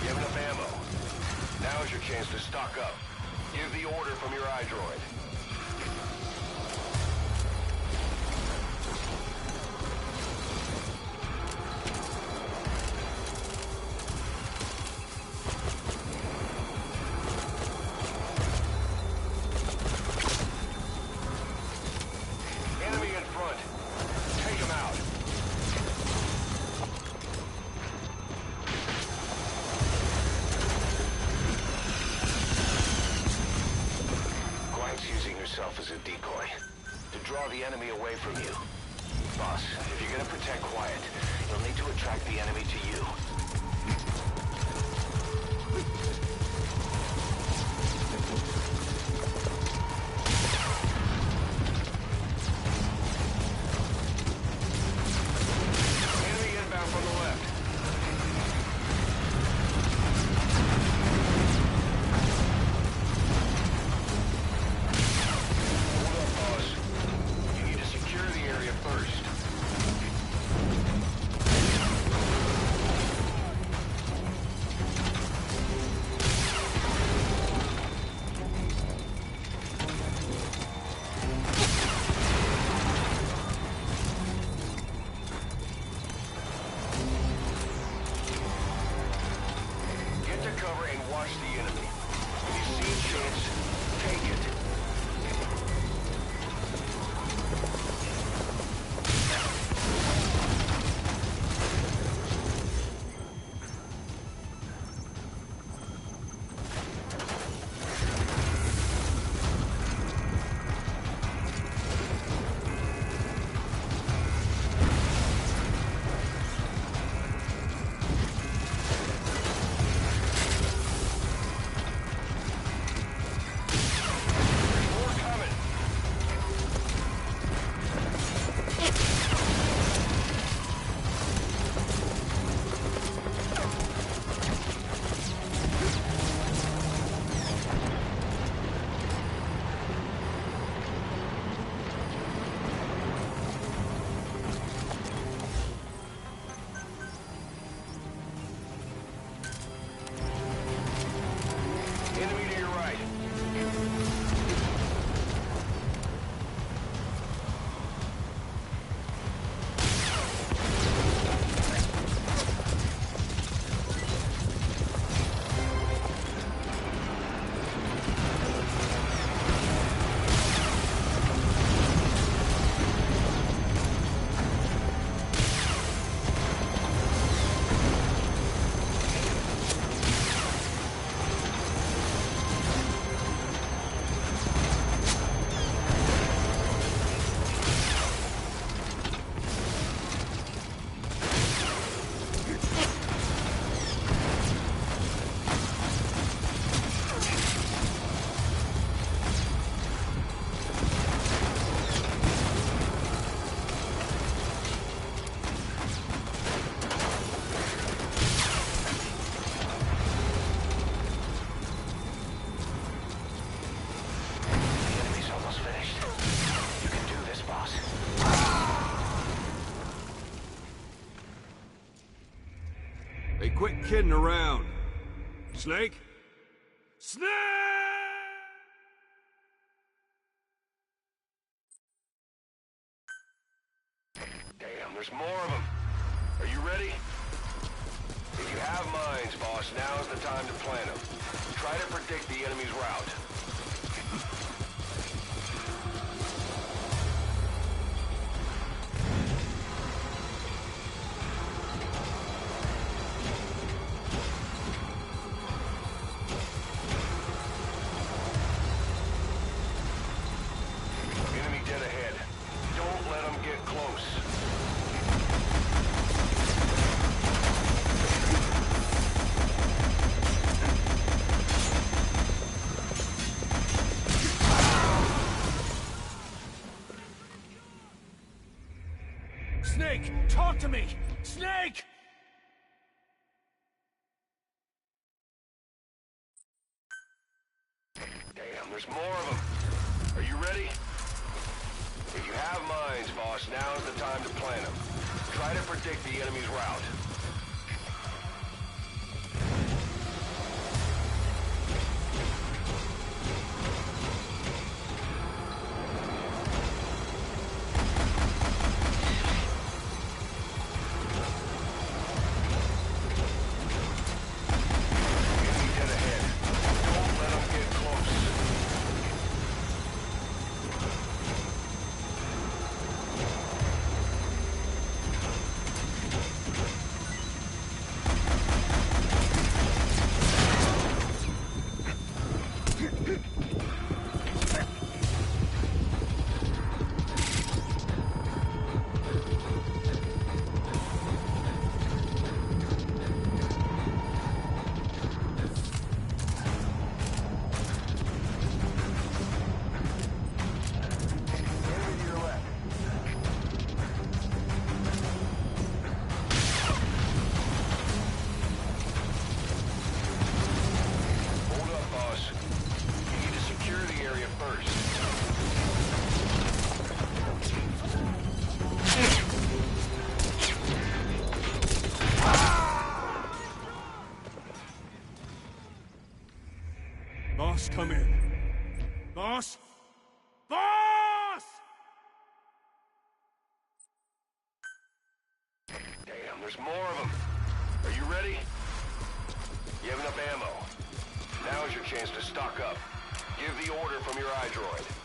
You have enough ammo. Now is your chance to stock up. Give the order from your iDroid. Enemy in front. Take him out. Glenn's using herself as a decoy to draw the enemy away from you. Boss, if you're gonna protect Quiet, you'll need to attract the enemy to you. Enemy inbound from the left. Hold up, boss. You need to secure the area first. Get to cover and watch the enemy. If you see a chance, take it. More coming. Enemy to your right. The enemy's almost finished. You can do this, boss. Hey, quit kidding around. Snake? Snake! Damn, there's more of them. Are you ready? If you have mines, boss, now's the time to plant them. Try to predict the enemy's route. Enemy dead ahead. Don't let them get close. Snake, talk to me! Snake! Damn, there's more of them. Are you ready? If you have mines, boss, now's the time to plant them. Try to predict the enemy's route. Boss, come in. Boss? Boss! Damn, there's more of them. Are you ready? You have enough ammo. Now is your chance to stock up. Give the order from your iDroid.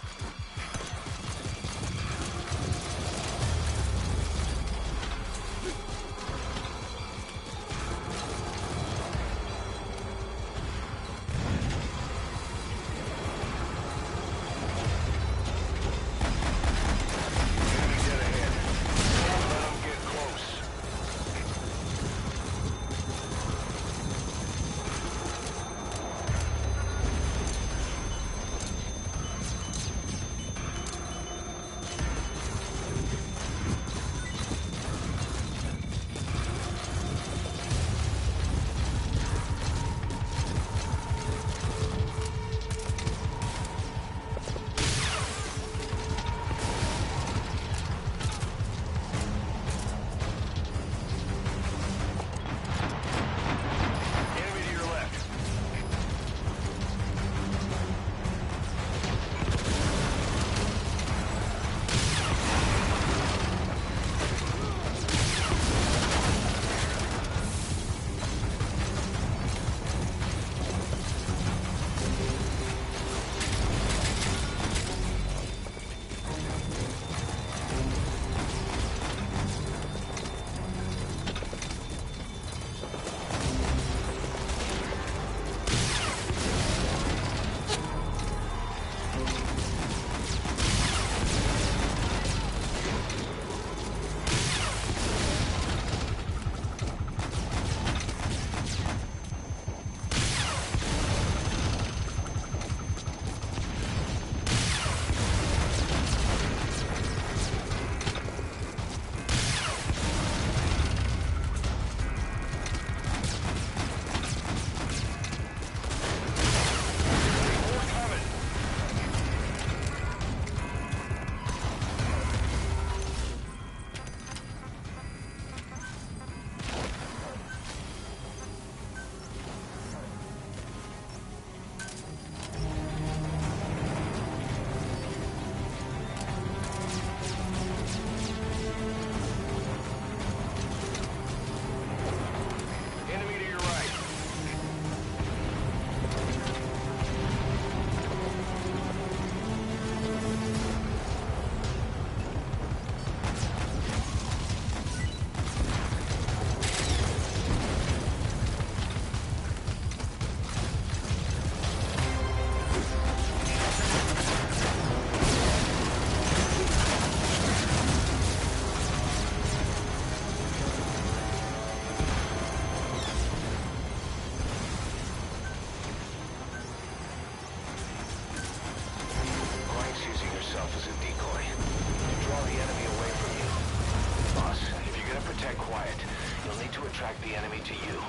attract the enemy to you.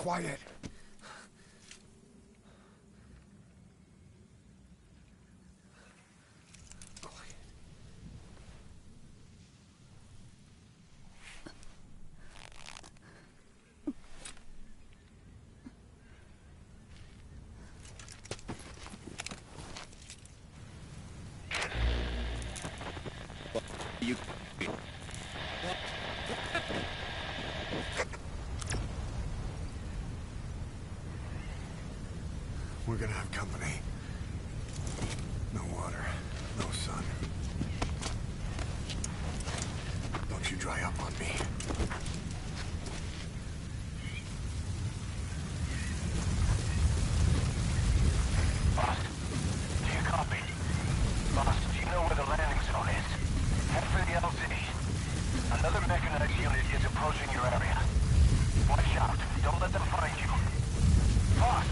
quiet. You... We're gonna have company. No water, no sun. Don't you dry up on me. Boss, do you copy? Boss, do you know where the landing zone is? Head for the LZ. Another mechanized unit is approaching your area. Watch out. Don't let them find you. Boss!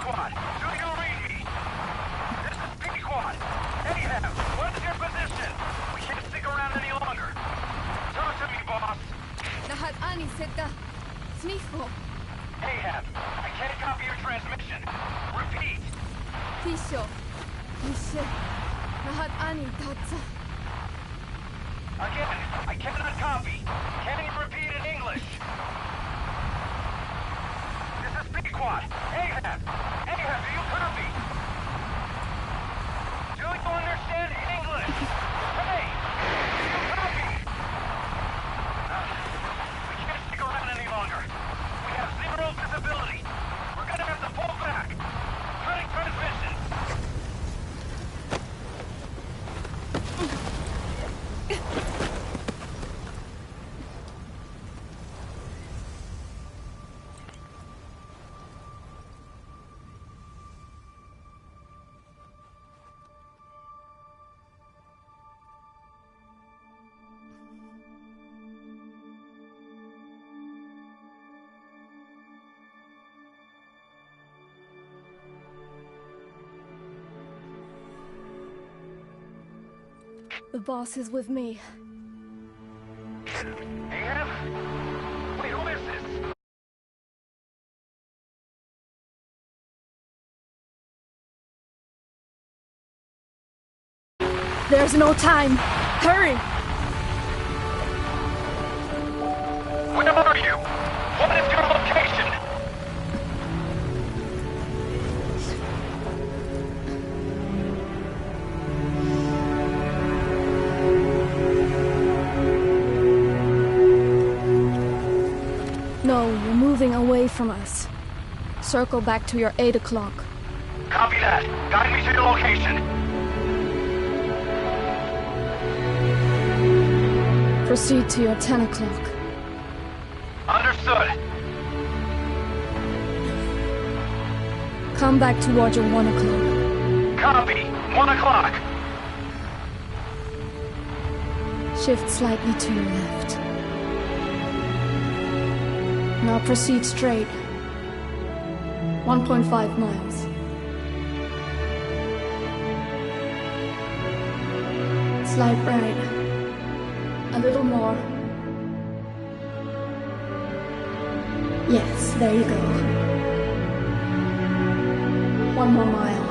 P-Quad. Do you read me? This is P-Quad. Ahab, what is your position? We can't stick around any longer. Talk to me, boss. Lahat ani seta. Snifo. Ahab, I can't copy your transmission. Repeat. Tisho. Nishe. Lahat ani tatsa. Again, I cannot copy. Can you repeat in English? This is P-Quad. Ahab! Ahab, do you copy? Do you understand English? Hey! Do you copy? We can't stick around any longer. We have zero visibility. We're gonna have to pull back. Cutting transmission. The boss is with me. Ahab? Wait, who is this? There's no time. Hurry! Where are you? What is your location? No, you're moving away from us. Circle back to your 8 o'clock. Copy that. Guide me to your location. Proceed to your 10 o'clock. Understood. Come back towards your 1 o'clock. Copy. 1 o'clock. Shift slightly to your left. Now proceed straight. 1.5 miles. Slide right. A little more. Yes, there you go. 1 more mile.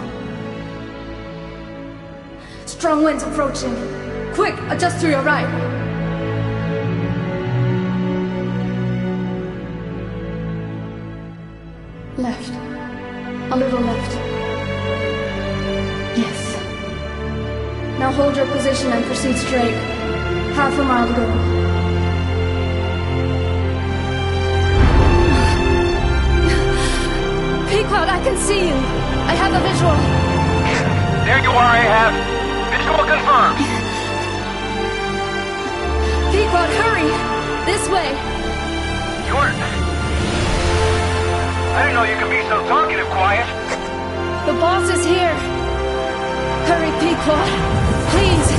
Strong winds approaching. Quick, adjust to your right. Left. A little left. Yes. Now hold your position and proceed straight. Half a mile to go. P-Quad, I can see you. I have a visual. There you are, Ahab. Visual confirmed. P-Quad, hurry! This way. I didn't know you could be so talkative, Quiet. The boss is here. Hurry, P-Quad. Please.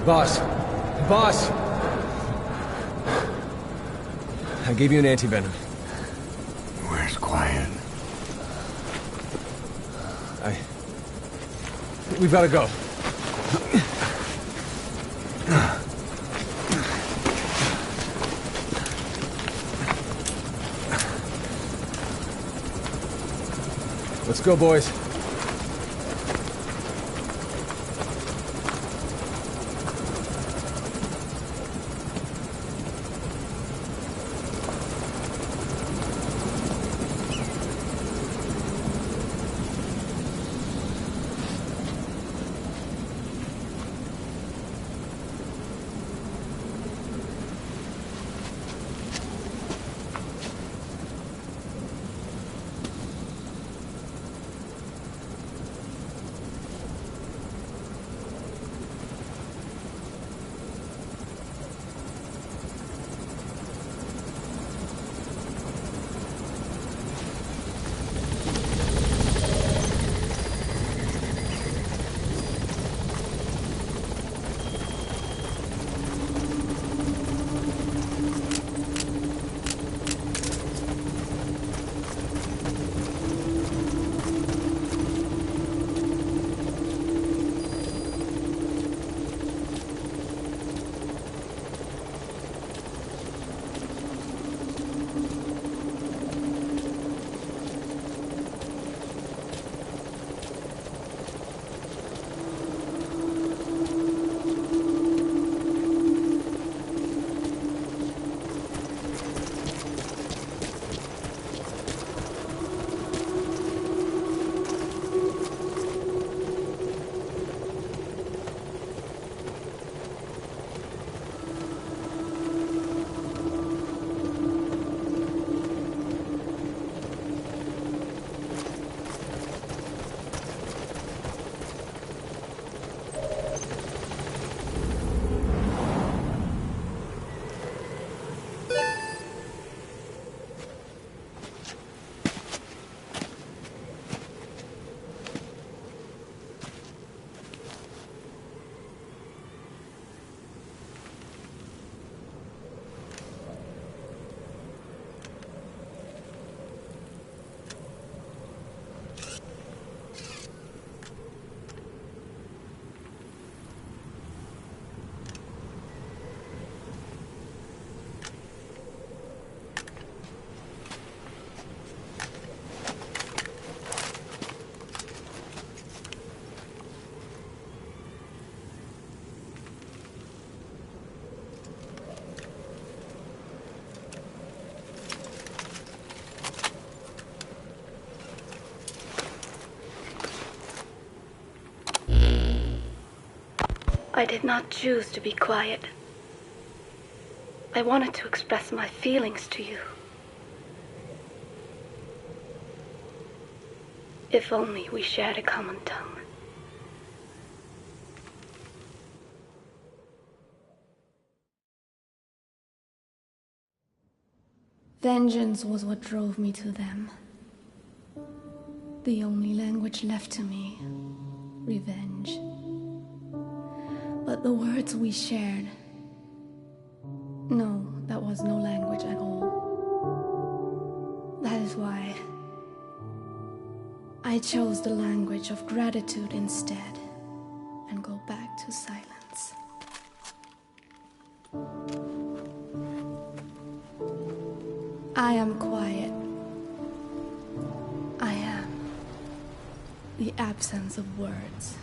Boss. Boss! I gave you an anti-venom. Where's Quiet? We've got to go. Let's go, boys. I did not choose to be quiet. I wanted to express my feelings to you. If only we shared a common tongue. Vengeance was what drove me to them. The only language left to me, revenge. But the words we shared, no, that was no language at all. That is why I chose the language of gratitude instead, and go back to silence. I am quiet. I am the absence of words.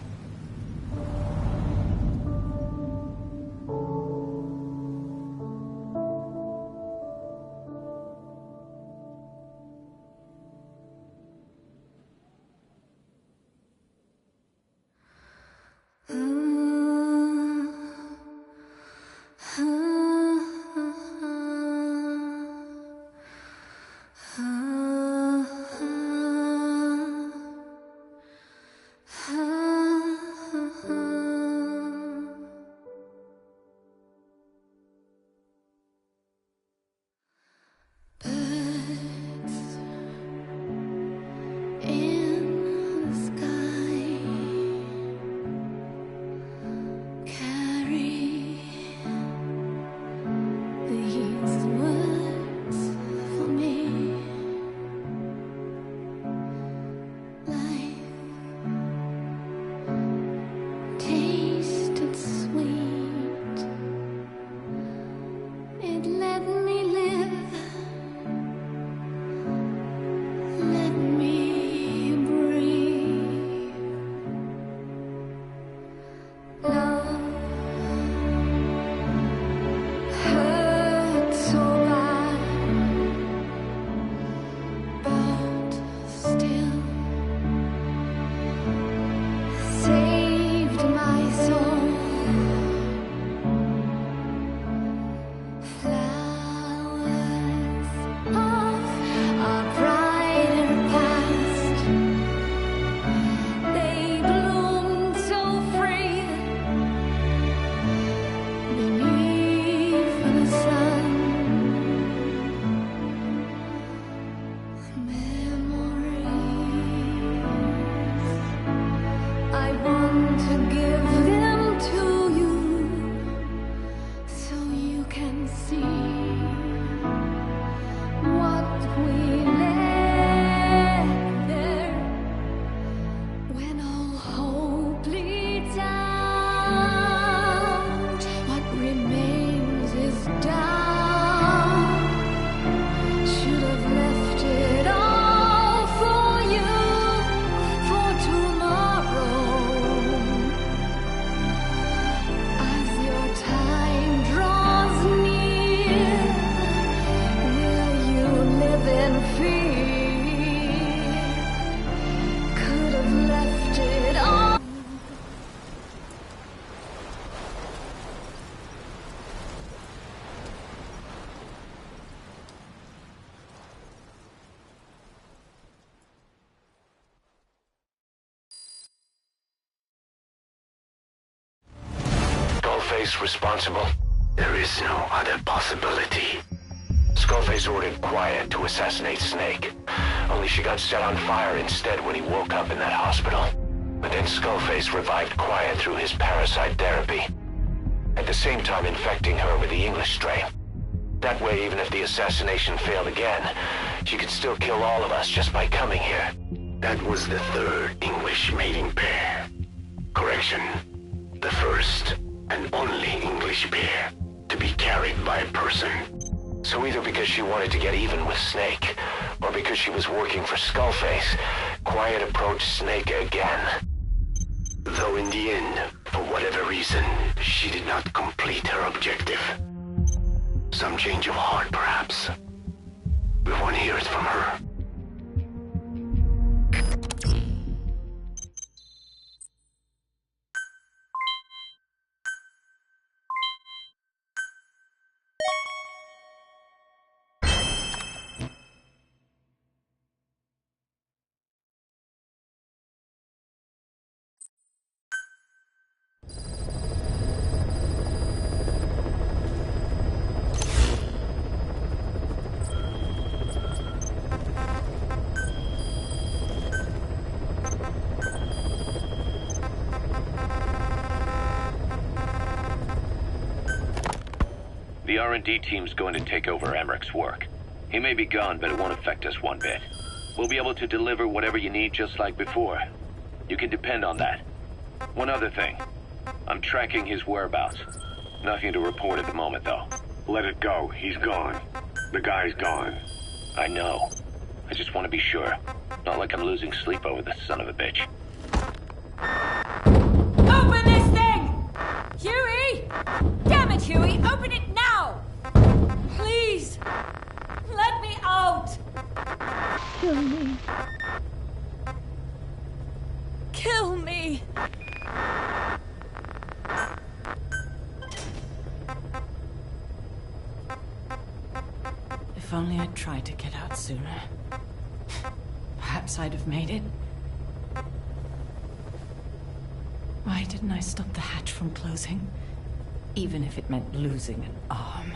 Skullface responsible? There is no other possibility. Skullface ordered Quiet to assassinate Snake. Only she got set on fire instead when he woke up in that hospital. But then Skullface revived Quiet through his parasite therapy. At the same time infecting her with the English strain. That way, even if the assassination failed again, she could still kill all of us just by coming here. That was the third English mating pair. Correction. The first and only English pair to be carried by a person. So either because she wanted to get even with Snake, or because she was working for Skullface, Quiet approached Snake again. Though in the end, for whatever reason, she did not complete her objective. Some change of heart, perhaps. We won't hear it from her. R&D team's going to take over Emmerich's work. He may be gone, but it won't affect us one bit. We'll be able to deliver whatever you need just like before. You can depend on that. One other thing. I'm tracking his whereabouts. Nothing to report at the moment, though. Let it go. He's gone. The guy's gone. I know. I just want to be sure. Not like I'm losing sleep over this son of a bitch. Open this thing! Huey! Damn it, Huey! Open it now! Please! Let me out! Kill me. Kill me! If only I'd tried to get out sooner. Perhaps I'd have made it. Why didn't I stop the hatch from closing? Even if it meant losing an arm.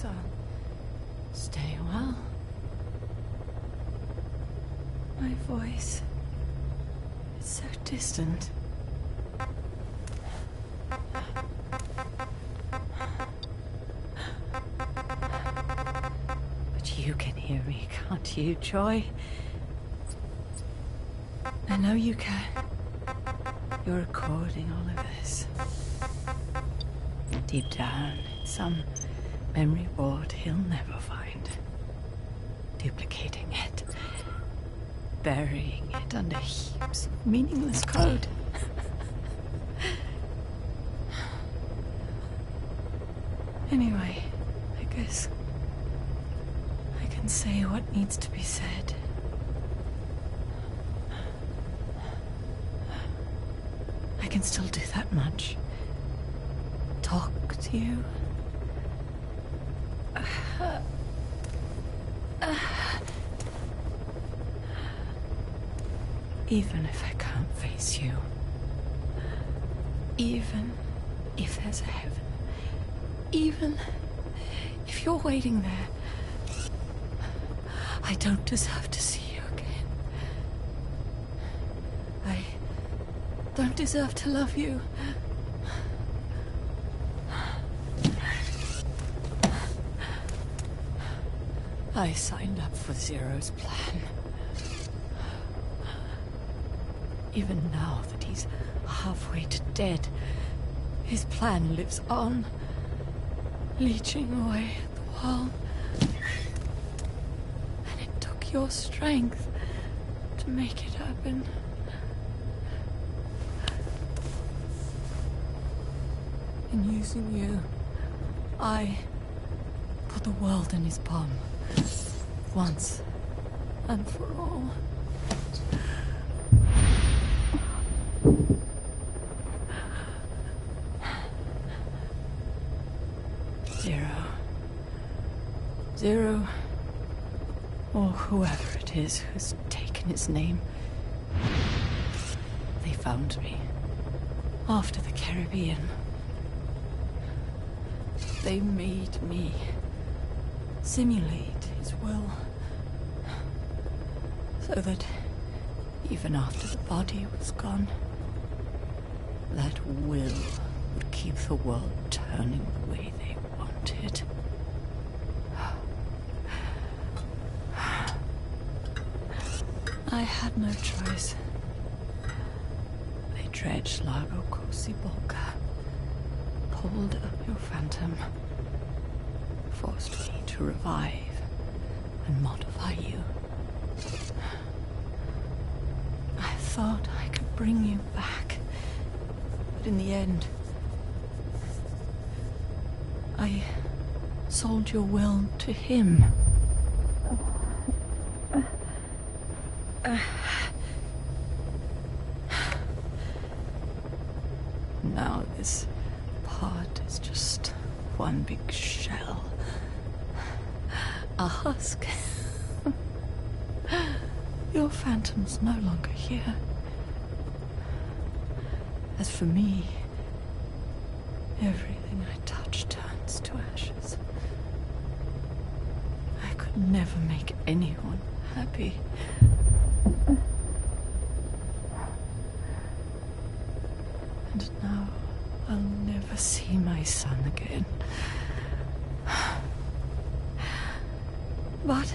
I'll stay a while. My voice is so distant. But you can hear me, can't you, Joy? I know you can. You're recording all of this. Deep down, in some memory board he'll never find. Duplicating it. Burying it under heaps of meaningless code. Anyway, I guess I can say what needs to be said. I can still do that much. Talk to you. Even if I can't face you. Even if there's a heaven. Even if you're waiting there. I don't deserve to see you again. I don't deserve to love you. I signed up for Zero's plan. Even now that he's halfway to dead, his plan lives on, leeching away at the world. And it took your strength to make it happen. In using you, I put the world in his palm. Once and for all. Zero, or whoever it is who's taken his name. They found me after the Caribbean. They made me simulate his will, so that even after the body was gone, that will would keep the world turning the way they wanted. I had no choice. They dredged Largo Kosibolka, pulled up your phantom, forced me to revive and modify you. I thought I could bring you back, But in the end, I sold your will to him. Now this part is just one big shell. A husk. Your phantom's no longer here. As for me, everything I touch turns to ashes. I could never make anyone happy. And now I'll never see my son again. But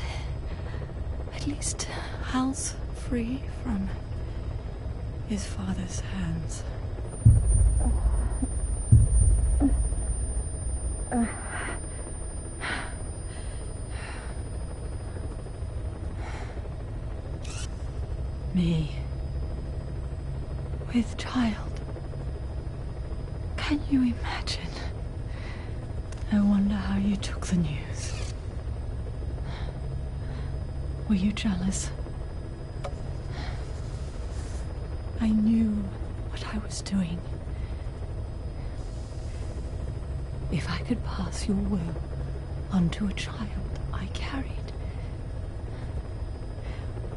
at least Hal's free from his father's hands. Me, with child. Can you imagine? I wonder how you took the news. Were you jealous? I knew what I was doing. If I could pass your will onto a child I carried,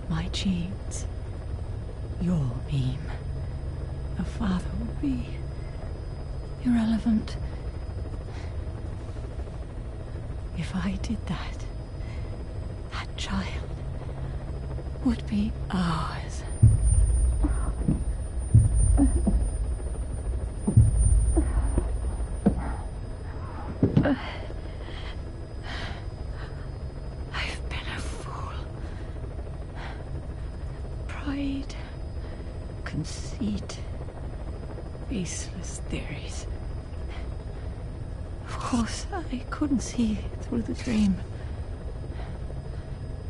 my genes, your beam, a father would be irrelevant. If I did that, that child would be ours. I've been a fool. Pride, conceit, baseless theories. Of course, I couldn't see through the dream.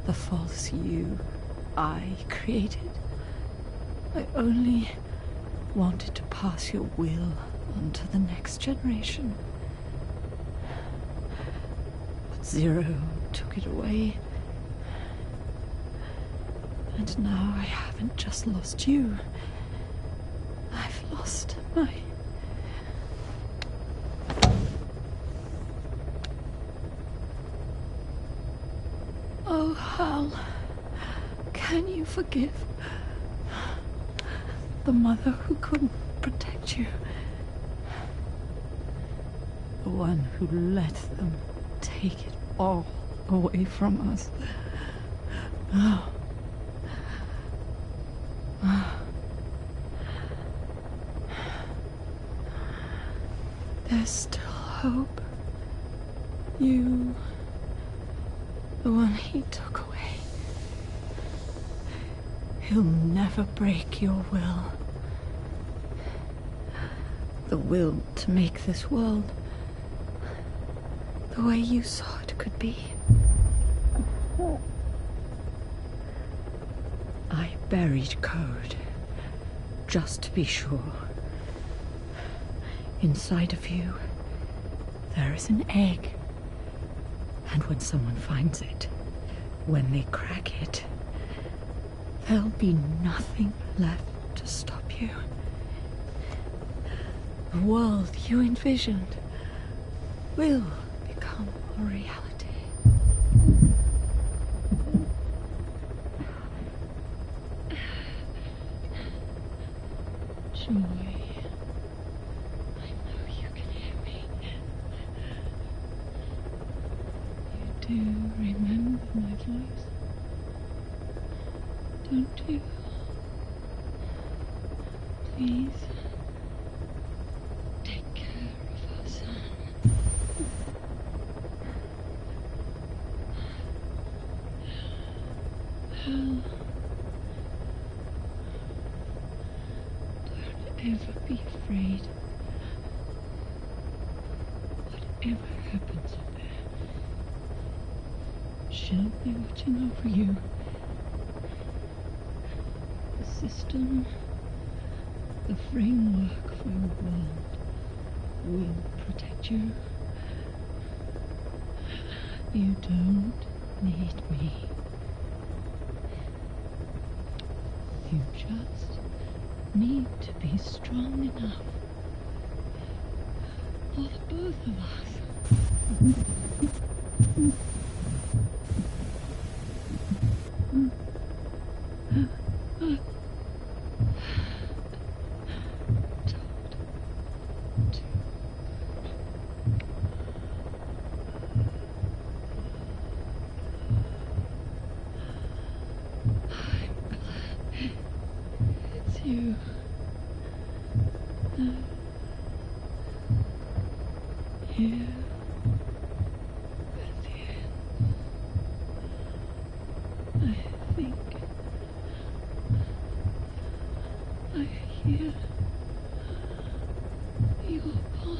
The false you I created. I only wanted to pass your will on to the next generation. But Zero took it away. And now I haven't just lost you. I've lost my... Oh, Hal, can you forgive the mother who couldn't protect you? The one who let them take it all away from us. Oh. There's still hope. You, the one he took away. He'll never break your will. The will to make this world the way you saw it could be. I buried code, just to be sure. Inside of you, there is an egg. And when someone finds it, when they crack it, there'll be nothing left to stop you. The world you envisioned will become a reality. Joy. I know you can hear me. You do remember my voice, don't you? Please, take care of our son. Hal, don't ever be afraid. Whatever happens up there, she'll be watching over you. The system The framework for your world will protect you. You don't need me. You just need to be strong enough for the both of us. You. Here at the end, I think I hear your pulse.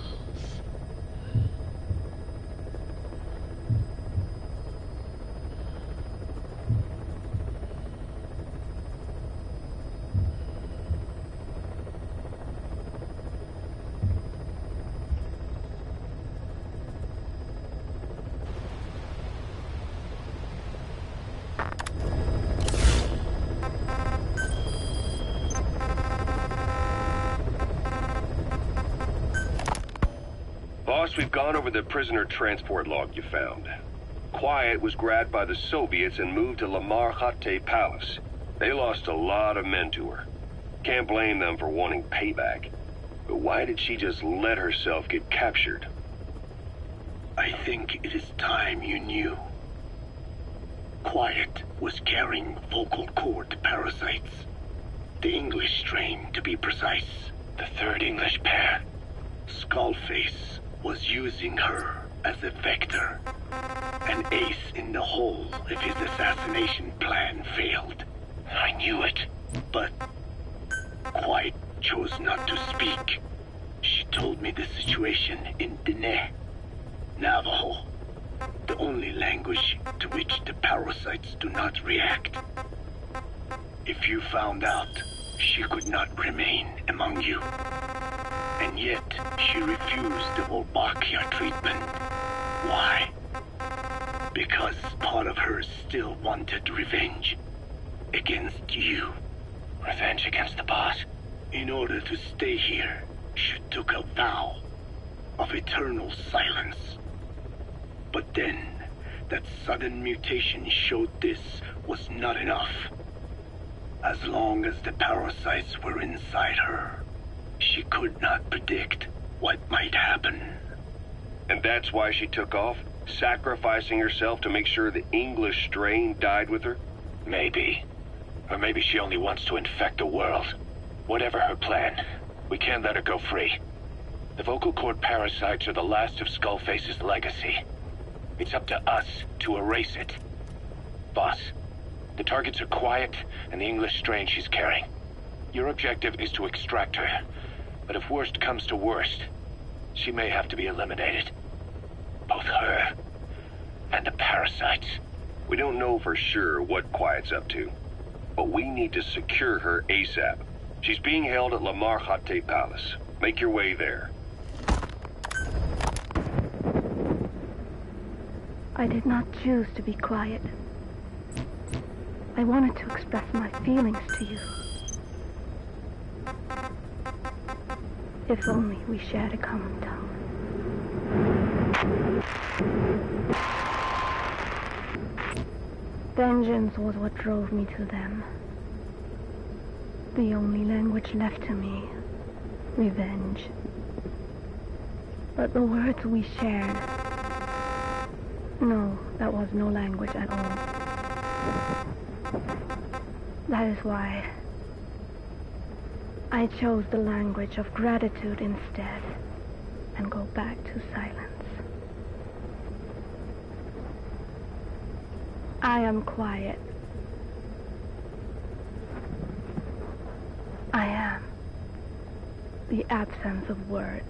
Boss, we've gone over the prisoner transport log you found. Quiet was grabbed by the Soviets and moved to Lamar Khatte Palace. They lost a lot of men to her. Can't blame them for wanting payback. But why did she just let herself get captured? I think it is time you knew. Quiet was carrying vocal cord parasites. The English strain, to be precise. The third English pair. Skullface was using her as a vector. An ace in the hole if his assassination plan failed. I knew it. But Quiet chose not to speak. She told me the situation in Dene, Navajo, the only language to which the parasites do not react. If you found out, she could not remain among you. And yet, she refused the Wolbachia treatment. Why? Because part of her still wanted revenge. Against you. Revenge against the boss? In order to stay here, she took a vow of eternal silence. But then, that sudden mutation showed this was not enough. As long as the parasites were inside her, she could not predict what might happen. And that's why she took off? Sacrificing herself to make sure the English strain died with her? Maybe. Or maybe she only wants to infect the world. Whatever her plan, we can't let her go free. The vocal cord parasites are the last of Skullface's legacy. It's up to us to erase it. Boss, the targets are Quiet and the English strain she's carrying. Your objective is to extract her. But if worst comes to worst, she may have to be eliminated. Both her and the parasites. We don't know for sure what Quiet's up to, but we need to secure her ASAP. She's being held at Lamar Khatte Palace. Make your way there. I did not choose to be quiet. I wanted to express my feelings to you. If only we shared a common tongue. Vengeance was what drove me to them. The only language left to me, revenge. But the words we shared, no, that was no language at all. That is why I chose the language of gratitude instead, and go back to silence. I am quiet. I am the absence of words.